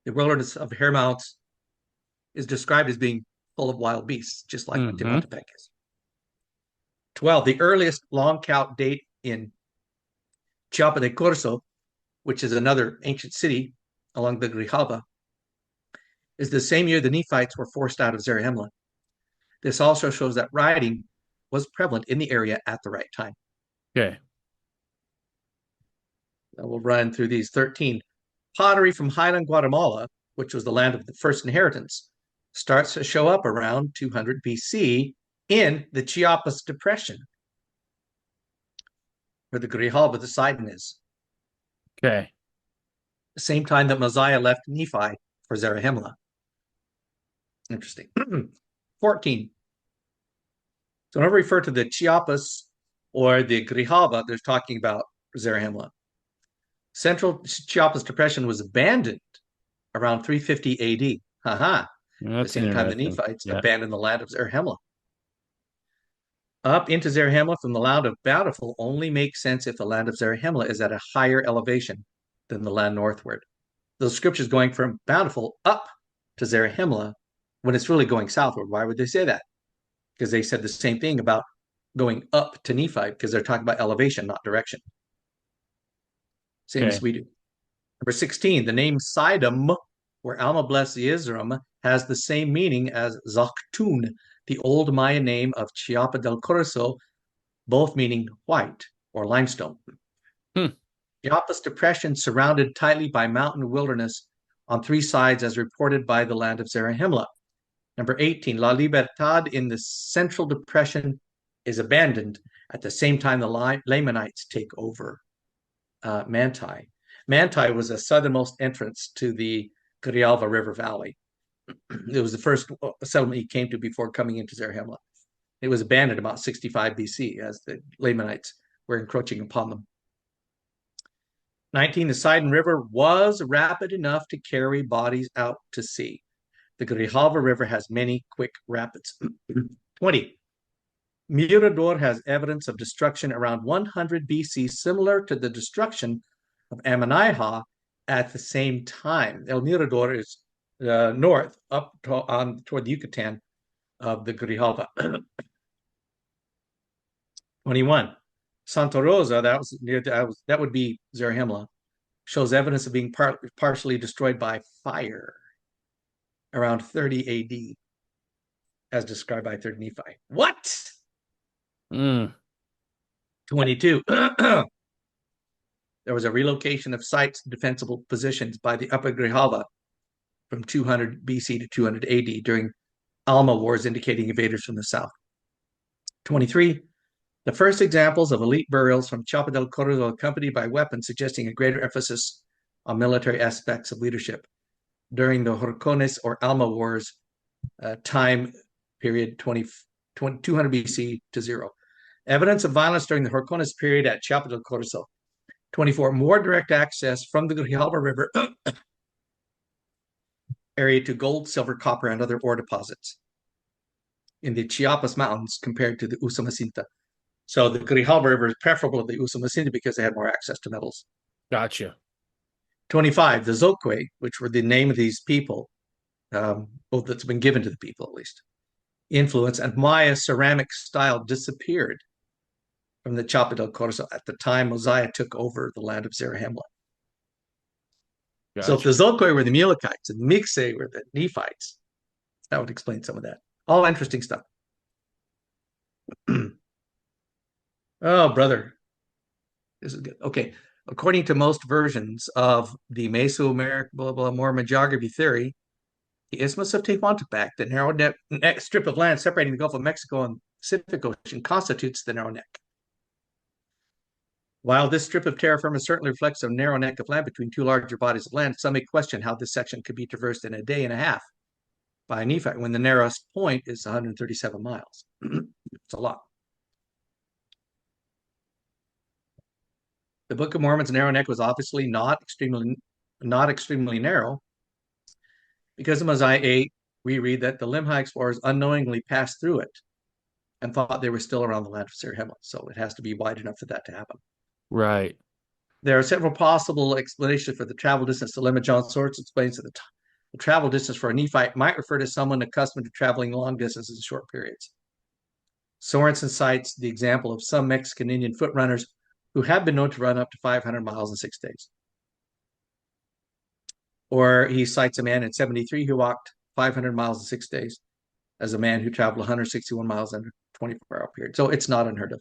the wilderness of Hermounts is described as being full of wild beasts, just like Tehuantepec is. 12. The earliest long count date in Chiapa de Corzo, which is another ancient city along the Grijalva, is the same year the Nephites were forced out of Zarahemla. This also shows that writing was prevalent in the area at the right time. Okay. Now we'll run through these. 13. Pottery from highland Guatemala, which was the land of the first inheritance, starts to show up around 200 BC in the Chiapas Depression, where the Grijalva, the Sidon is. Okay. The same time that Mosiah left Nephi for Zarahemla. Interesting. 14. So whenever we refer to the Chiapas or the Grijalva, they're talking about Zarahemla. Central Chiapas Depression was abandoned around 350 AD. Haha. At the same time, the Nephites abandoned the land of Zarahemla. Up into Zarahemla from the land of Bountiful only makes sense if the land of Zarahemla is at a higher elevation than the land northward. The scriptures going from Bountiful up to Zarahemla when it's really going southward. Why would they say that? Because they said the same thing about going up to Nephi, because they're talking about elevation, not direction. Same as we do. Number 16, the name Sidom, where Alma blessed Yizram, has the same meaning as Zaktun, the old Maya name of Chiapa del Corzo, both meaning white or limestone. Chiapas Depression surrounded tightly by mountain wilderness on 3 sides as reported by the land of Zarahemla. Number 18, La Libertad in the Central Depression is abandoned at the same time the Lamanites take over Manti. Manti was the southernmost entrance to the Grijalva River Valley. It was the first settlement he came to before coming into Zarahemla. It was abandoned about 65 BC as the Lamanites were encroaching upon them. 19, the Sidon River was rapid enough to carry bodies out to sea. The Grijalva River has many quick rapids. 20, Mirador has evidence of destruction around 100 BC, similar to the destruction of Ammonihah at the same time. El Mirador is north, up toward the Yucatan of the Grijalva. 21. Santa Rosa, that would be Zarahemla, shows evidence of being partially destroyed by fire around 30 AD, as described by 3rd Nephi. What? 22. There was a relocation of sites and defensible positions by the Upper Grijalva from 200 BC to 200 AD during Alma Wars, indicating invaders from the south. 23. The first examples of elite burials from Chiapa del Corzo accompanied by weapons, suggesting a greater emphasis on military aspects of leadership during the Horcones or Alma Wars time period 200 BC to 0. Evidence of violence during the Horcones period at Chiapa del Corzo. 24. More direct access from the Grijalva River area to gold, silver, copper, and other ore deposits in the Chiapas Mountains compared to the Usumacinta. So the Grijalva River is preferable to the Usumacinta because they had more access to metals. Gotcha. 25. The Zoque, which were the name of these people, both that's been given to the people at least, influence, and Maya ceramic style disappeared from the Chiapa del Corzo at the time Mosiah took over the land of Zarahemla. Gotcha. So if the Zoque were the Mulekites and the Mixe were the Nephites, that would explain some of that. All interesting stuff. Oh, brother. This is good. Okay. According to most versions of the Mesoamerican blah, blah, Mormon geography theory, the Isthmus of Tehuantepec, the narrow neck strip of land separating the Gulf of Mexico and Pacific Ocean, constitutes the narrow neck. While this strip of terra firma certainly reflects a narrow neck of land between two larger bodies of land, some may question how this section could be traversed in a day and a half by a Nephite when the narrowest point is 137 miles. It's a lot. The Book of Mormon's narrow neck was obviously not extremely narrow, because in Mosiah 8, we read that the Limhi explorers unknowingly passed through it and thought they were still around the land of Zarahemla. So it has to be wide enough for that to happen. Right. There are several possible explanations for the travel distance. The limit John Swartz explains that the travel distance for a Nephite might refer to someone accustomed to traveling long distances in short periods. Sorensen cites the example of some Mexican Indian foot runners who have been known to run up to 500 miles in 6 days. Or he cites a man in 73 who walked 500 miles in 6 days as a man who traveled 161 miles in a 24-hour period. So it's not unheard of.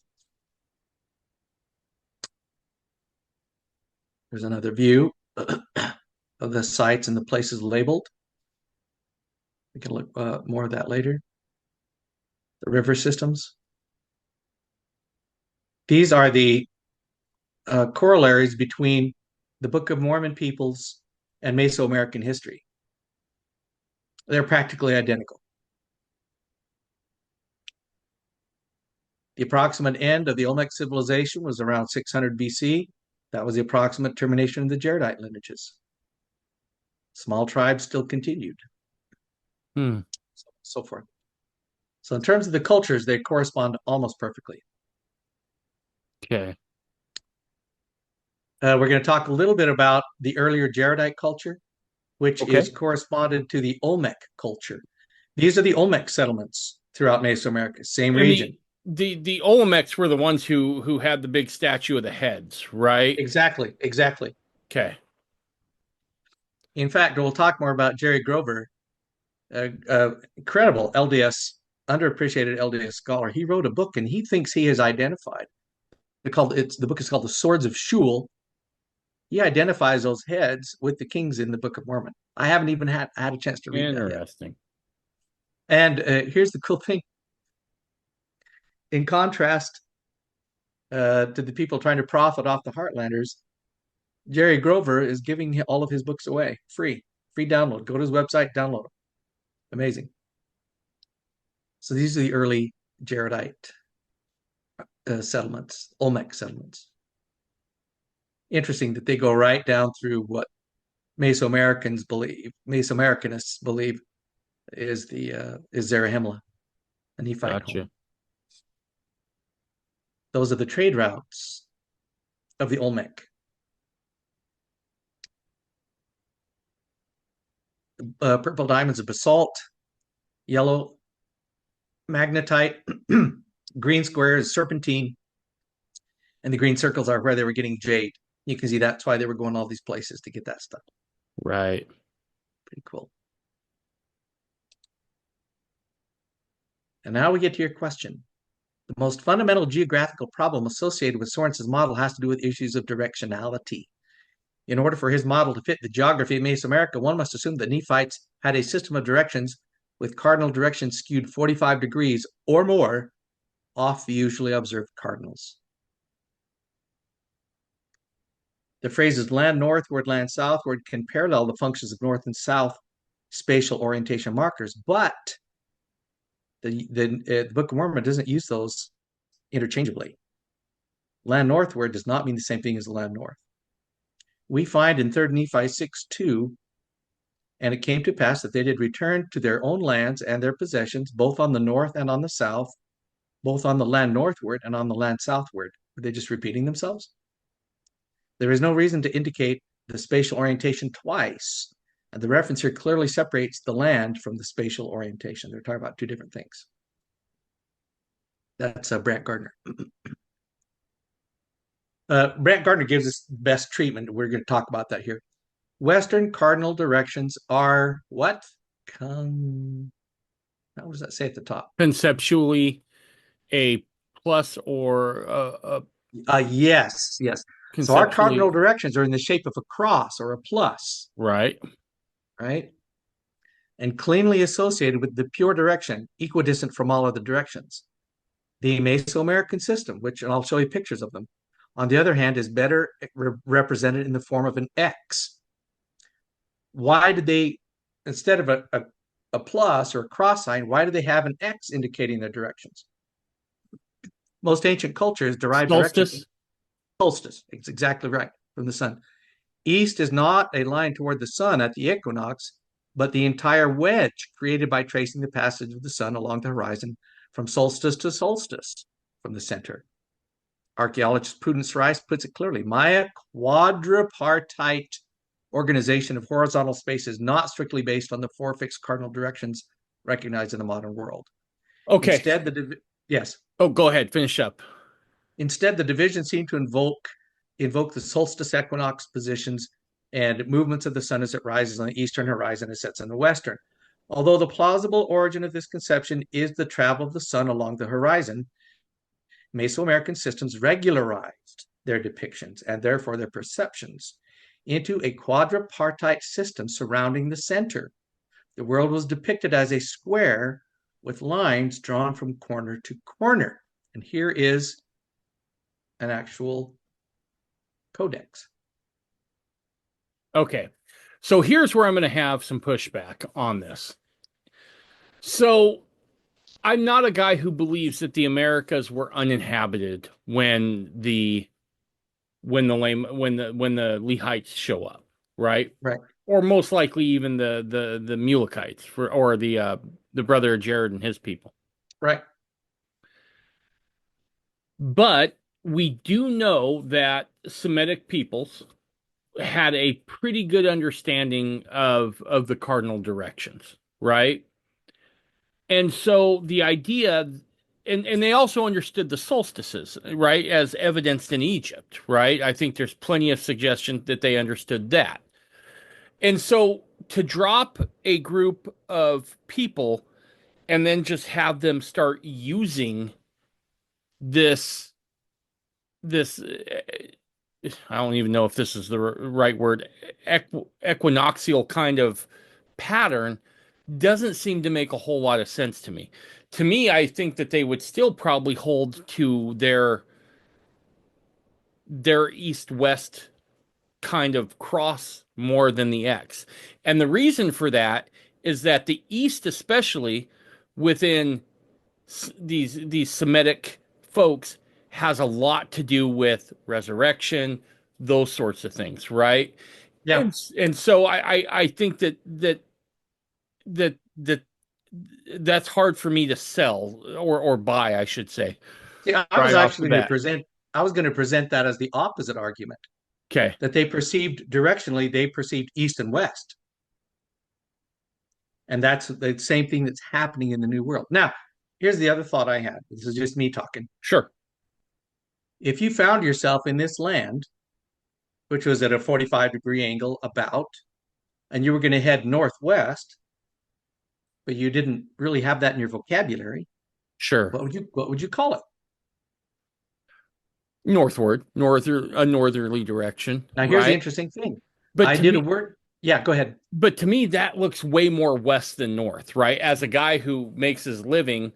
There's another view of the sites and the places labeled. We can look more of that later. The river systems. These are the corollaries between the Book of Mormon peoples and Mesoamerican history. They're practically identical. The approximate end of the Olmec civilization was around 600 BC. That was the approximate termination of the Jaredite lineages. Small tribes still continued. So forth. So in terms of the cultures, they correspond almost perfectly. Okay. We're going to talk a little bit about the earlier Jaredite culture, which is corresponded to the Olmec culture. These are the Olmec settlements throughout Mesoamerica, same And region. the Olmecs were the ones who had the big statue of the heads, right? Exactly. Okay. In fact, we'll talk more about Jerry Grover, incredible LDS, underappreciated LDS scholar. He wrote a book, and he thinks he has identified. The book is called The Swords of Shul. He identifies those heads with the kings in the Book of Mormon. I haven't even had a chance to read that yet. Interesting. And here's the cool thing. In contrast to the people trying to profit off the Heartlanders, Jerry Grover is giving all of his books away free download. Go to his website, download them. Amazing. So these are the early Jaredite settlements, Olmec settlements. Interesting that they go right down through what Mesoamericanists believe is Zarahemla, a Nephite home. Those are the trade routes of the Olmec. Purple diamonds of basalt, yellow magnetite, green squares, serpentine, and the green circles are where they were getting jade. You can see that's why they were going all these places to get that stuff. Right. Pretty cool. And now we get to your question. The most fundamental geographical problem associated with Sorensen's model has to do with issues of directionality. In order for his model to fit the geography of Mesoamerica, one must assume that Nephites had a system of directions with cardinal directions skewed 45 degrees or more off the usually observed cardinals. The phrases land northward, land southward can parallel the functions of north and south spatial orientation markers, but the Book of Mormon doesn't use those interchangeably. Land northward does not mean the same thing as land north. We find in 3 Nephi 6:2, and it came to pass that they did return to their own lands and their possessions, both on the north and on the south, both on the land northward and on the land southward. Were they just repeating themselves? There is no reason to indicate the spatial orientation twice. And the reference here clearly separates the land from the spatial orientation. They're talking about two different things. That's Brant Gardner. Brant Gardner gives us best treatment. We're going to talk about that here. Western cardinal directions are what? How does that say at the top? Conceptually, a plus or yes. So our cardinal Conceptually, directions are in the shape of a cross or a plus, right. right? And cleanly associated with the pure direction, equidistant from all other directions. The Mesoamerican system, which, and I'll show you pictures of them, on the other hand, is better represented in the form of an X. Why did they, instead of a plus or a cross sign, why do they have an X indicating their directions? Most ancient cultures derive directions from Solstice. solstice. It's exactly right, from the sun. East is not a line toward the sun at the equinox, but the entire wedge created by tracing the passage of the sun along the horizon from solstice to solstice from the center. Archaeologist Prudence Rice puts it clearly. Maya quadripartite organization of horizontal space is not strictly based on the four fixed cardinal directions recognized in the modern world. Okay. Instead, yes. Oh, go ahead. Finish up. Instead, the division seemed to invoke the solstice equinox positions and movements of the sun as it rises on the eastern horizon and sets on the western. Although the plausible origin of this conception is the travel of the sun along the horizon, Mesoamerican systems regularized their depictions and therefore their perceptions into a quadripartite system surrounding the center. The world was depicted as a square with lines drawn from corner to corner. And here is an actual codex. Okay. So here's where I'm going to have some pushback on this. So I'm not a guy who believes that the Americas were uninhabited when the Lehites show up, right? Right, Or most likely even the Mulekites or the brother of Jared and his people. right. But we do know that Semitic peoples had a pretty good understanding of the cardinal directions, right? And so the idea, and they also understood the solstices, right, as evidenced in Egypt, right? I think there's plenty of suggestion that they understood that. And so to drop a group of people and then just have them start using this I don't even know if this is the right word, equinoxial kind of pattern doesn't seem to make a whole lot of sense to me. To me, I think that they would still probably hold to their east-west kind of cross more than the X. And the reason for that is that the East, especially within these Semitic folks, has a lot to do with resurrection, those sorts of things, right? Yeah. And so I think that that's hard for me to sell or buy, I should say, See, I was right off the actually going to bat. present, I was going to present that as the opposite argument, Okay, that they perceived directionally, they perceived east and west. And that's the same thing that's happening in the New World. Now, here's the other thought I had. This is just me talking. sure. If you found yourself in this land, which was at a 45-degree angle about, and you were going to head northwest, but you didn't really have that in your vocabulary, Sure. what would you call it? Northward, a northerly direction, Now, here's the right? interesting thing. But I to did a me, word. Yeah, go ahead. but to me, that looks way more west than north, right? As a guy who makes his living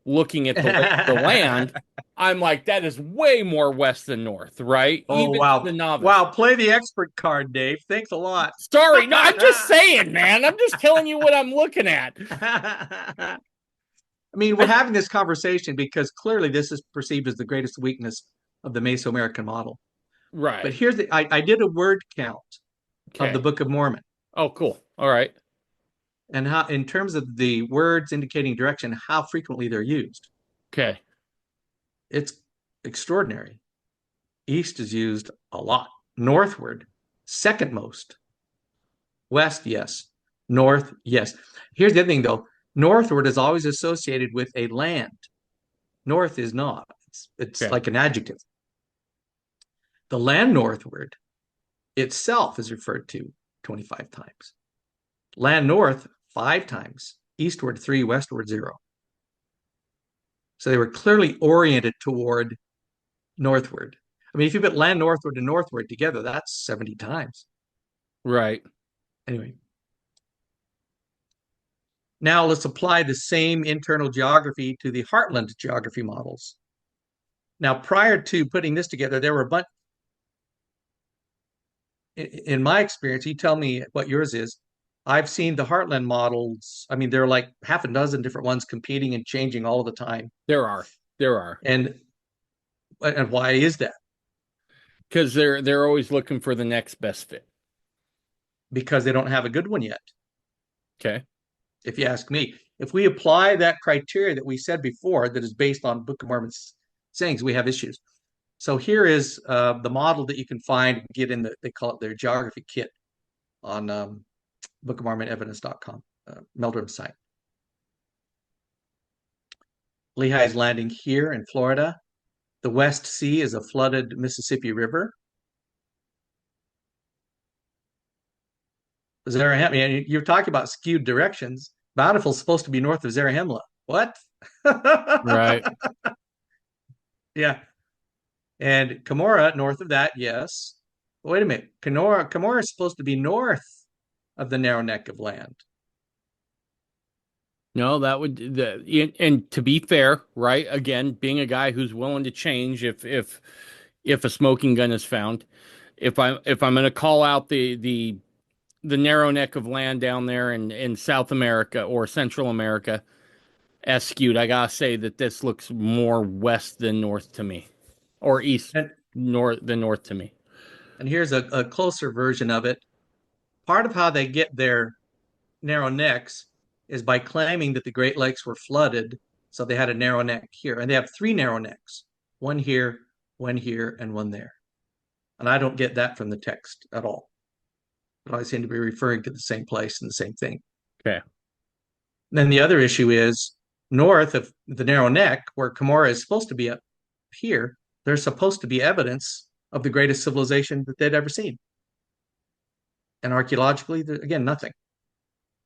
looking at the lay of the land, I'm like, that is way more west than north, right? Oh, Even to wow. the novice. Wow, play the expert card, Dave. Thanks a lot. Sorry, no, I'm just saying, man. I'm just telling you what I'm looking at. I mean, we're I, having this conversation because clearly this is perceived as the greatest weakness of the Mesoamerican model. But right. here's I did a word count of the Okay. Book of Mormon Oh, cool. All right. and how, in terms of the words indicating direction, how frequently they're used. Okay. It's extraordinary. East is used a lot. Northward, second most. West, yes. North, yes. Here's the other thing, though. Northward is always associated with a land. North is not. It's Okay. like an adjective. The land northward itself is referred to 25 times. Land north, 5 times. Eastward, 3. Westward, 0. So they were clearly oriented toward northward. I mean, if you put land northward and northward together, that's 70 times. Right. Anyway, now let's apply the same internal geography to the heartland geography models. Now, prior to putting this together, there were a bunch, in my experience, you tell me what yours is. I've seen the heartland models. I mean, there are like half a dozen different ones competing and changing all of the time. There are. There are. And why is that? Because they're always looking for the next best fit. Because they don't have a good one yet, Okay. if you ask me. If we apply that criteria that we said before, that is based on Book of Mormon's sayings, we have issues. So here is the model that you can find, get in they call it their geography kit on Book of Mormon Evidence.com, Meldrum's site. Lehi's landing here in Florida. The West Sea is a flooded Mississippi River. Zarahemla, you're talking about skewed directions. Bountiful's supposed to be north of Zarahemla. What? Right. Yeah. And Cumorah, north of that, yes. But wait a minute. Cumorah is supposed to be north of the narrow neck of land. No, that would and to be fair, right? Again, being a guy who's willing to change if a smoking gun is found, if I'm going to call out the narrow neck of land down there in South America or Central America as skewed, I gotta say that this looks more west than north to me, or east And, north than north to me. and here's a closer version of it. Part of how they get their narrow necks is by claiming that the Great Lakes were flooded. So they had a narrow neck here. And they have three narrow necks, one here, and one there. And I don't get that from the text at all. But I seem to be referring to the same place and the same thing. Okay. Then the other issue is north of the narrow neck, where Cumorah is supposed to be up here, there's supposed to be evidence of the greatest civilization that they'd ever seen. And archaeologically, again, nothing.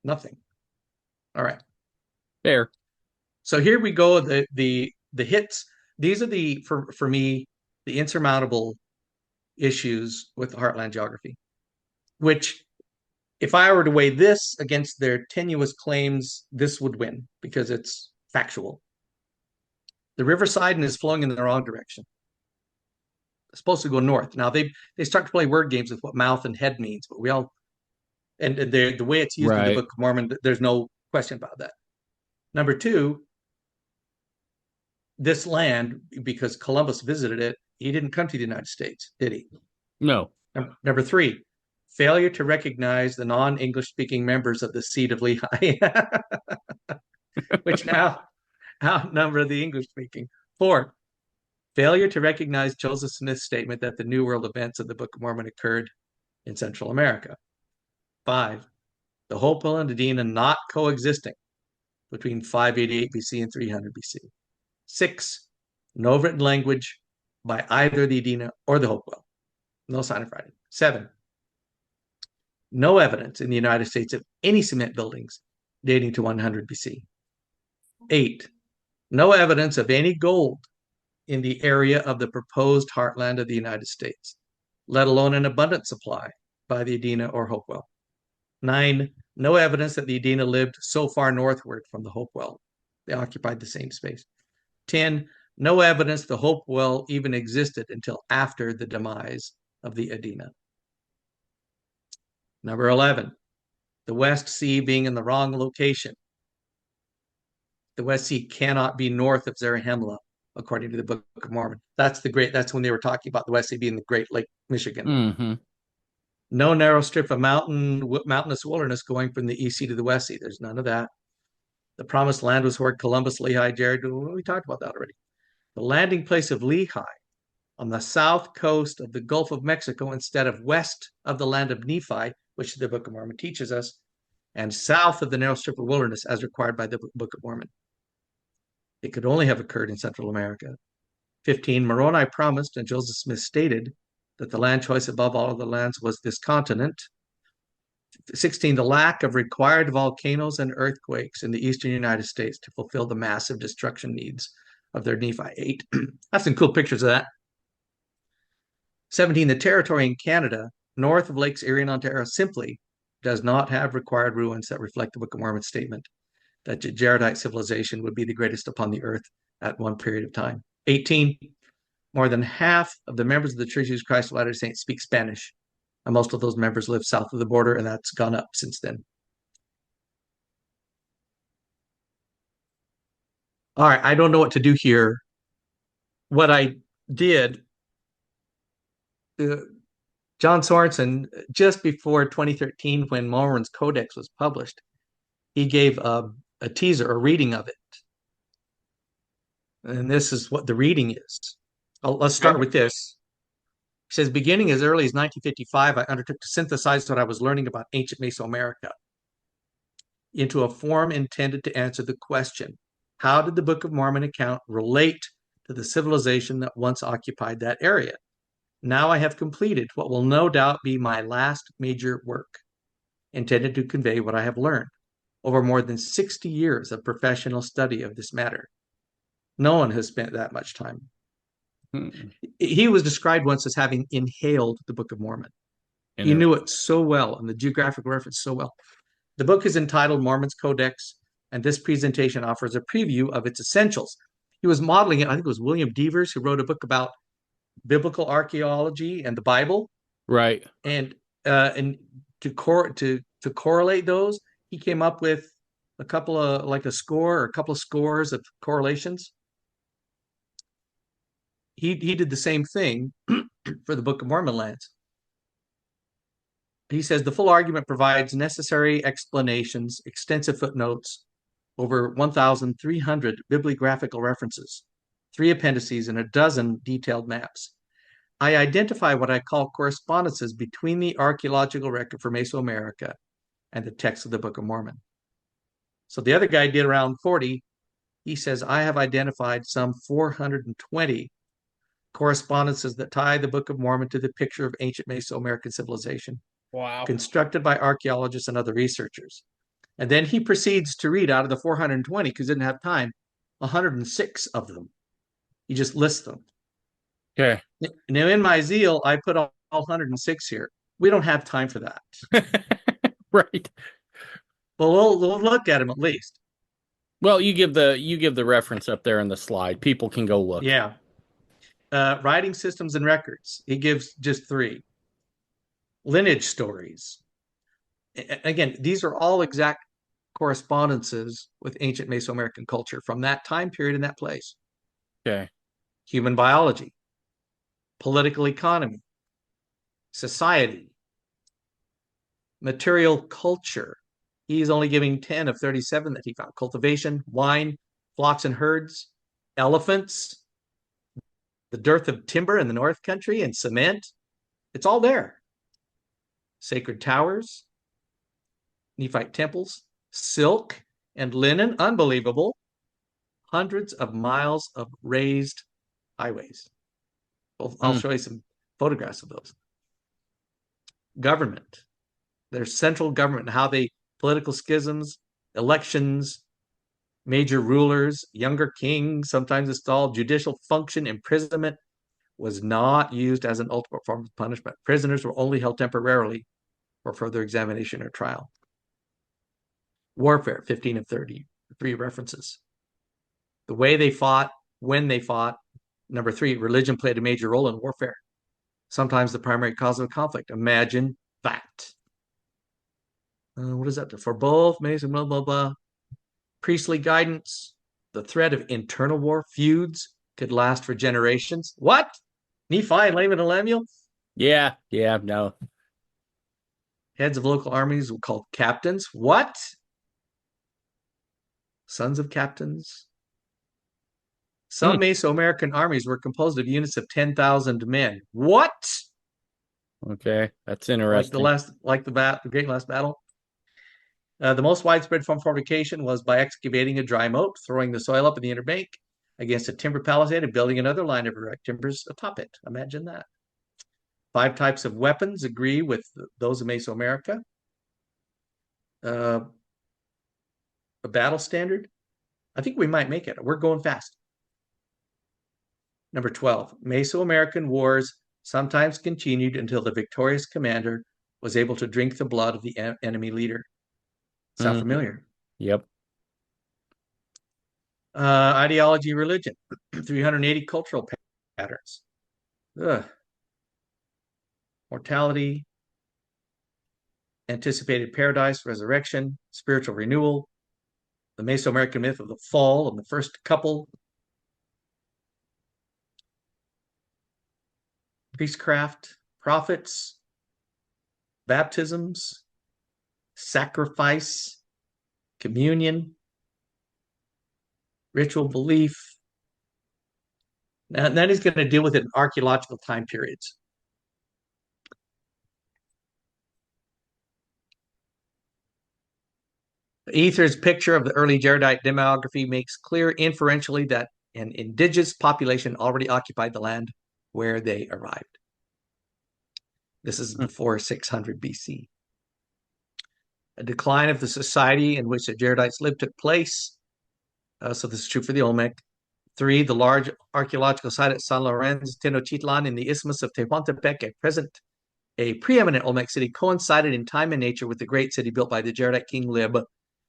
Nothing. All right. Fair. So here we go. The hits. These are the for me the insurmountable issues with the Heartland geography. Which, if I were to weigh this against their tenuous claims, this would win because it's factual. The River Sidon is flowing in the wrong direction. It's supposed to go north. Now they start to play word games with what mouth and head means, but we all and the way it's used in the Right. Book of Mormon, there's no question about that. Number two, this land, because Columbus visited it, he didn't come to the United States, did he? No. Number three, failure to recognize the non-English speaking members of the seat of Lehi, which now outnumber the English speaking. Four, failure to recognize Joseph Smith's statement that the New World events of the Book of Mormon occurred in Central America. Five, the Hopewell and Adena not coexisting between 588 BC and 300 BC. Six, no written language by either the Adena or the Hopewell. No sign of writing. Seven, no evidence in the United States of any cement buildings dating to 100 BC. Eight, no evidence of any gold in the area of the proposed heartland of the United States, let alone an abundant supply by the Adena or Hopewell. Nine, no evidence that the Adena lived so far northward from the Hopewell. They occupied the same space. 10, no evidence the Hopewell even existed until after the demise of the Adena. Number 11, the West Sea being in the wrong location. The West Sea cannot be north of Zarahemla, according to the Book of Mormon. That's when they were talking about the West Sea being the Great Lake, Michigan. Mm-hmm. No narrow strip of mountainous wilderness going from the East Sea to the West Sea. There's none of that. The promised land was where Columbus, Lehi, Jared, we talked about that already. The landing place of Lehi on the south coast of the Gulf of Mexico instead of west of the land of Nephi, which the Book of Mormon teaches us, and south of the narrow strip of wilderness as required by the Book of Mormon. It could only have occurred in Central America. 15, Moroni promised and Joseph Smith stated that the land choice above all other lands was this continent. 16, the lack of required volcanoes and earthquakes in the eastern United States to fulfill the massive destruction needs of their Nephi. 8, I have some cool pictures of that. 17, the territory in Canada north of Lakes Erie and Ontario simply does not have required ruins that reflect the Book of Mormon's statement that Jaredite civilization would be the greatest upon the earth at one period of time. 18, more than half of the members of the Church of Jesus Christ of Latter-day Saints speak Spanish, and most of those members live south of the border, and that's gone up since then. All right, I don't know what to do here. What I did, John Sorensen, just before 2013, when Mormon's Codex was published, he gave a teaser, a reading of it. And this is what the reading is. Let's start with this. He says, beginning as early as 1955, I undertook to synthesize what I was learning about ancient Mesoamerica into a form intended to answer the question, how did the Book of Mormon account relate to the civilization that once occupied that area? Now I have completed what will no doubt be my last major work, intended to convey what I have learned over more than 60 years of professional study of this matter. No one has spent that much time. He was described once as having inhaled the Book of Mormon. He knew it so well and the geographic reference so well. The book is entitled Mormon's Codex, and this presentation offers a preview of its essentials. He was modeling it, I think it was William Devers, who wrote a book about biblical archaeology and the Bible. Right. And to correlate those, he came up with a couple of a couple of scores of correlations. He did the same thing for the Book of Mormon lands. He says the full argument provides necessary explanations, extensive footnotes, over 1,300 bibliographical references, 3 appendices, and a dozen detailed maps. I identify what I call correspondences between the archaeological record for Mesoamerica and the text of the Book of Mormon. So the other guy did around 40. He says, I have identified some 420 correspondences that tie the Book of Mormon to the picture of ancient Mesoamerican civilization. Wow. Constructed by archaeologists and other researchers. And then he proceeds to read out of the 420, because he didn't have time, 106 of them. He just lists them. Okay. Now, in my zeal, I put all 106 here. We don't have time for that. Right. But we'll look at them at least. Well, you give the reference up there in the slide. People can go look. Yeah. Writing systems and records. He gives just 3. Lineage stories. Again, these are all exact correspondences with ancient Mesoamerican culture from that time period in that place. Okay. Human biology, political economy, society, material culture. He's only giving 10 of 37 that he found. Cultivation, wine, flocks and herds, elephants, the dearth of timber in the North Country, and cement. It's all there. Sacred towers, Nephite temples, silk and linen, unbelievable. Hundreds of miles of raised highways. I'll show you some photographs of those. Government, their central government, how they, political schisms, elections, major rulers, younger kings, sometimes installed, judicial function, imprisonment was not used as an ultimate form of punishment. Prisoners were only held temporarily for further examination or trial. Warfare, 15 of 30, 3 references. The way they fought, when they fought. Number 3, religion played a major role in warfare. Sometimes the primary cause of conflict. Imagine that. What is that? For both, Mason, blah, blah, blah. Priestly guidance. The threat of internal war, feuds, could last for generations. What? Nephi and Laman and Lemuel? Yeah. No. Heads of local armies were called captains. What? Sons of captains. Some Mesoamerican armies were composed of units of 10,000 men. What? Okay, that's interesting. The Great Last Battle. The most widespread form of fortification was by excavating a dry moat, throwing the soil up in the inner bank against a timber palisade, and building another line of erect timbers atop it. Imagine that. 5 types of weapons agree with those of Mesoamerica. A battle standard. I think we might make it. We're going fast. Number 12, Mesoamerican wars sometimes continued until the victorious commander was able to drink the blood of the enemy leader. Sound Mm-hmm. familiar? Yep. Ideology, religion, 380 cultural patterns. Ugh. Mortality, anticipated paradise, resurrection, spiritual renewal, the Mesoamerican myth of the fall and the first couple, priestcraft, prophets, baptisms, sacrifice, communion, ritual belief. And then he's going to deal with it in archaeological time periods. Ether's picture of the early Jaredite demography makes clear inferentially that an indigenous population already occupied the land where they arrived. This is before 600 BC. A decline of the society in which the Jaredites lived took place. So this is true for the Olmec. 3, the large archaeological site at San Lorenzo Tenochtitlan in the Isthmus of Tehuantepec, at present a preeminent Olmec city, coincided in time and nature with the great city built by the Jaredite king Lib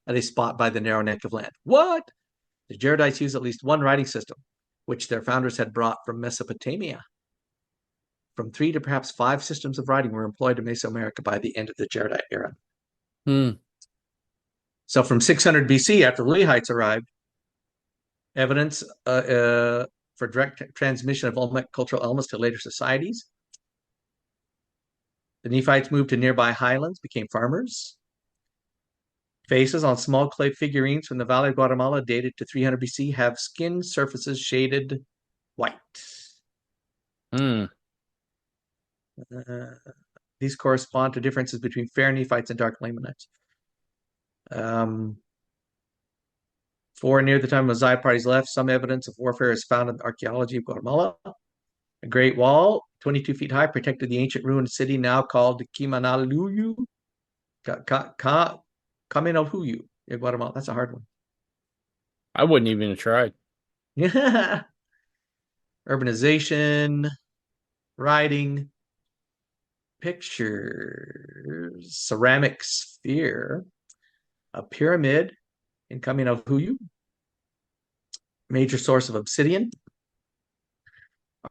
at a spot by the narrow neck of land. What? The Jaredites used at least one writing system, which their founders had brought from Mesopotamia. From 3 to perhaps 5 systems of writing were employed in Mesoamerica by the end of the Jaredite era. So from 600 BC, after the Lehites arrived, evidence for direct transmission of Olmec cultural elements to later societies. The Nephites moved to nearby highlands, became farmers. Faces on small clay figurines from the Valley of Guatemala dated to 300 BC have skin surfaces shaded white. These correspond to differences between fair Nephites and dark Lamanites. 4, near the time Mosaic parties left, some evidence of warfare is found in the archaeology of Guatemala. A great wall, 22 feet high, protected the ancient ruined city now called Kimanaluyu. Kaminalhuyu in Guatemala. That's a hard one. I wouldn't even have tried. Urbanization, writing, pictures, ceramic sphere, a pyramid in Kaminalhuyu, major source of obsidian.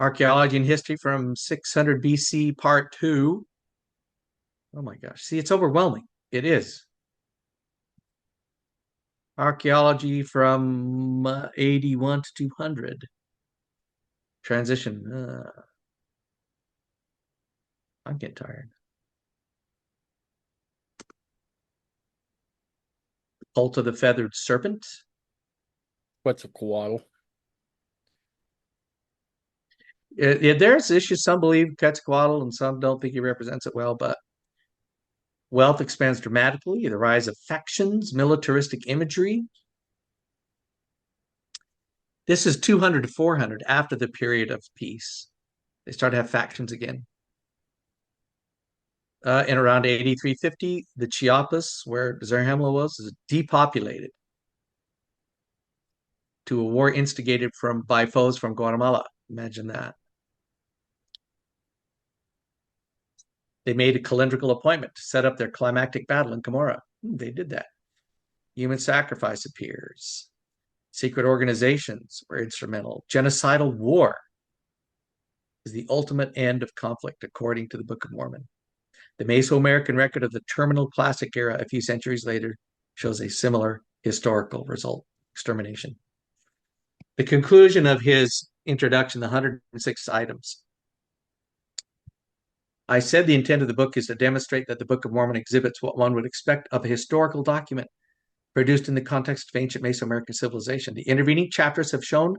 Archaeology and history from 600 BC, part 2. Oh my gosh. See, it's overwhelming. It is. Archaeology from 81 to 200. Transition. I'm getting tired. Cult of the Feathered Serpent. What's a koala? There's issues. Some believe Quetzalcoatl and some don't think he represents it well, but wealth expands dramatically. The rise of factions, militaristic imagery. This is 200 to 400 after the period of peace. They start to have factions again. In around 8350, the Chiapas, where Zarahemla was, is depopulated to a war instigated by foes from Guatemala. Imagine that. They made a calendrical appointment to set up their climactic battle in Camorra. They did that. Human sacrifice appears. Secret organizations were instrumental. Genocidal war is the ultimate end of conflict, according to the Book of Mormon. The Mesoamerican record of the terminal classic era a few centuries later shows a similar historical result, extermination. The conclusion of his introduction, the 106 items. I said the intent of the book is to demonstrate that the Book of Mormon exhibits what one would expect of a historical document produced in the context of ancient Mesoamerican civilization. The intervening chapters have shown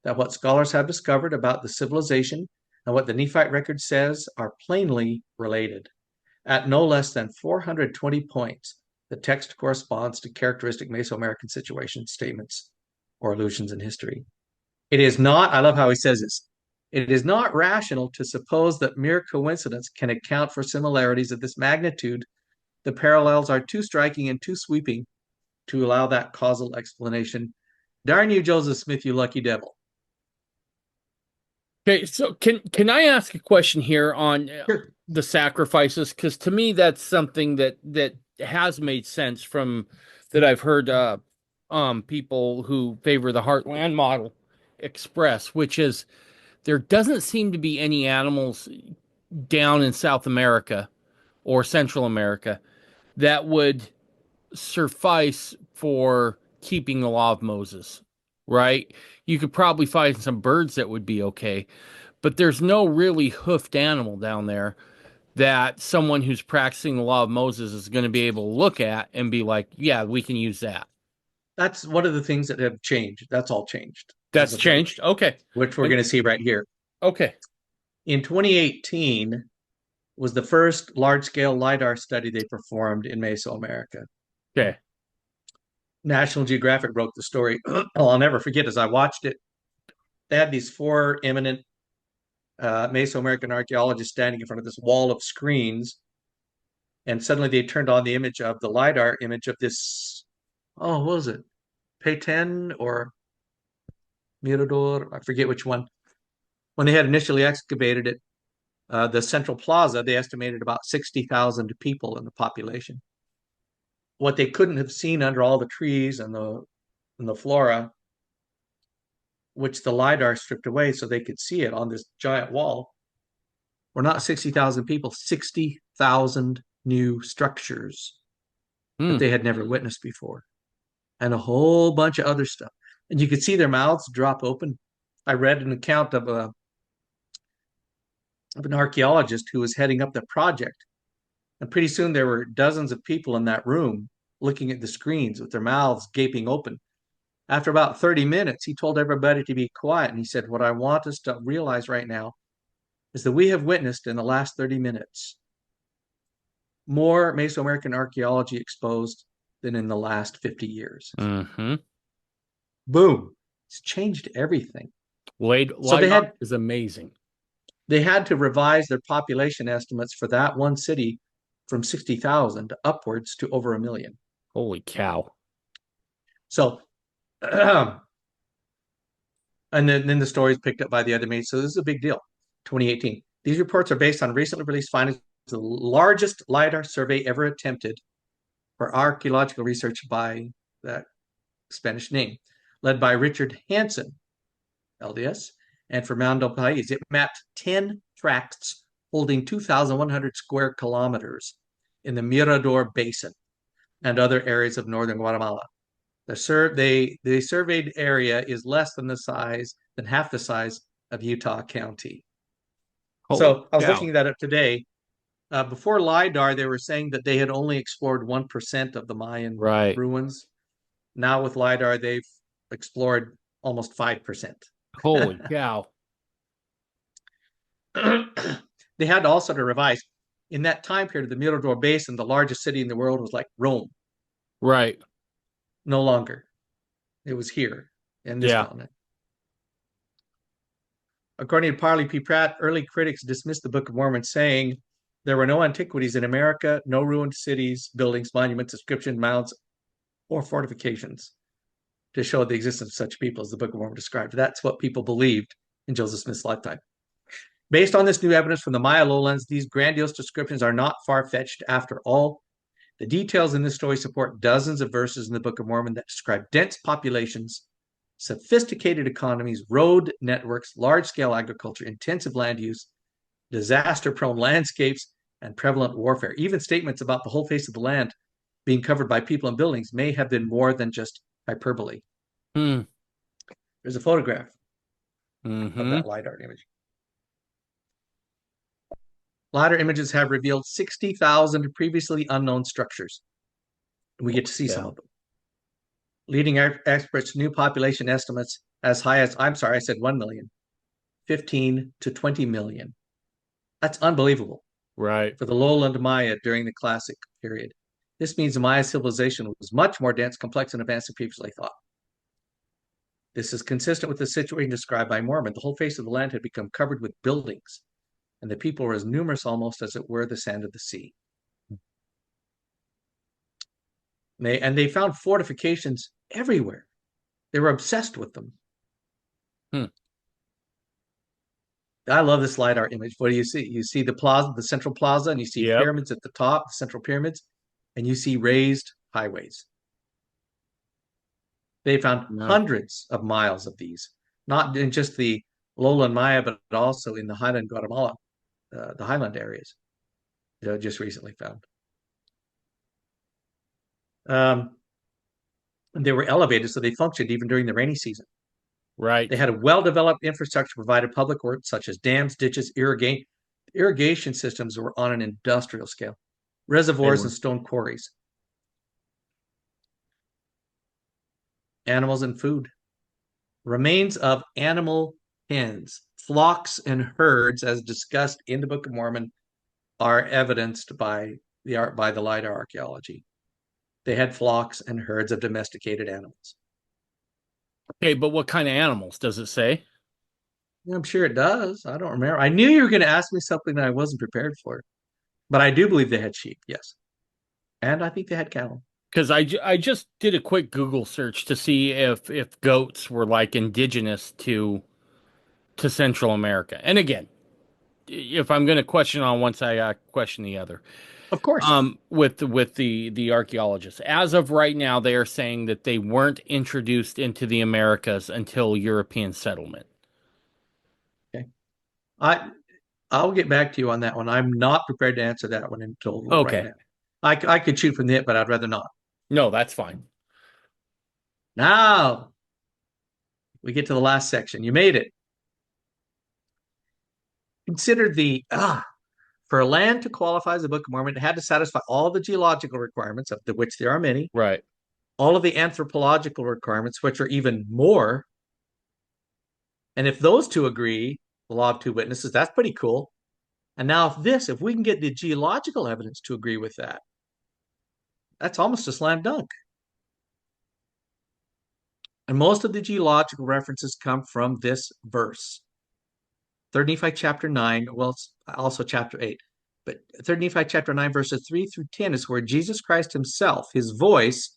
that what scholars have discovered about the civilization and what the Nephite record says are plainly related. At no less than 420 points, the text corresponds to characteristic Mesoamerican situation statements or allusions in history. It is not, I love how he says this, it is not rational to suppose that mere coincidence can account for similarities of this magnitude. The parallels are too striking and too sweeping to allow that causal explanation. Darn you, Joseph Smith, you lucky devil. Okay, so can I ask a question here on Sure. the sacrifices? Because to me, that's something that has made sense from that I've heard people who favor the heartland model express, which is there doesn't seem to be any animals down in South America or Central America that would suffice for keeping the law of Moses, right? You could probably find some birds that would be okay, but there's no really hoofed animal down there that someone who's practicing the law of Moses is going to be able to look at and be like, yeah, we can use that. That's one of the things that have changed. That's all changed as That's of late, changed. Okay. which we're And going to see right here. okay. In 2018 was the first large-scale LiDAR study they performed in Mesoamerica. Okay. National Geographic broke the story. I'll never forget as I watched it. They had these four eminent Mesoamerican archaeologists standing in front of this wall of screens, and suddenly they turned on the image of the LiDAR image of this, oh, what was it? Payten or Mirador? I forget which one. When they had initially excavated it, the central plaza, they estimated about 60,000 people in the population. What they couldn't have seen under all the trees and the flora, which the LiDAR stripped away so they could see it on this giant wall, were not 60,000 people, 60,000 new structures that Hmm. they had never witnessed before, and a whole bunch of other stuff. And you could see their mouths drop open. I read an account of an archaeologist who was heading up the project. And pretty soon there were dozens of people in that room looking at the screens with their mouths gaping open. After about 30 minutes, he told everybody to be quiet. And he said, what I want us to realize right now is that we have witnessed in the last 30 minutes more Mesoamerican archaeology exposed than in the last 50 years. Mm-hmm. Boom. It's changed everything. So they LiDAR had is amazing. they had to revise their population estimates for that one city from 60,000 upwards to over a million. Holy cow. So and then the story is picked up by the other media. So this is a big deal. 2018. These reports are based on recently released findings of the largest LiDAR survey ever attempted for archaeological research by that Spanish name, led by Richard Hansen, LDS, and Fernando Pais. It mapped 10 tracts holding 2,100 square kilometers in the Mirador Basin and other areas of northern Guatemala. The surveyed area is less than half the size of Utah County. Holy So I was cow. looking that up today. Before LiDAR, they were saying that they had only explored 1% of the Mayan Right. ruins. Now with LiDAR, they've explored almost 5%. Holy cow. They had also to revise. In that time period, the Mirador Basin, the largest city in the world, was like Rome. Right. No longer. It was here in this Yeah. continent. According to Parley P. Pratt, early critics dismissed the Book of Mormon, saying there were no antiquities in America, no ruined cities, buildings, monuments, inscriptions, mounds, or fortifications to show the existence of such people as the Book of Mormon described. That's what people believed in Joseph Smith's lifetime. Based on this new evidence from the Maya lowlands, these grandiose descriptions are not far-fetched after all. The details in this story support dozens of verses in the Book of Mormon that describe dense populations, sophisticated economies, road networks, large-scale agriculture, intensive land use, disaster-prone landscapes, and prevalent warfare. Even statements about the whole face of the land being covered by people and buildings may have been more than just hyperbole. Hmm. There's a photograph of Mm-hmm. that LiDAR image. LiDAR images have revealed 60,000 previously unknown structures. We get to see some Yeah. of them. Leading experts' new population estimates as high as, I'm sorry, I said 1 million, 15 to 20 million. That's unbelievable Right. for the lowland Maya during the classic period. This means the Maya civilization was much more dense, complex, and advanced than previously thought. This is consistent with the situation described by Mormon. The whole face of the land had become covered with buildings, and the people were as numerous almost as it were the sand of the sea. They found fortifications everywhere. They were obsessed with them. Hmm. I love this LiDAR image. What do you see? You see the plaza, the central plaza, and you see Yep. pyramids at the top, the central pyramids, and you see raised highways. They found No. hundreds of miles of these, not in just the lowland Maya, but also in the highland Guatemala, the highland areas. Just recently found. Um, and they were elevated, so they functioned even during the rainy season. They Right. had a well-developed infrastructure provided public works such as dams, ditches, irrigation systems were on an industrial scale, They reservoirs and were. stone quarries, animals and food, remains of animal pens, flocks and herds, as discussed in the Book of Mormon, are evidenced by the LiDAR archaeology. They had flocks and herds of domesticated animals. Okay, but what kind of animals does it say? I'm sure it does. I don't remember. I knew you were going to ask me something that I wasn't prepared for, but I do believe they had sheep. Yes, and I think they had cattle. Because I just did a quick Google search to see if goats were like indigenous to Central America. And again, if I'm going to question on one side, I question the other. Of course. With the archaeologists, as of right now, they are saying that they weren't introduced into the Americas until European settlement. Okay. I I'll get back to you on that one. I'm not prepared to answer that one in total right Okay, now. I could shoot from the hip, but I'd rather not. no, that's fine. Now we get to the last section. You made it. Consider for a land to qualify as a Book of Mormon, it had to satisfy all the geological requirements, of which there are many, Right, all of the anthropological requirements, which are even more. And if those two agree, the law of two witnesses, that's pretty cool. And now, if we can get the geological evidence to agree with that, that's almost a slam dunk. And most of the geological references come from this verse. 3rd Nephi chapter 9, well, it's also chapter 8, but 3rd Nephi chapter 9, verses 3 through 10 is where Jesus Christ himself, his voice,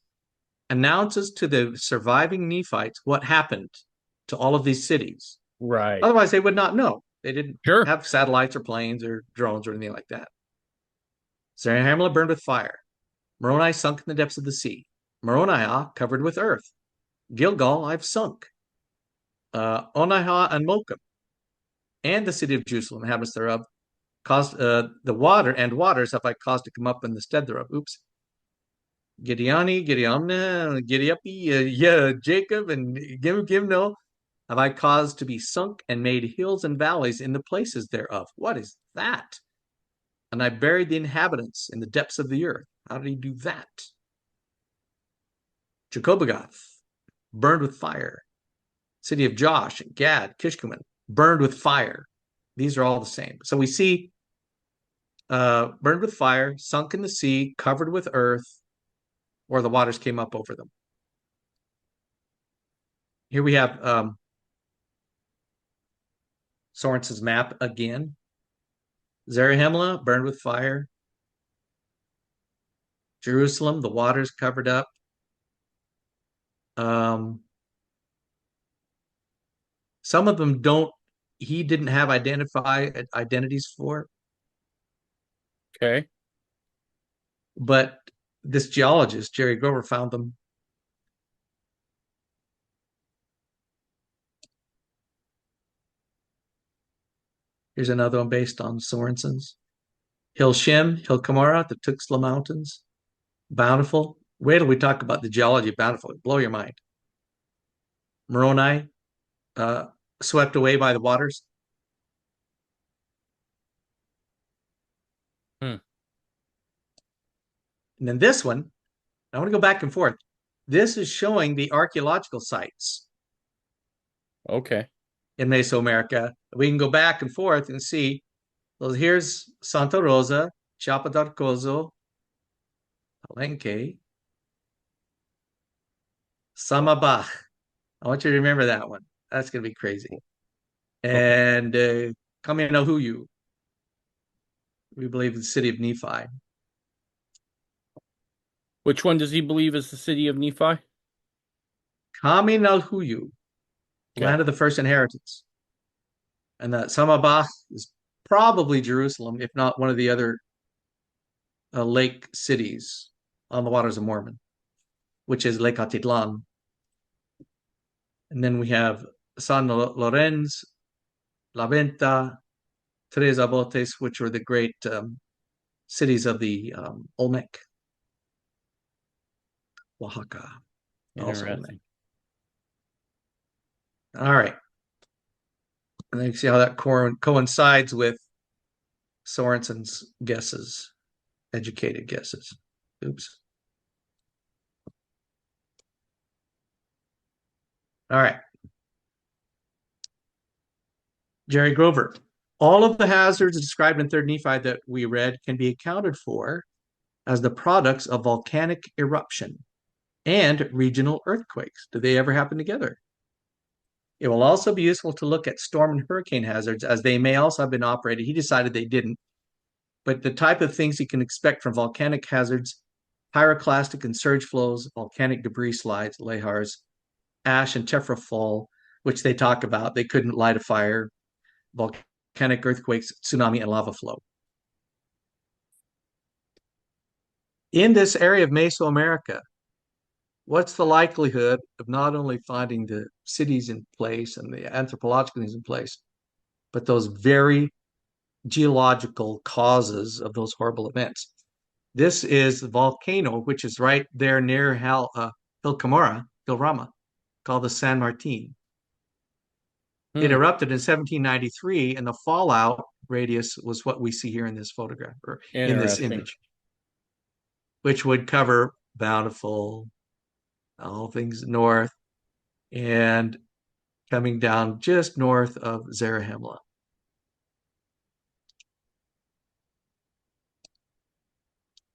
announces to the surviving Nephites what happened to all of these cities. right. Otherwise, they would not know. They didn't Sure. have satellites or planes or drones or anything like that. Zarahemla burned with fire. Moroni sunk in the depths of the sea. Moroniah covered with earth. Gilgal I've sunk. Onihah and Mokum, and the city of Jerusalem, inhabitants thereof, caused the waters have I caused to come up in the stead thereof. Oops. Gideoni, Gideomna, Gideopi, yeah, Jacob, and Gimno have I caused to be sunk and made hills and valleys in the places thereof. What is that? And I buried the inhabitants in the depths of the earth. How did he do that? Jacobagoth, burned with fire. City of Josh, Gad, Kishkumen, burned with fire. These are all the same. So we see burned with fire, sunk in the sea, covered with earth, or the waters came up over them. Here we have Sorensen's map again. Zarahemla, burned with fire. Jerusalem, the waters covered up. Some of them he didn't have identities for, Okay. but this geologist, Jerry Grover, found them. Here's another one based on Sorensen's. Hill Shem, Hill Kamara, the Tuxtla Mountains, Bountiful. Wait till we talk about the geology of Bountiful. It'll blow your mind. Moroni, uh, swept away by the waters. Hmm. And then this one, I want to go back and forth. This is showing the archaeological sites Okay. in Mesoamerica. We can go back and forth and see. Well, here's Santa Rosa, Chapadarcozo, Palenque, Samabach. I want you to remember that one. That's going to be crazy. Okay. And Kaminahuyu, we believe the city of Nephi. Which one does he believe is the city of Nephi? Kaminahuyu, Okay. land of the first inheritance. And that Samabah is probably Jerusalem, if not one of the other lake cities on the waters of Mormon, which is Lake Atitlan. And then we have San Lorenz, La Venta, Tres Abotes, which were the great cities of the Olmec, Oaxaca, also Olmec. Interesting. All right. And then you see how that coincides with Sorensen's guesses, educated guesses. Oops. All right. Jerry Grover. All of the hazards described in 3rd Nephi that we read can be accounted for as the products of volcanic eruption and regional earthquakes. Do they ever happen together? It will also be useful to look at storm and hurricane hazards, as they may also have been operated. He decided they didn't, but the type of things you can expect from volcanic hazards, pyroclastic and surge flows, volcanic debris slides, lahars, ash and tephra fall, which they talk about. They couldn't light a fire, volcanic earthquakes, tsunami, and lava flow. In this area of Mesoamerica, what's the likelihood of not only finding the cities in place and the anthropological things in place, but those very geological causes of those horrible events? This is the volcano, which is right there near Hilrama, called the San Martin. It erupted in 1793, and the fallout radius was what we see here in this photograph, or in this Interesting. image, which would cover Bountiful, all things north, and coming down just north of Zarahemla.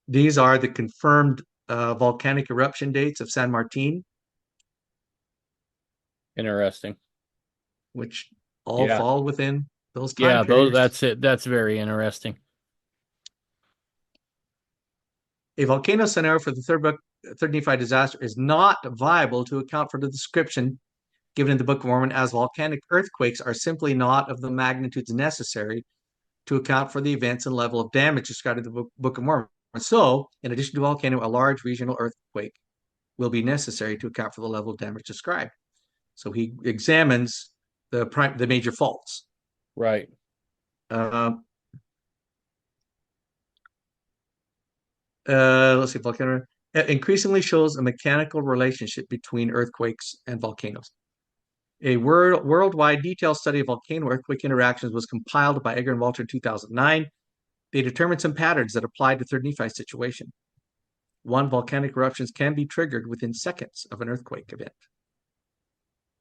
These are the confirmed volcanic eruption dates of San Martin, Interesting. which all Yeah. fall within those time Yeah, those periods. that's it. That's very interesting. A volcano scenario for the third Nephi disaster is not viable to account for the description given in the Book of Mormon, as volcanic earthquakes are simply not of the magnitudes necessary to account for the events and level of damage described in the Book of Mormon. So, in addition to volcano, a large regional earthquake will be necessary to account for the level of damage described. So he examines the major faults. Right. Let's see, volcano increasingly shows a mechanical relationship between earthquakes and volcanoes. A worldwide detailed study of volcano earthquake interactions was compiled by Egger and Walter in 2009. They determined some patterns that applied to Third Nephi's situation. One, volcanic eruptions can be triggered within seconds of an earthquake event.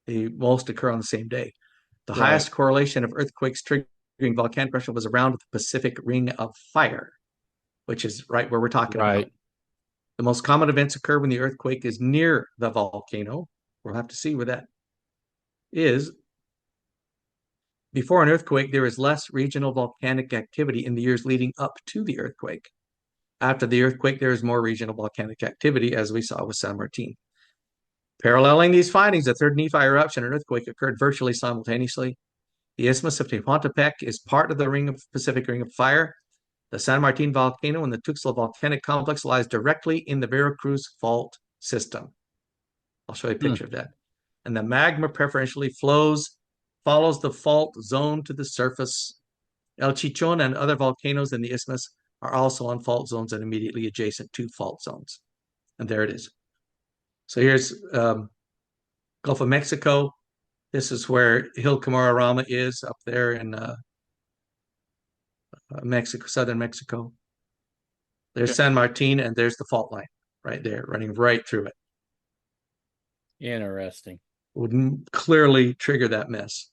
They most occur on the same day. The highest correlation of earthquakes triggering volcanic eruption was around the Pacific Ring of Fire, which is right where we're talking about. The most common events occur when the earthquake is near the volcano. We'll have to see where that is. Before an earthquake, there is less regional volcanic activity in the years leading up to the earthquake. After the earthquake, there is more regional volcanic activity, as we saw with San Martin. Paralleling these findings, the third Nephi eruption and earthquake occurred virtually simultaneously. The Isthmus of Tehuantepec is part of the Pacific Ring of Fire. The San Martin volcano and the Tuxtla volcanic complex lies directly in the Veracruz fault system. I'll show you a picture of that. And the magma preferentially follows the fault zone to the surface. El Chichon and other volcanoes in the isthmus are also on fault zones and immediately adjacent to fault zones. And there it is. So here's Gulf of Mexico. This is where Hilrama is, up there in Mexico, southern Mexico. There's San Martin, and there's the fault line right there, running right through it. Interesting. Would clearly trigger that mess.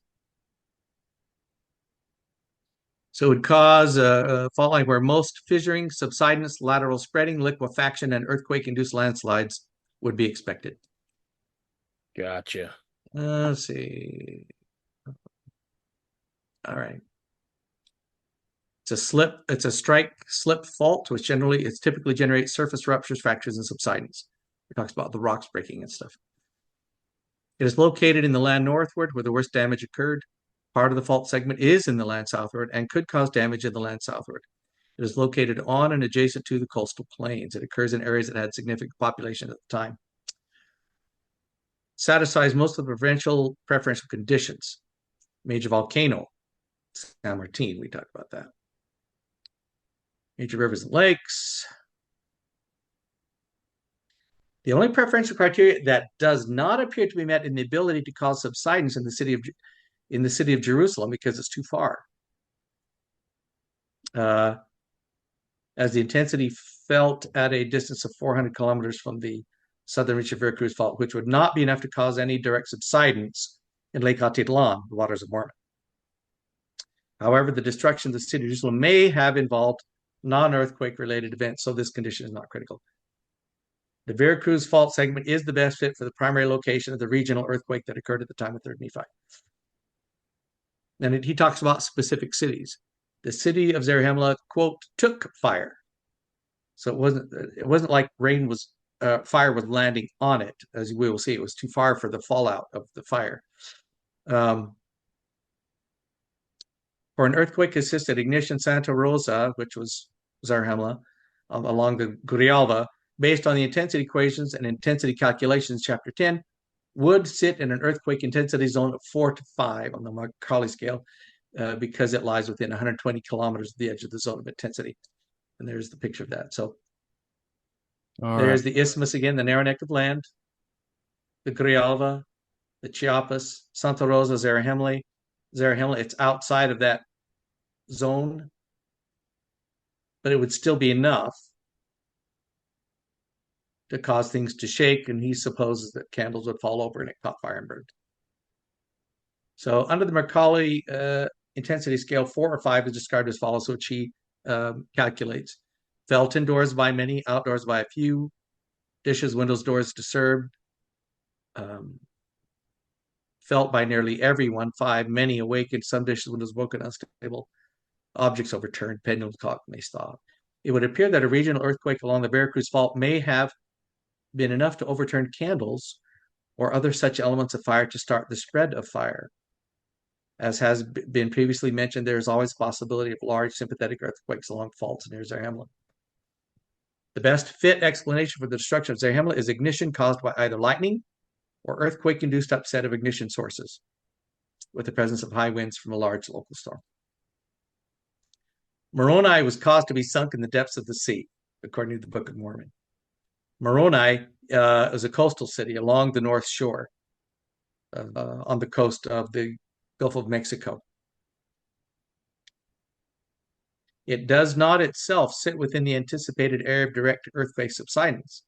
So it would cause a fault line where most fissuring, subsidence, lateral spreading, liquefaction, and earthquake-induced landslides would be expected. Gotcha. Let's see. All right. It's a strike slip fault, which typically generates surface ruptures, fractures, and subsidence. It talks about the rocks breaking and stuff. It is located in the land northward where the worst damage occurred. Part of the fault segment is in the land southward and could cause damage in the land southward. It is located on and adjacent to the coastal plains. It occurs in areas that had significant population at the time. Satisfies most of the preferential conditions. Major volcano, San Martin, we talked about that. Major rivers and lakes. The only preferential criteria that does not appear to be met in the ability to cause subsidence in the city of Jerusalem because it's too far. As the intensity felt at a distance of 400 kilometers from the southern reach of Veracruz Fault, which would not be enough to cause any direct subsidence in Lake Atitlan, the waters of Mormon. However, the destruction of the city of Jerusalem may have involved non-earthquake related events, so this condition is not critical. The Veracruz Fault segment is the best fit for the primary location of the regional earthquake that occurred at the time of 3rd Nephi. And he talks about specific cities. The city of Zarahemla, quote, took fire. So it wasn't like fire was landing on it, as we will see. It was too far for the fallout of the fire. For an earthquake-assisted ignition, Santa Rosa, which was Zarahemla, along the Grijalva, based on the intensity equations and intensity calculations, chapter 10, would sit in an earthquake intensity zone of 4 to 5 on the Mercalli scale because it lies within 120 kilometers of the edge of the zone of intensity. And there's the picture of that. So there's the isthmus again, the narrow neck of land, the Grijalva, the Chiapas, Santa Rosa, Zarahemla. It's outside of that zone, but it would still be enough to cause things to shake, and he supposes that candles would fall over and it caught fire and burned. So under the Mercalli intensity scale, 4 or 5 is described as follows, which he calculates. Felt indoors by many, outdoors by a few, dishes, windows, doors disturbed, felt by nearly everyone, 5, many awakened, some dishes, windows broken, unstable, objects overturned, pendulums clock may stop. It would appear that a regional earthquake along the Veracruz Fault may have been enough to overturn candles or other such elements of fire to start the spread of fire. As has been previously mentioned, there is always a possibility of large sympathetic earthquakes along faults near Zarahemla. The best fit explanation for the destruction of Zarahemla is ignition caused by either lightning or earthquake-induced upset of ignition sources with the presence of high winds from a large local storm. Moroni was caused to be sunk in the depths of the sea, according to the Book of Mormon. Moroni is a coastal city along the north shore on the coast of the Gulf of Mexico. It does not itself sit within the anticipated area of direct earthquake subsidence,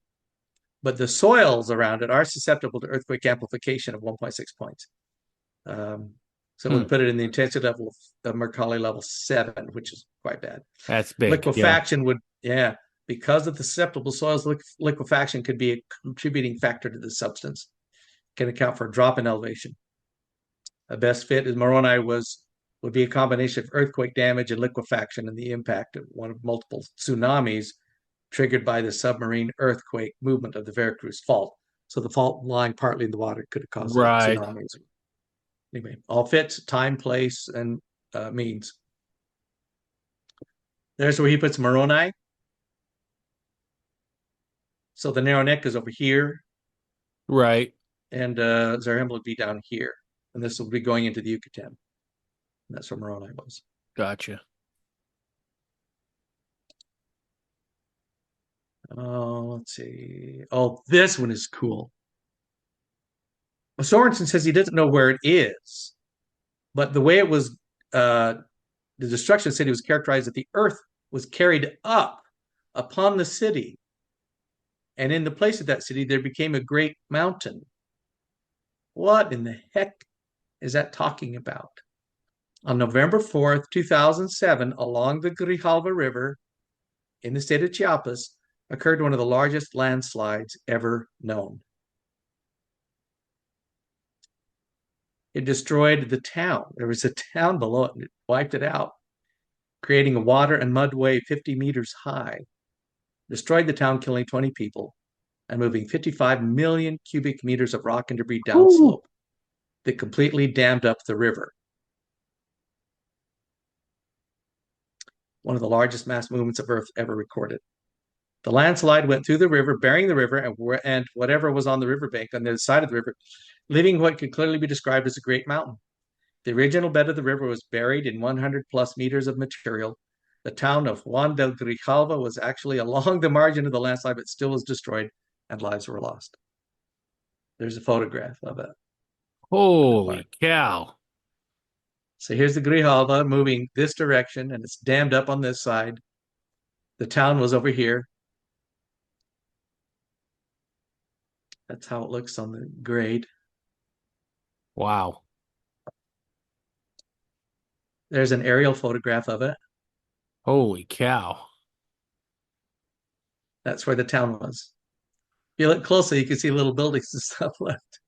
but the soils around it are susceptible to earthquake amplification of 1.6 points. So we put it in the intensity level of Mercalli level 7, which is quite bad. That's big. Liquefaction because of the susceptible soils, liquefaction could be a contributing factor to the substance. Can account for a drop in elevation. A best fit is Moroni would be a combination of earthquake damage and liquefaction and the impact of one of multiple tsunamis triggered by the submarine earthquake movement of the Veracruz Fault. So the fault lying partly in the water could have caused tsunamis. Anyway, all fits, time, place, and means. There's where he puts Moroni. So the narrow neck is over here. Right. And Zarahemla would be down here. And this will be going into the Yucatan. And that's where Moroni was. Gotcha. Oh, let's see. Oh, this one is cool. Sorensen says he doesn't know where it is, but the way it was, the destruction of the city was characterized that the earth was carried up upon the city, and in the place of that city, there became a great mountain. What in the heck is that talking about? On November 4th, 2007, along the Grijalva River in the state of Chiapas, occurred one of the largest landslides ever known. It destroyed the town. There was a town below it, and it wiped it out, creating a water and mud wave 50 meters high. Destroyed the town, killing 20 people, and moving 55 million cubic meters of rock and debris downslope that completely dammed up the river. one of the largest mass movements of Earth ever recorded. The landslide went through the river, burying the river and whatever was on the riverbank on the other side of the river, leaving what could clearly be described as a great mountain. The original bed of the river was buried in 100 plus meters of material. The town of Juan del Grijalva was actually along the margin of the landslide, but still was destroyed and lives were lost. There's a photograph of it. Holy cow. So here's the Grijalva moving this direction, and it's dammed up on this side. The town was over here. That's how it looks on the grade. Wow. There's an aerial photograph of it. Holy cow. That's where the town was. If you look closely, you can see little buildings and stuff left.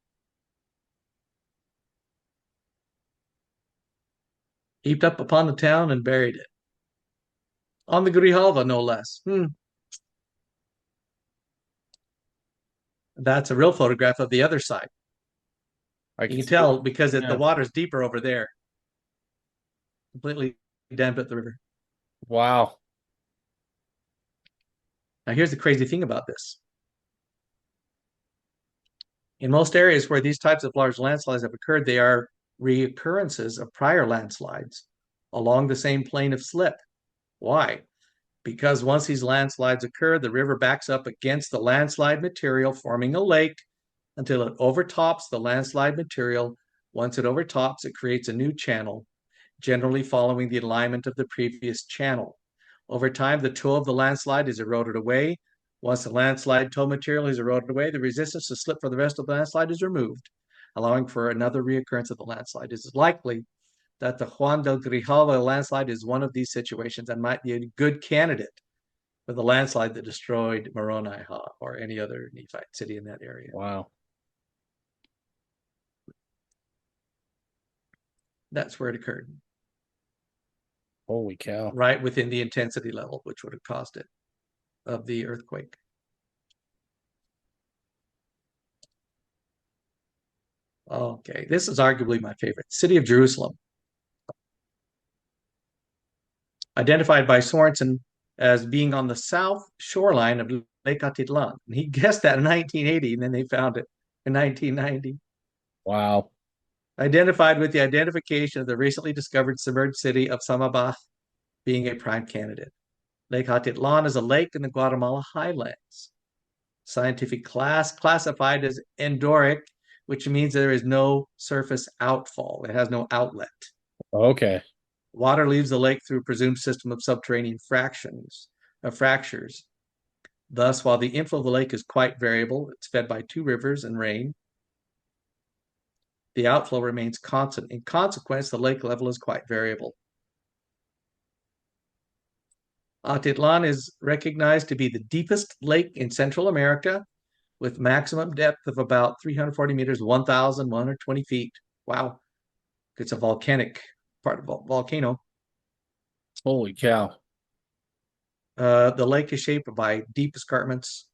Heaped up upon the town and buried it. On the Grijalva, no less. That's a real photograph of the other side. I You can see tell it. because the Yeah. water's deeper over there. Completely dammed up the river. Wow. Now, here's the crazy thing about this. In most areas where these types of large landslides have occurred, they are reoccurrences of prior landslides along the same plane of slip. Why? Because once these landslides occur, the river backs up against the landslide material, forming a lake until it overtops the landslide material. Once it overtops, it creates a new channel, generally following the alignment of the previous channel. Over time, the toe of the landslide is eroded away. Once the landslide toe material is eroded away, the resistance to slip for the rest of the landslide is removed, allowing for another reoccurrence of the landslide. It is likely that the Juan del Grijalva landslide is one of these situations and might be a good candidate for the landslide that destroyed Moroni or any other Nephite city in that area. Wow. That's where it occurred. Holy cow. Right within the intensity level, which would have caused it, of the earthquake. Okay, this is arguably my favorite. City of Jerusalem. Identified by Sorensen as being on the south shoreline of Lake Atitlan. And he guessed that in 1980, and then they found it in 1990. Wow. Identified with the identification of the recently discovered submerged city of Samabah being a prime candidate. Lake Atitlan is a lake in the Guatemala highlands. Scientific class classified as endorheic, which means there is no surface outfall. It has no outlet. Okay. Water leaves the lake through a presumed system of subterranean fractures. Thus, while the inflow of the lake is quite variable, it's fed by two rivers and rain, the outflow remains constant. In consequence, the lake level is quite variable. Atitlan is recognized to be the deepest lake in Central America with maximum depth of about 340 meters, 1,120 feet. Wow. It's a volcanic part of a volcano. Holy cow. The lake is shaped by deep escarpments.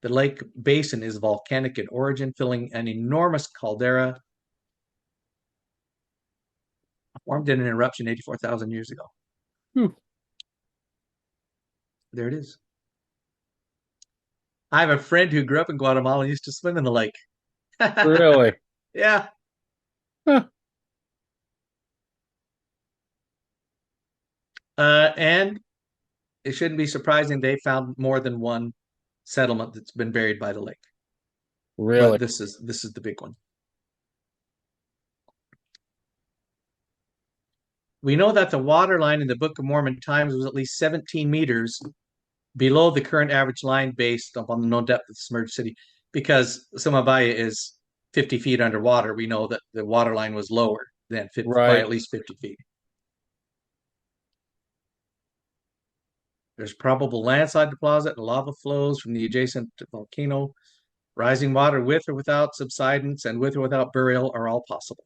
The lake basin is volcanic in origin, filling an enormous caldera formed in an eruption 84,000 years ago. Whew. There it is. I have a friend who grew up in Guatemala and used to swim in the lake. Really? Yeah. Huh. And it shouldn't be surprising they found more than one settlement that's been buried by the lake. Really? But this is the big one. We know that the water line in the Book of Mormon times was at least 17 meters below the current average line based upon the known depth of the submerged city. Because Samabaya is 50 feet underwater, we know that the water line was lower than 50, by at least 50 feet. There's probable landslide deposit and lava flows from the adjacent volcano. Rising water with or without subsidence and with or without burial are all possible.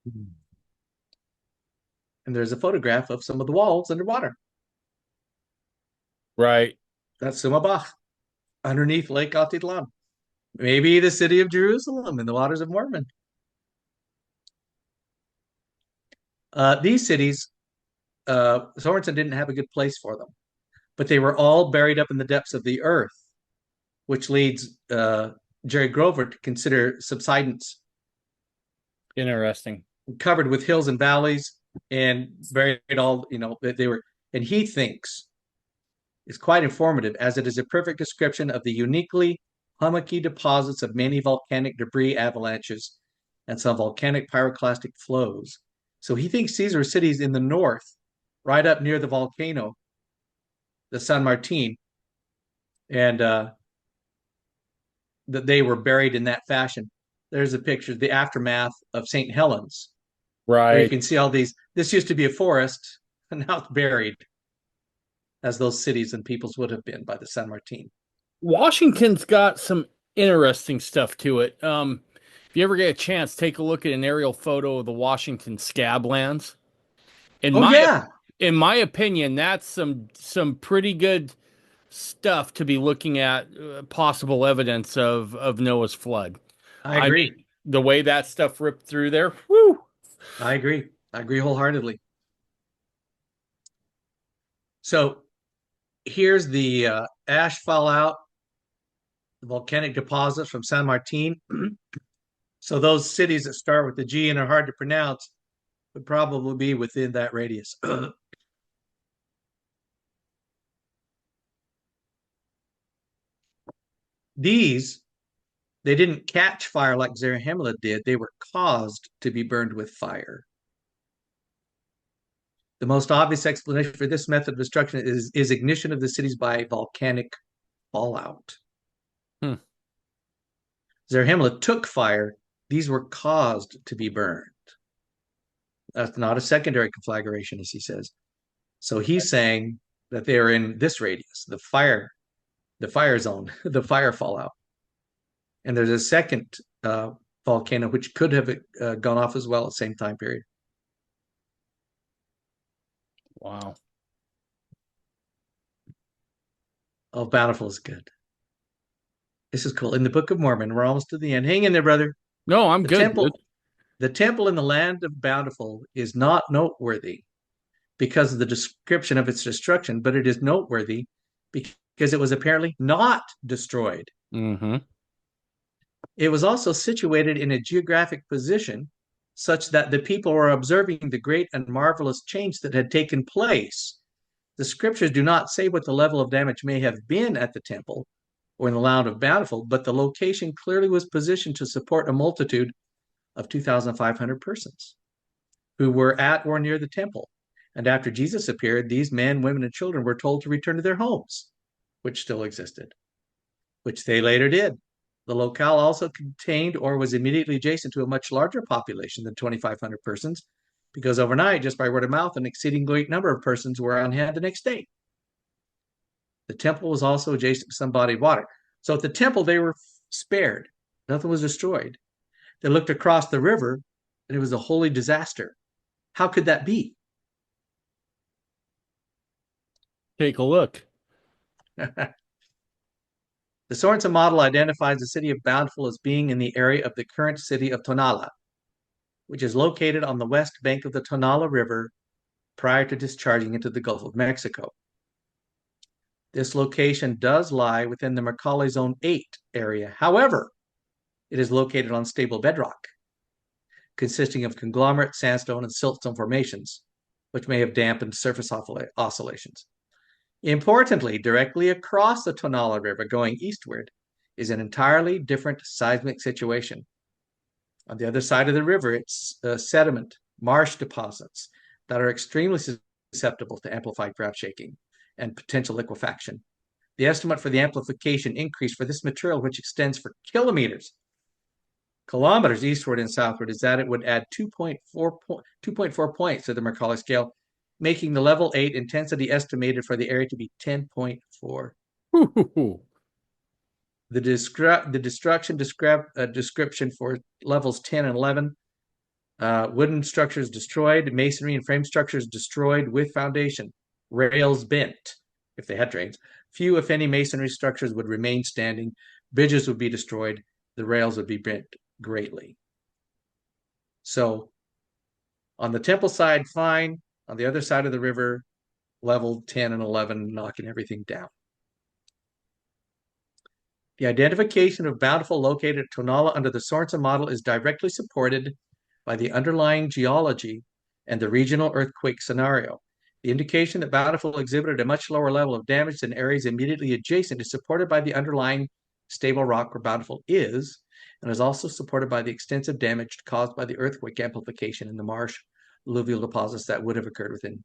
And there's a photograph of some of the walls underwater. Right. That's Sumabach, underneath Lake Atitlan. Maybe the city of Jerusalem in the waters of Mormon. These cities Sorensen didn't have a good place for them, but they were all buried up in the depths of the earth, which leads Jerry Grover to consider subsidence, Interesting. covered with hills and valleys, and buried all, they were, and he thinks is quite informative, as it is a perfect description of the uniquely hummocky deposits of many volcanic debris avalanches and some volcanic pyroclastic flows. So he thinks these are cities in the north, right up near the volcano, the San Martin, and that they were buried in that fashion. There's a picture, the aftermath of St. Helens, where you Right. can see all these. This used to be a forest, and now it's buried, as those cities and peoples would have been by the San Martin. Washington's got some interesting stuff to it. If you ever get a chance, take a look at an aerial photo of the Washington Scablands. In Oh my yeah, in my opinion, that's some pretty good stuff to be looking at, possible evidence of Noah's flood. I I agree. mean, the way that stuff ripped through there, whoo. I agree. I agree wholeheartedly. So here's the ash fallout, the volcanic deposits from San Martin. So those cities that start with the G and are hard to pronounce would probably be within that radius. These, they didn't catch fire like Zarahemla did. They were caused to be burned with fire. The most obvious explanation for this method of destruction is ignition of the cities by volcanic fallout. Hmm. Zarahemla took fire. These were caused to be burned. That's not a secondary conflagration, as he says. So he's saying that they are in this radius, the fire zone, the fire fallout. And there's a second volcano which could have gone off as well at the same time period. Wow. Oh, Bountiful is good. This is cool. In the Book of Mormon, we're almost to the end. Hang in there, brother. No, I'm The good, dude. temple, the temple in the land of Bountiful is not noteworthy because of the description of its destruction, but it is noteworthy because it was apparently not destroyed. Mm-hmm. It was also situated in a geographic position such that the people were observing the great and marvelous change that had taken place. The scriptures do not say what the level of damage may have been at the temple or in the land of Bountiful, but the location clearly was positioned to support a multitude of 2,500 persons who were at or near the temple. And after Jesus appeared, these men, women, and children were told to return to their homes, which still existed, which they later did. The locale also contained or was immediately adjacent to a much larger population than 2,500 persons, because overnight, just by word of mouth, an exceeding great number of persons were on hand the next day. The temple was also adjacent to some body of water. So at the temple, they were spared. Nothing was destroyed. They looked across the river, and it was a holy disaster. How could that be? Take a look. The Sorensen model identifies the city of Bountiful as being in the area of the current city of Tonala, which is located on the west bank of the Tonala River prior to discharging into the Gulf of Mexico. This location does lie within the Macaulay Zone 8 area. However, it is located on stable bedrock, consisting of conglomerate, sandstone, and siltstone formations, which may have dampened surface oscillations. Importantly, directly across the Tonala River going eastward is an entirely different seismic situation. On the other side of the river, it's sediment, marsh deposits that are extremely susceptible to amplified ground shaking and potential liquefaction. The estimate for the amplification increase for this material, which extends for kilometers eastward and southward, is that it would add 2.4 points to the Mercalli scale, making the level 8 intensity estimated for the area to be 10.4. The destruction description for levels 10 and 11, wooden structures destroyed, masonry and frame structures destroyed with foundation, rails bent if they had drains. Few, if any, masonry structures would remain standing. Bridges would be destroyed. The rails would be bent greatly. So on the temple side, fine. On the other side of the river, level 10 and 11, knocking everything down. The identification of Bountiful located at Tonala under the Sorensen model is directly supported by the underlying geology and the regional earthquake scenario. The indication that Bountiful exhibited a much lower level of damage than areas immediately adjacent is supported by the underlying stable rock where Bountiful is, and is also supported by the extensive damage caused by the earthquake amplification in the marsh alluvial deposits that would have occurred within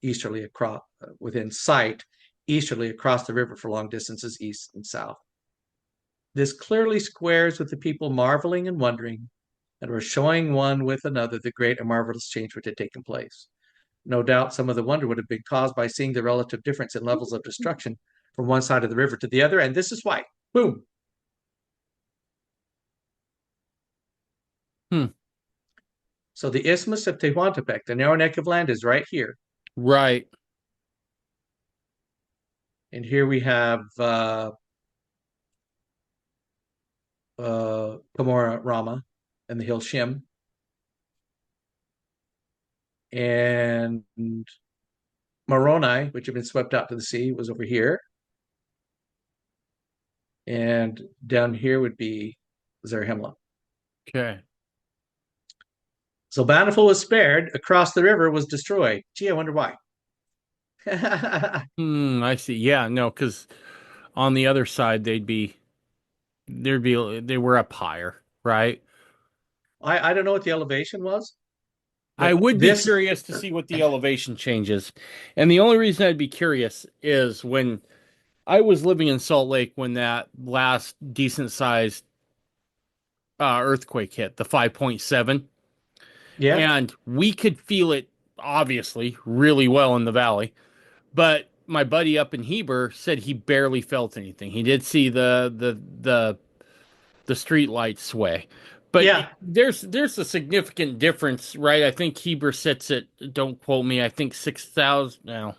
easterly across within sight easterly across the river for long distances east and south. This clearly squares with the people marveling and wondering, and were showing one with another the great and marvelous change which had taken place. No doubt some of the wonder would have been caused by seeing the relative difference in levels of destruction from one side of the river to the other, and this is why. Boom. So the Isthmus of Tehuantepec, the narrow neck of land, is right here. Right. And here we have Kamora Rama and the hill Shim. And Moroni, which had been swept out to the sea, was over here. And down here would be Zarahemla. Okay. So Bountiful was spared. Across the river was destroyed. Gee, I wonder why. I see. Yeah, no, because on the other side they were up higher, right? I don't know what the elevation was, I but would be this, curious to see what the elevation changes. And the only reason I'd be curious is when I was living in Salt Lake when that last decent sized earthquake hit, the 5.7, yeah. and we could feel it obviously really well in the valley. But my buddy up in Heber said he barely felt anything. He did see the street lights sway. But Yeah. there's a significant difference, right? I think Heber sits at, don't quote me, I think 6,000. No,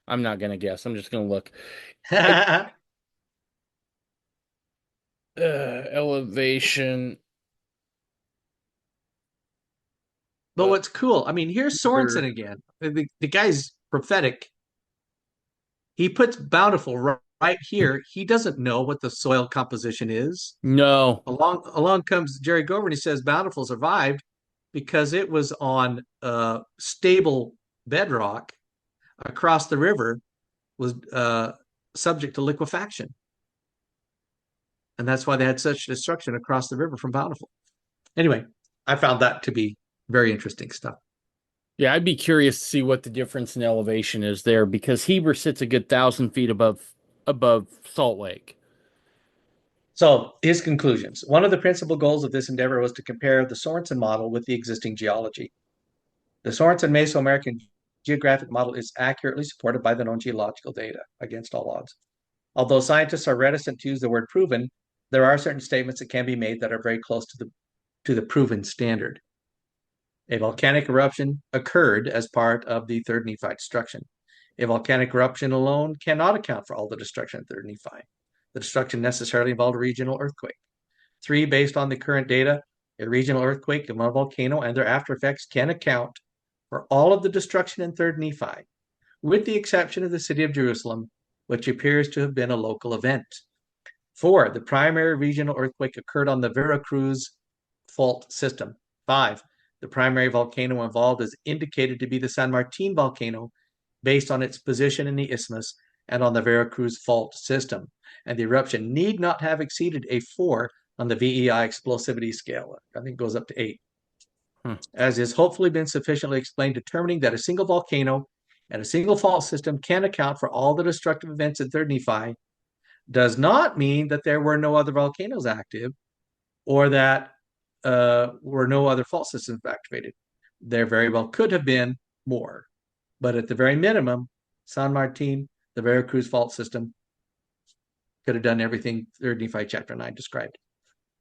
I'm not gonna guess. I'm just gonna look. I, elevation. But what's cool, I mean, here's Sorensen Heber. again. The guy's prophetic. He puts Bountiful right here. He doesn't know what the soil composition is. No, Along comes Jerry Gover and he says Bountiful survived because it was on stable bedrock across the river, was subject to liquefaction. And that's why they had such destruction across the river from Bountiful. Anyway, I found that to be very interesting stuff. yeah, I'd be curious to see what the difference in elevation is there because Heber sits a good 1,000 feet above Salt Lake. So, his conclusions. One of the principal goals of this endeavor was to compare the Sorensen model with the existing geology. The Sorensen Mesoamerican geographic model is accurately supported by the known geological data against all odds. Although scientists are reticent to use the word proven, there are certain statements that can be made that are very close to the proven standard. A volcanic eruption occurred as part of the Third Nephi destruction. A volcanic eruption alone cannot account for all the destruction of Third Nephi. The destruction necessarily involved a regional earthquake. 3, based on the current data, a regional earthquake and one volcano and their after effects can account for all of the destruction in Third Nephi, with the exception of the city of Jerusalem, which appears to have been a local event. 4, the primary regional earthquake occurred on the Veracruz fault system. 5, the primary volcano involved is indicated to be the San Martin volcano based on its position in the isthmus and on the Veracruz fault system. And the eruption need not have exceeded a 4 on the VEI explosivity scale. I think it goes up to 8. As has hopefully been sufficiently explained, determining that a single volcano and a single fault system can account for all the destructive events in Third Nephi does not mean that there were no other volcanoes active or that were no other fault systems activated. There very well could have been more. But at the very minimum, San Martin, the Veracruz fault system, could have done everything Third Nephi Chapter 9 described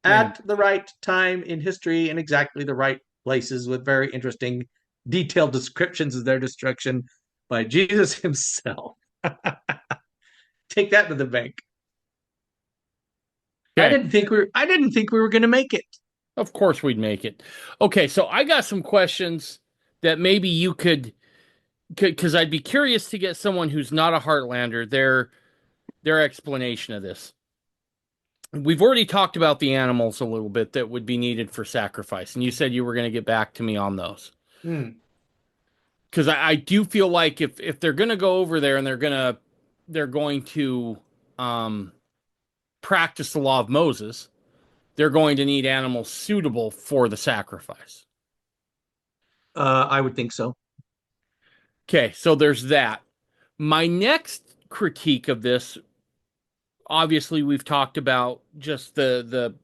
Yeah. at the right time in history in exactly the right places with very interesting detailed descriptions of their destruction by Jesus himself. Take that to the bank. Okay. I didn't think we were going to make it. Of course we'd make it. Okay, so I got some questions that maybe you could, because I'd be curious to get someone who's not a Heartlander their explanation of this. We've already talked about the animals a little bit that would be needed for sacrifice, and you said you were going to get back to me on those. Hmm. Because I do feel like if they're going to go over there and they're going to um, practice the law of Moses, they're going to need animals suitable for the sacrifice. I would think so. Okay, so there's that. My next critique of this, obviously, we've talked about just the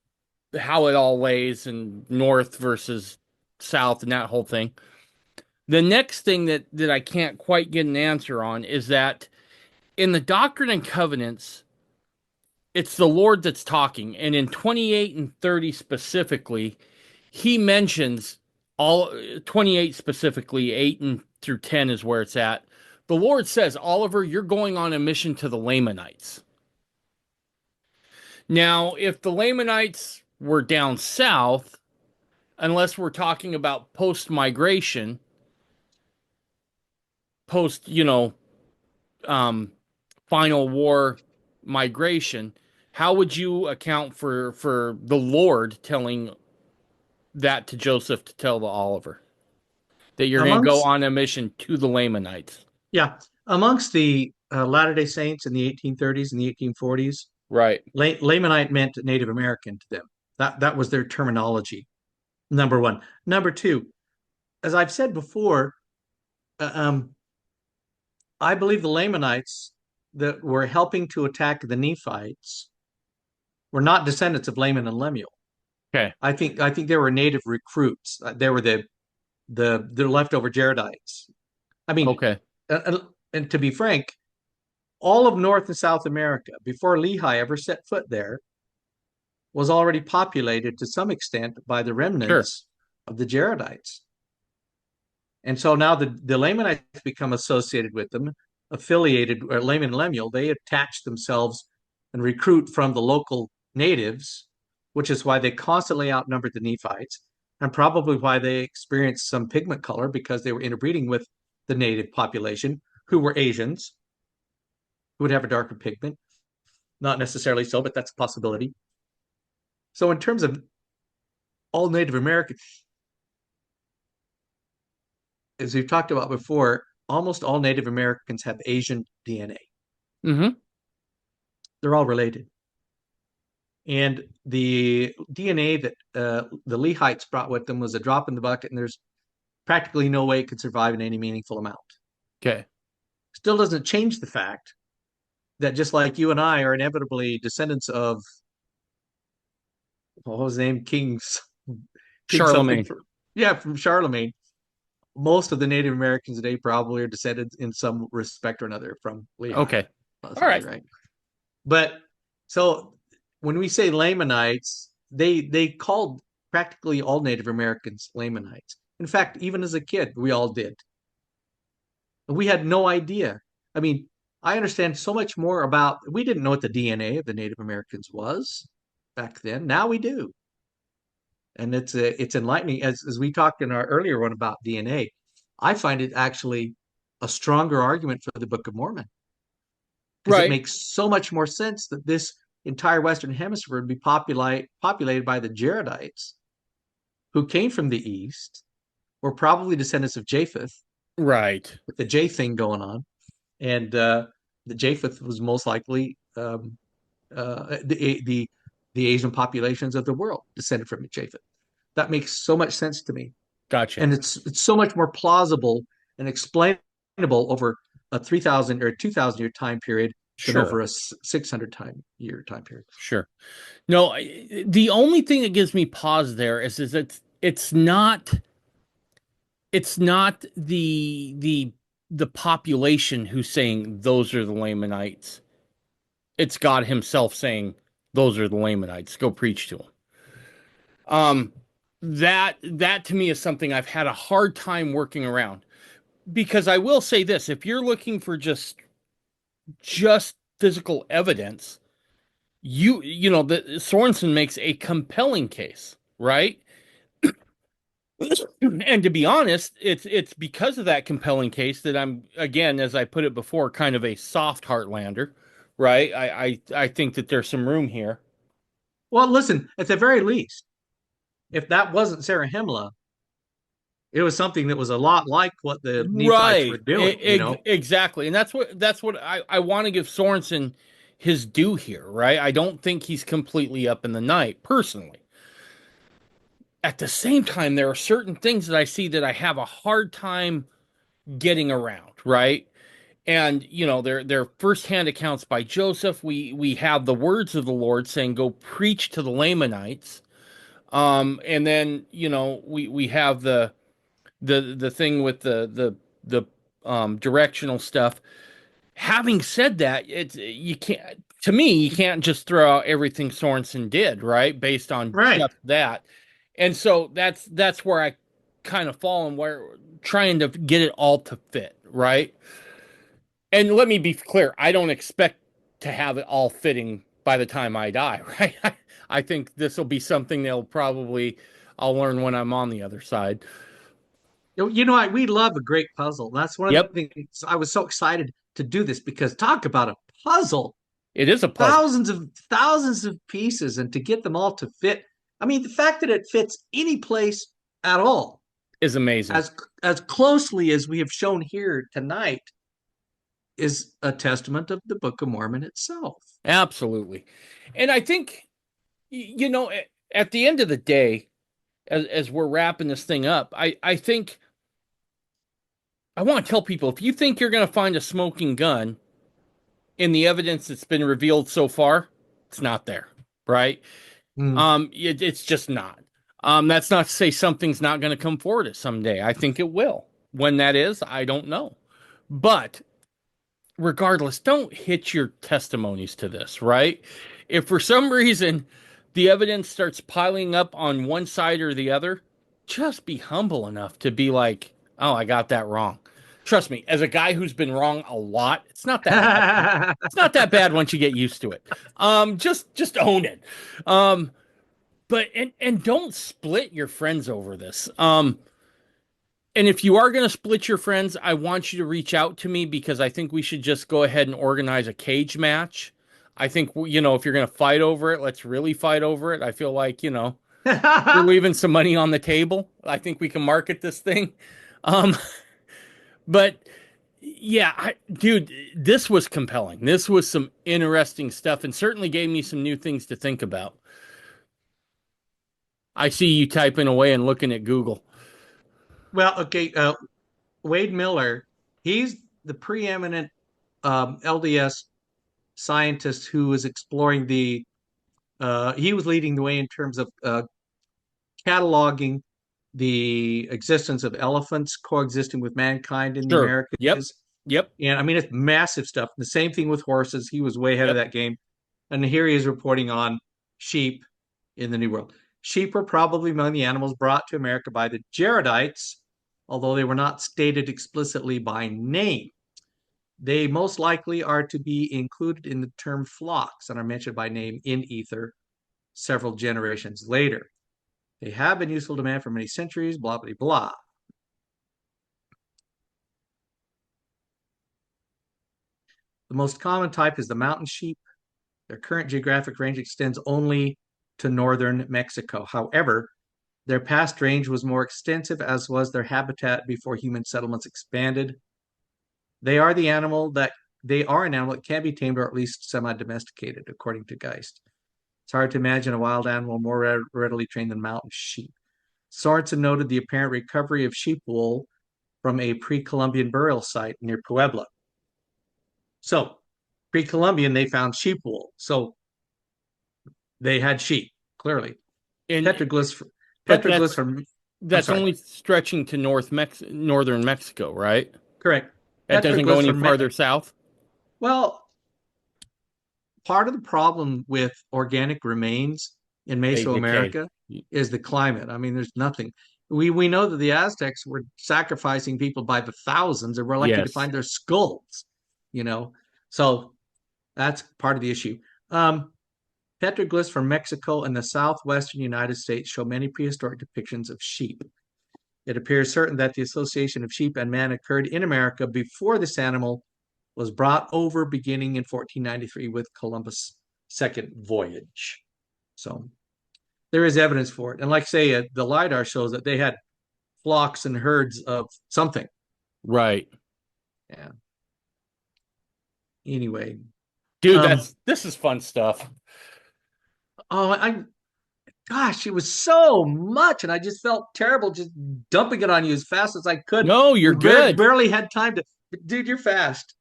how it all lays and north versus south and that whole thing. The next thing that I can't quite get an answer on is that in the Doctrine and Covenants, it's the Lord that's talking, and in 28 and 30 specifically, he mentions all 28 specifically, 8 and through 10 is where it's at. The Lord says, Oliver, you're going on a mission to the Lamanites. Now, if the Lamanites were down south, unless we're talking about post migration, post, um, final war migration, how would you account for the Lord telling that to Joseph to tell to Oliver that you're going to go Amongst on a mission to the Lamanites? Yeah, amongst the Latter-day Saints in the 1830s and the 1840s, Right. Lamanite meant Native American to them. That was their terminology. Number one. Number two, as I've said before, uh, um, I believe the Lamanites that were helping to attack the Nephites were not descendants of Laman and Lemuel. Okay. I think they were native recruits. They were the leftover Jaredites. I mean, Okay. and to be frank, all of North and South America before Lehi ever set foot there was already populated to some extent by the Sure. remnants of the Jaredites. And so now the Lamanites become associated with them, affiliated, or Laman and Lemuel, they attach themselves and recruit from the local natives, which is why they constantly outnumbered the Nephites, and probably why they experienced some pigment color because they were interbreeding with the native population, who were Asians, who would have a darker pigment. Not necessarily so, but that's a possibility. So, in terms of all Native Americans, as we've talked about before, almost all Native Americans have Asian DNA. Mm-hmm. They're all related. And the DNA that the Lehites brought with them was a drop in the bucket, and there's practically no way it could survive in any meaningful amount. Okay. Still doesn't change the fact that just like you and I are inevitably descendants of, what was his name? King something. Charlemagne. Yeah, from Charlemagne. Most of the Native Americans today probably are descended in some respect or another from Lehi, Okay. All possibly, right. right? But so when we say Lamanites, they called practically all Native Americans Lamanites. In fact, even as a kid, we all did. We had no idea. I mean, I understand so much more about. We didn't know what the DNA of the Native Americans was back then. Now we do, and it's enlightening. As we talked in our earlier one about DNA, I find it actually a stronger argument for the Book of Mormon because it Right. makes so much more sense that this entire Western Hemisphere would be populated by the Jaredites, who came from the East, were probably descendants of Japheth, Right. with the J thing going on, and the Japheth was most likely the Asian populations of the world descended from Japheth. That makes so much sense to me, Gotcha. and it's so much more plausible and explainable over a 3,000 or 2,000 year time period than Sure. over a 600 year time period. Sure. No, the only thing that gives me pause there is it's not the population who's saying those are the Lamanites. It's God Himself saying those are the Lamanites. Go preach to them. Um, that to me is something I've had a hard time working around because I will say this: if you're looking for just physical evidence, the Sorensen makes a compelling case, right? And to be honest, it's because of that compelling case that I'm, again, as I put it before, kind of a soft Heartlander, right? I think that there's some room here. Well, listen, at the very least, if that wasn't Sarah Himla, it was something that was a lot like what the Nephites were Right. doing, you know? Exactly. And that's what I want to give Sorensen his due here, right? I don't think he's completely up in the night, personally. At the same time, there are certain things that I see that I have a hard time getting around, right? And they're firsthand accounts by Joseph. We have the words of the Lord saying, "Go preach to the Lamanites." And then we have the thing with the directional stuff. Having said that, it's you can't to me you can't just throw out everything Sorensen did, right? Based on Right. just that. And so that's where I kind of fall and where trying to get it all to fit, right? And let me be clear, I don't expect to have it all fitting by the time I die, right? I think this will be something they'll probably I'll learn when I'm on the other side. We love a great puzzle. That's one of Yep, the things I was so excited to do this because talk about a puzzle. it is a puzzle. Thousands of pieces and to get them all to fit. I mean, the fact that it fits any place at all, Is amazing. as as closely as we have shown here tonight, is a testament of the Book of Mormon itself. Absolutely. And I think at the end of the day, as we're wrapping this thing up, I think I want to tell people if you think you're going to find a smoking gun in the evidence that's been revealed so far, it's not there, right? Mm. It's just not. That's not to say something's not going to come forward at someday. I think it will. When that is, I don't know. But regardless, don't hitch your testimonies to this, right? If for some reason the evidence starts piling up on one side or the other, just be humble enough to be like, oh, I got that wrong. Trust me, as a guy who's been wrong a lot, it's not that bad. It's not that bad once you get used to it. Just own it. But and don't split your friends over this. And if you are going to split your friends, I want you to reach out to me because I think we should just go ahead and organize a cage match. I think, if you're going to fight over it, let's really fight over it. I feel like, we're leaving some money on the table. I think we can market this thing. Um, but yeah, dude, this was compelling. This was some interesting stuff and certainly gave me some new things to think about. I see you typing away and looking at Google. Well, okay, Wade Miller, he's the preeminent LDS scientist who was exploring he was leading the way in terms of cataloging the existence of elephants coexisting with mankind in the Sure. Yep. Americas. Yep. And I mean, it's massive stuff. The same thing with horses. He was way ahead of Yep. that game. And here he is reporting on sheep in the New World. Sheep were probably among the animals brought to America by the Jaredites, although they were not stated explicitly by name. They most likely are to be included in the term flocks and are mentioned by name in Ether several generations later. They have been useful to man for many centuries, blah, blah, blah. The most common type is the mountain sheep. Their current geographic range extends only to northern Mexico. However, their past range was more extensive, as was their habitat before human settlements expanded. They are an animal that can be tamed or at least semi-domesticated, according to Geist. It's hard to imagine a wild animal more readily trained than mountain sheep. Sorensen noted the apparent recovery of sheep wool from a pre-Columbian burial site near Puebla. So, pre-Columbian, they found sheep wool. So they had sheep, clearly. And Petroglyphs, but petroglyphs that's from, I'm that's sorry, only stretching to northern Mexico, right? correct. That doesn't go Petroglyphs any from, farther south. well, part of the problem with organic remains in They decay. Mesoamerica is the climate. I mean, there's nothing. We know that the Aztecs were sacrificing people by the thousands, and we're lucky to Yes. find their skulls, you know. So that's part of the issue. Um, Petroglyphs from Mexico and the southwestern United States show many prehistoric depictions of sheep. It appears certain that the association of sheep and man occurred in America before this animal was brought over beginning in 1493 with Columbus' second voyage. So there is evidence for it. And like I say, the LIDAR shows that they had flocks and herds of something. Right. Yeah. Anyway, Dude, um, this is fun stuff. oh, gosh, it was so much, and I just felt terrible just dumping it on you as fast as I could. No, you're We good. barely had time to, dude, you're fast.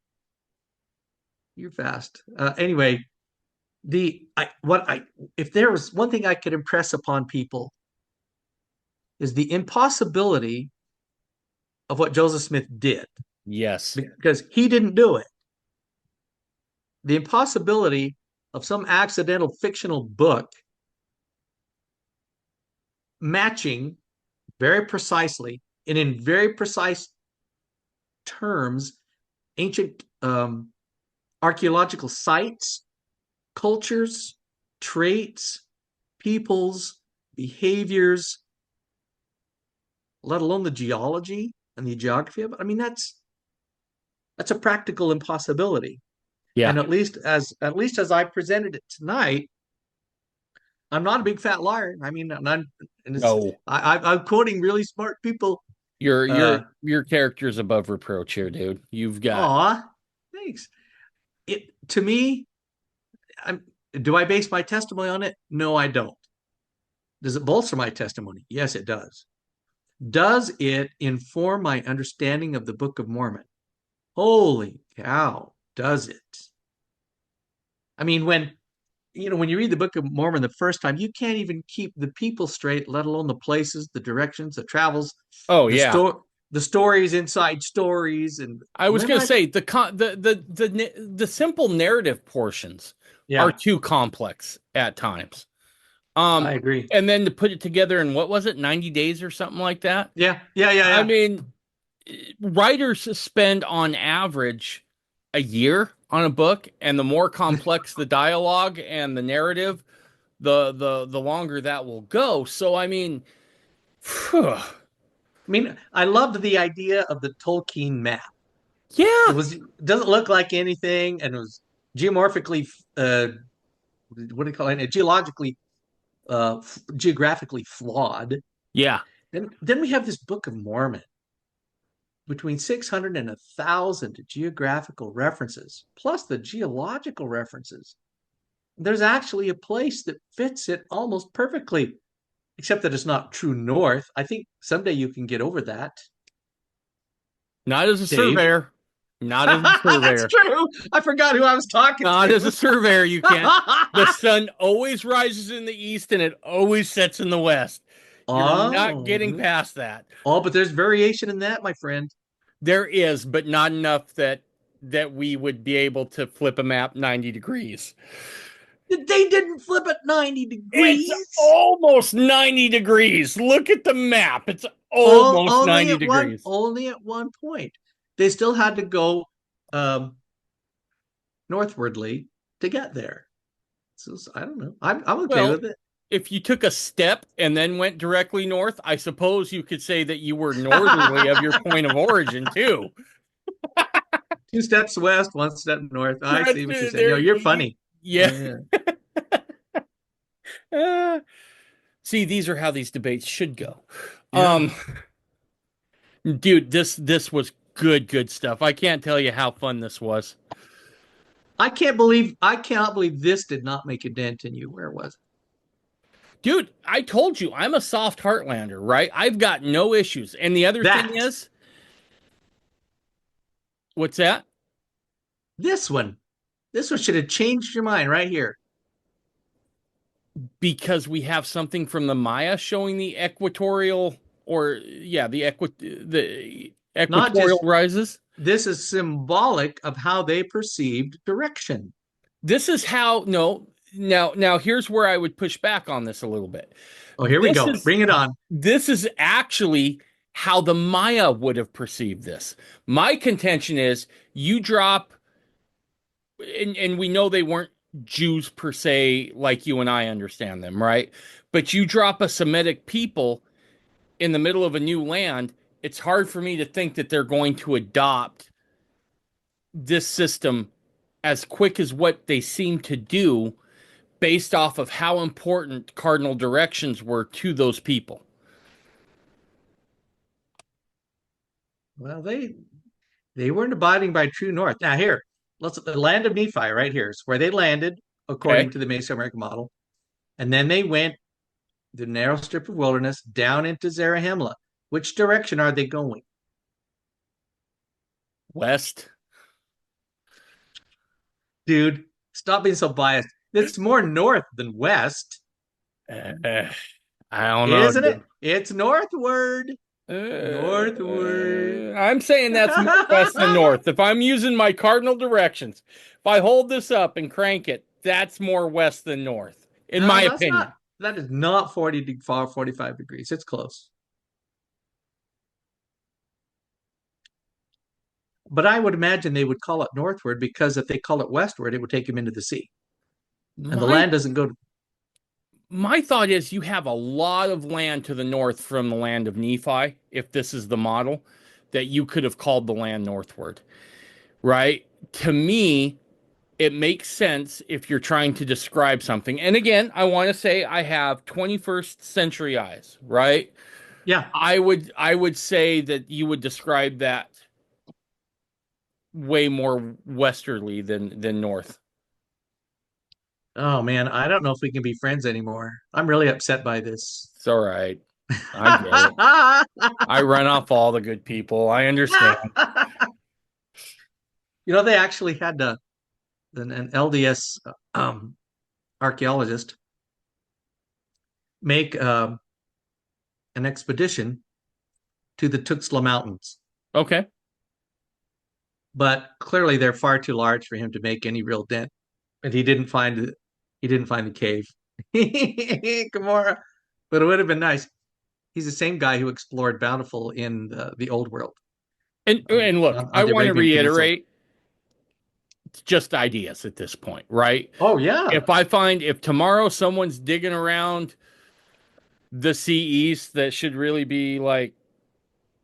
You're fast. Anyway, the I what I if there was one thing I could impress upon people is the impossibility of what Joseph Smith did Yes. because he didn't do it. The impossibility of some accidental fictional book matching very precisely and in very precise terms ancient archaeological sites, cultures, traits, peoples, behaviors, let alone the geology and the geography of it. I mean, that's a practical impossibility. Yeah. And at least as I presented it tonight, I'm not a big fat liar. I mean, and it's No. I'm quoting really smart people. Your Uh, your your character's above reproach here, dude. You've got aw, thanks. It to me, do I base my testimony on it? No, I don't. Does it bolster my testimony? Yes, it does. Does it inform my understanding of the Book of Mormon? Holy cow, does it? I mean, when you read the Book of Mormon the first time, you can't even keep the people straight, let alone the places, the directions, the travels, oh the yeah. the stories inside stories, I and was then gonna say the simple narrative portions are yeah, too complex at times. I Um, agree. and then to put it together in what was it, 90 days or something like that? Yeah, yeah, yeah, I yeah. mean, writers spend on average a year on a book, and the more complex the dialogue and the narrative, the longer that will go. So I mean, phew, I mean, I loved the idea of the Tolkien map. yeah, Doesn't look like anything, and it was geomorphically, what do you call it? Geologically, geographically flawed. yeah. Then we have this Book of Mormon between 600 and 1,000 geographical references, plus the geological references. There's actually a place that fits it almost perfectly, except that it's not true north. I think someday you can get over that, Not as a Dave. surveyor, not as a That's surveyor, true. I forgot who I was talking not as a to. surveyor. You can't. The sun always rises in the east and it always sets in the west. You're not getting Oh, past that. oh, but there's variation in that, my friend. There is, but not enough that we would be able to flip a map 90 degrees. They didn't flip it 90 It's degrees. almost 90 degrees. Look at the map. It's All almost 90 degrees. only at one point. They still had to go um, northwardly to get there. So I don't know. I'm okay Well, with it. if you took a step and then went directly north, I suppose you could say that you were northerly of your point of origin too. Two steps west, one step north. I That's see what you're saying. there. You're funny. Yeah. Yeah, Uh, see, these are how these debates should go. yeah. Um, dude, this was good stuff. I can't tell you how fun this was. I cannot believe this did not make a dent in you. Where was it? Dude, I told you I'm a soft heartlander, right? I've got no issues. And the other thing That is, what's that? this one. This one should have changed your mind right here. Because we have something from the Maya showing the equatorial or yeah, the Not equatorial just rises. this is symbolic of how they perceived direction. This is how no, now here's where I would push back on this a little bit. Oh, here we This go. is Bring it on. this is actually how the Maya would have perceived this. My contention is you drop and we know they weren't Jews per se like you and I understand them, right? But you drop a Semitic people in the middle of a new land, it's hard for me to think that they're going to adopt this system as quick as what they seem to do based off of how important cardinal directions were to those people. Well, they weren't abiding by true north. Now here, let's the land of Nephi right here is where they landed according Okay. to the Mesoamerican model, and then they went the narrow strip of wilderness down into Zarahemla. Which direction are they going? West. Dude, stop being so biased. It's more north than west, Uh, I don't know, isn't it? dude. It's northward. Northward. I'm saying that's more west than north. If I'm using my cardinal directions, if I hold this up and crank it, that's more west than north, in No, my that's not. opinion. That is not 45 degrees. It's close. But I would imagine they would call it northward because if they call it westward, it would take them into the sea. And the My land doesn't go to, my thought is you have a lot of land to the north from the land of Nephi, if this is the model, that you could have called the land northward, right? To me, it makes sense if you're trying to describe something. And again, I want to say I have 21st century eyes, right? yeah. I would say that you would describe that way more westerly than north. Oh man, I don't know if we can be friends anymore. I'm really upset by this. It's all right. I get it. I run off all the good people. I understand. They actually had an LDS archaeologist make an expedition to the Tuxtla Mountains, Okay. but clearly they're far too large for him to make any real dent. And he didn't find the cave. Gamora, but it would have been nice. He's the same guy who explored Bountiful in the old world And look, on I the want to Arabian Peninsula. reiterate, it's just ideas at this point, right? Oh yeah, If tomorrow someone's digging around the sea east that should really be like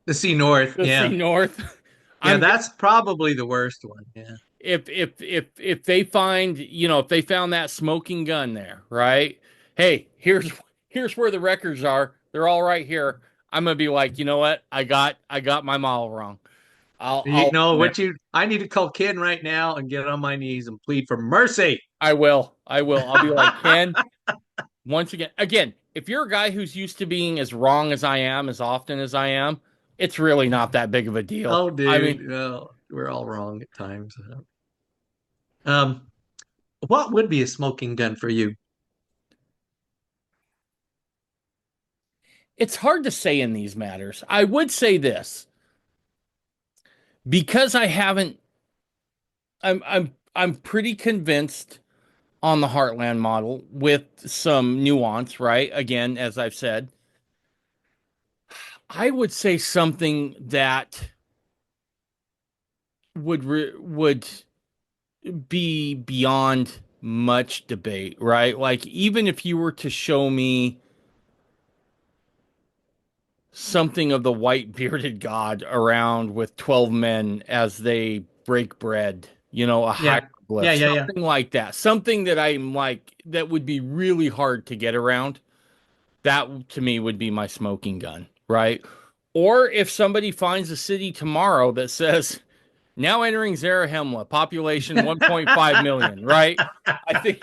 the Sea North. the sea Yeah, north, yeah, I'm that's probably the worst one. Yeah, if they find, if they found that smoking gun there, right? Hey, here's where the records are. They're all right here. I'm gonna be like, you know what? I got my model wrong. you I'll know own it. what you. I need to call Ken right now and get on my knees and plead for mercy. I will. I will. I'll be like, Ken, once again, if you're a guy who's used to being as wrong as I am as often as I am, it's really not that big of a deal. Oh, I mean, dude, well, we're all wrong at times. Um, what would be a smoking gun for you? it's hard to say in these matters. I would say this because I haven't I'm pretty convinced on the Heartland model with some nuance, right? Again, as I've said, I would say something that would be beyond much debate, right? Like even if you were to show me something of the white bearded god around with 12 men as they break bread, a Yeah, hieroglyph, yeah, yeah, yeah. something like that. Something that I'm like, that would be really hard to get around. That to me would be my smoking gun, right? Or if somebody finds a city tomorrow that says, now entering Zarahemla, population 1.5 million, right? I think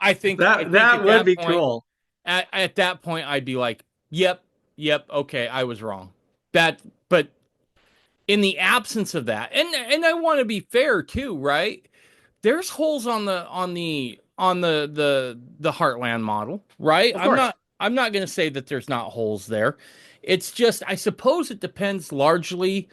I That think that at would that be point cool. at that point I'd be like, yep, yep, okay, I was wrong. That but in the absence of that, and I want to be fair too, right? There's holes on the Heartland model, right? Of I'm course. not I'm not going to say that there's not holes there. It's just I suppose it depends largely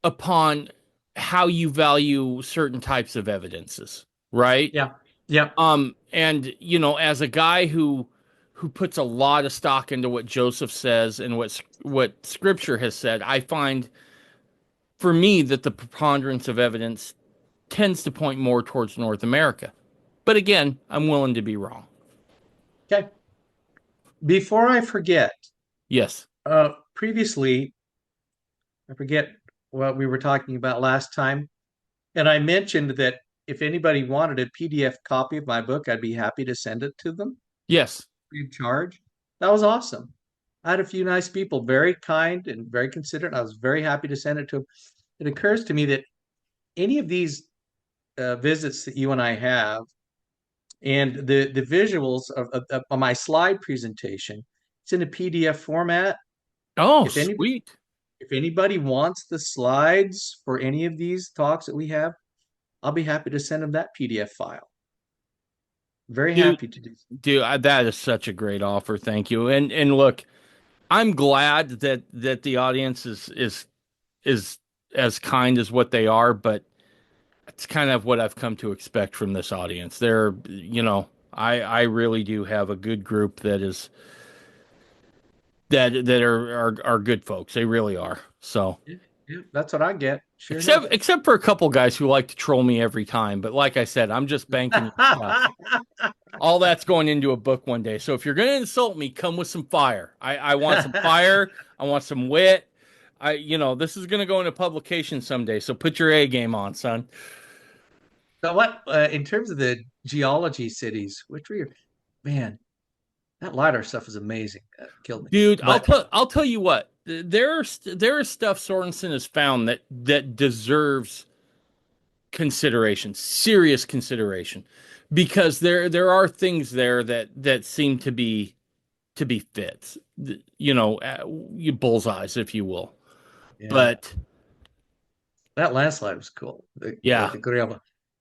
upon how you value certain types of evidences, right? Yeah. Yeah. And as a guy who puts a lot of stock into what Joseph says and what Scripture has said, I find for me that the preponderance of evidence tends to point more towards North America. But again, I'm willing to be wrong. Okay. Before I forget, Yes. Previously, I forget what we were talking about last time, and I mentioned that if anybody wanted a PDF copy of my book, I'd be happy to send it to them Yes. free of charge. That was awesome. I had a few nice people, very kind and very considerate. I was very happy to send it to them. It occurs to me that any of these visits that you and I have, and the visuals of my slide presentation, it's in a PDF format. Oh, If any sweet. if anybody wants the slides for any of these talks that we have, I'll be happy to send them that PDF file. Very Dude, happy to do so. that is such a great offer. Thank you. And look, I'm glad that the audience is as kind as what they are, but it's kind of what I've come to expect from this audience. I really do have a good group that are good folks. They really are. So, Yeah, yeah, that's what I get. Sure enough. except for a couple guys who like to troll me every time, but like I said, I'm just banking your stuff. All that's going into a book one day. So if you're going to insult me, come with some fire. I want some fire. I want some wit. This is going to go into publication someday. So put your A game on, son. So what, in terms of the geology cities, which were your, man, that LiDAR stuff is amazing. That killed me. Dude, But I'll tell you what. There is stuff Sorensen has found that deserves consideration, serious consideration, because there are things there that seem to be fits, you bullseyes, if you will. yeah, But that landslide was cool. yeah, The Grijalva.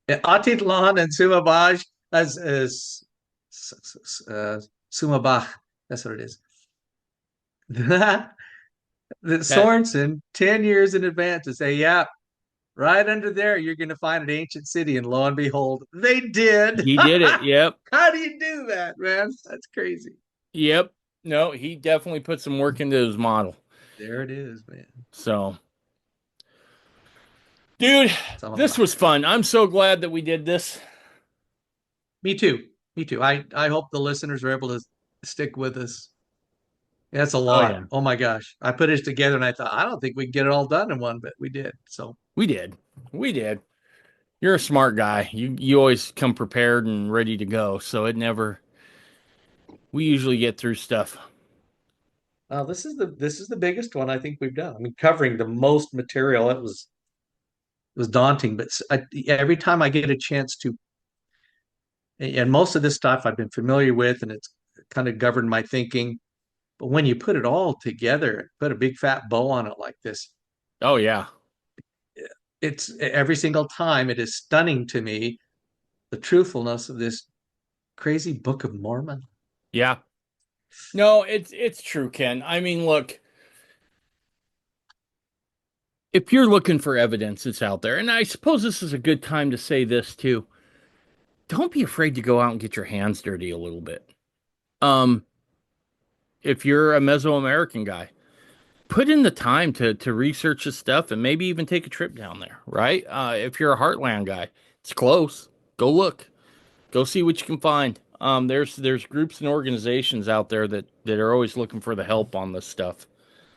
Atitlan and Sumabaj as Sumabach. That's what it is. That that Sorensen 10 years in advance to say, yeah, right under there, you're going to find an ancient city. And lo and behold, they did. he did it. Yep, How do you do that, man? That's crazy. yep. No, he definitely put some work into his model. There it is, man. So, dude, It's all this about. was fun. I'm so glad that we did this. Me too. Me too. I hope the listeners are able to stick with us. That's a Oh lot. yeah, Oh my gosh. I put it together and I thought, I don't think we can get it all done in one, but we did. So we did. We did. You're a smart guy. You always come prepared and ready to go. So it never. We usually get through stuff. this is the biggest one I think we've done. I mean, covering the most material, it was daunting, but every time I get a chance to, and most of this stuff I've been familiar with, and it's kind of governed my thinking. But when you put it all together, put a big fat bow on it like this, Oh yeah, it's every single time it is stunning to me the truthfulness of this crazy Book of Mormon. yeah. No, it's true, Ken. I mean, look, if you're looking for evidence, it's out there. And I suppose this is a good time to say this too. Don't be afraid to go out and get your hands dirty a little bit. Um, if you're a Mesoamerican guy, put in the time to research this stuff and maybe even take a trip down there, right? If you're a Heartland guy, it's close. Go look. Go see what you can find. There's groups and organizations out there that are always looking for the help on this stuff.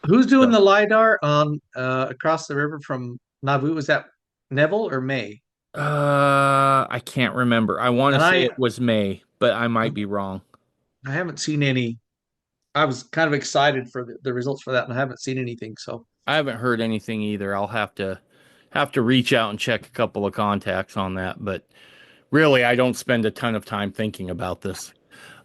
Who's doing So, the LIDAR on across the river from Nauvoo? Was that Neville or May? I can't remember. I want to And say it was May, but I might I be wrong. haven't seen any. I was kind of excited for the results for that, and I haven't seen anything. So I haven't heard anything either. I'll have to reach out and check a couple of contacts on that, but really I don't spend a ton of time thinking about this.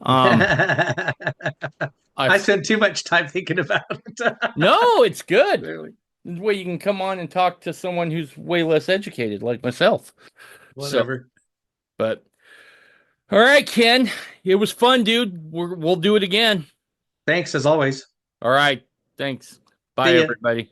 Um I I spent too much time thinking about it. No, it's good. Clearly, This way you can come on and talk to someone who's way less educated like myself. So, whatever. but all right, Ken, it was fun, dude. We'll do it again. Thanks as always. All right. Thanks. Bye, See ya. everybody.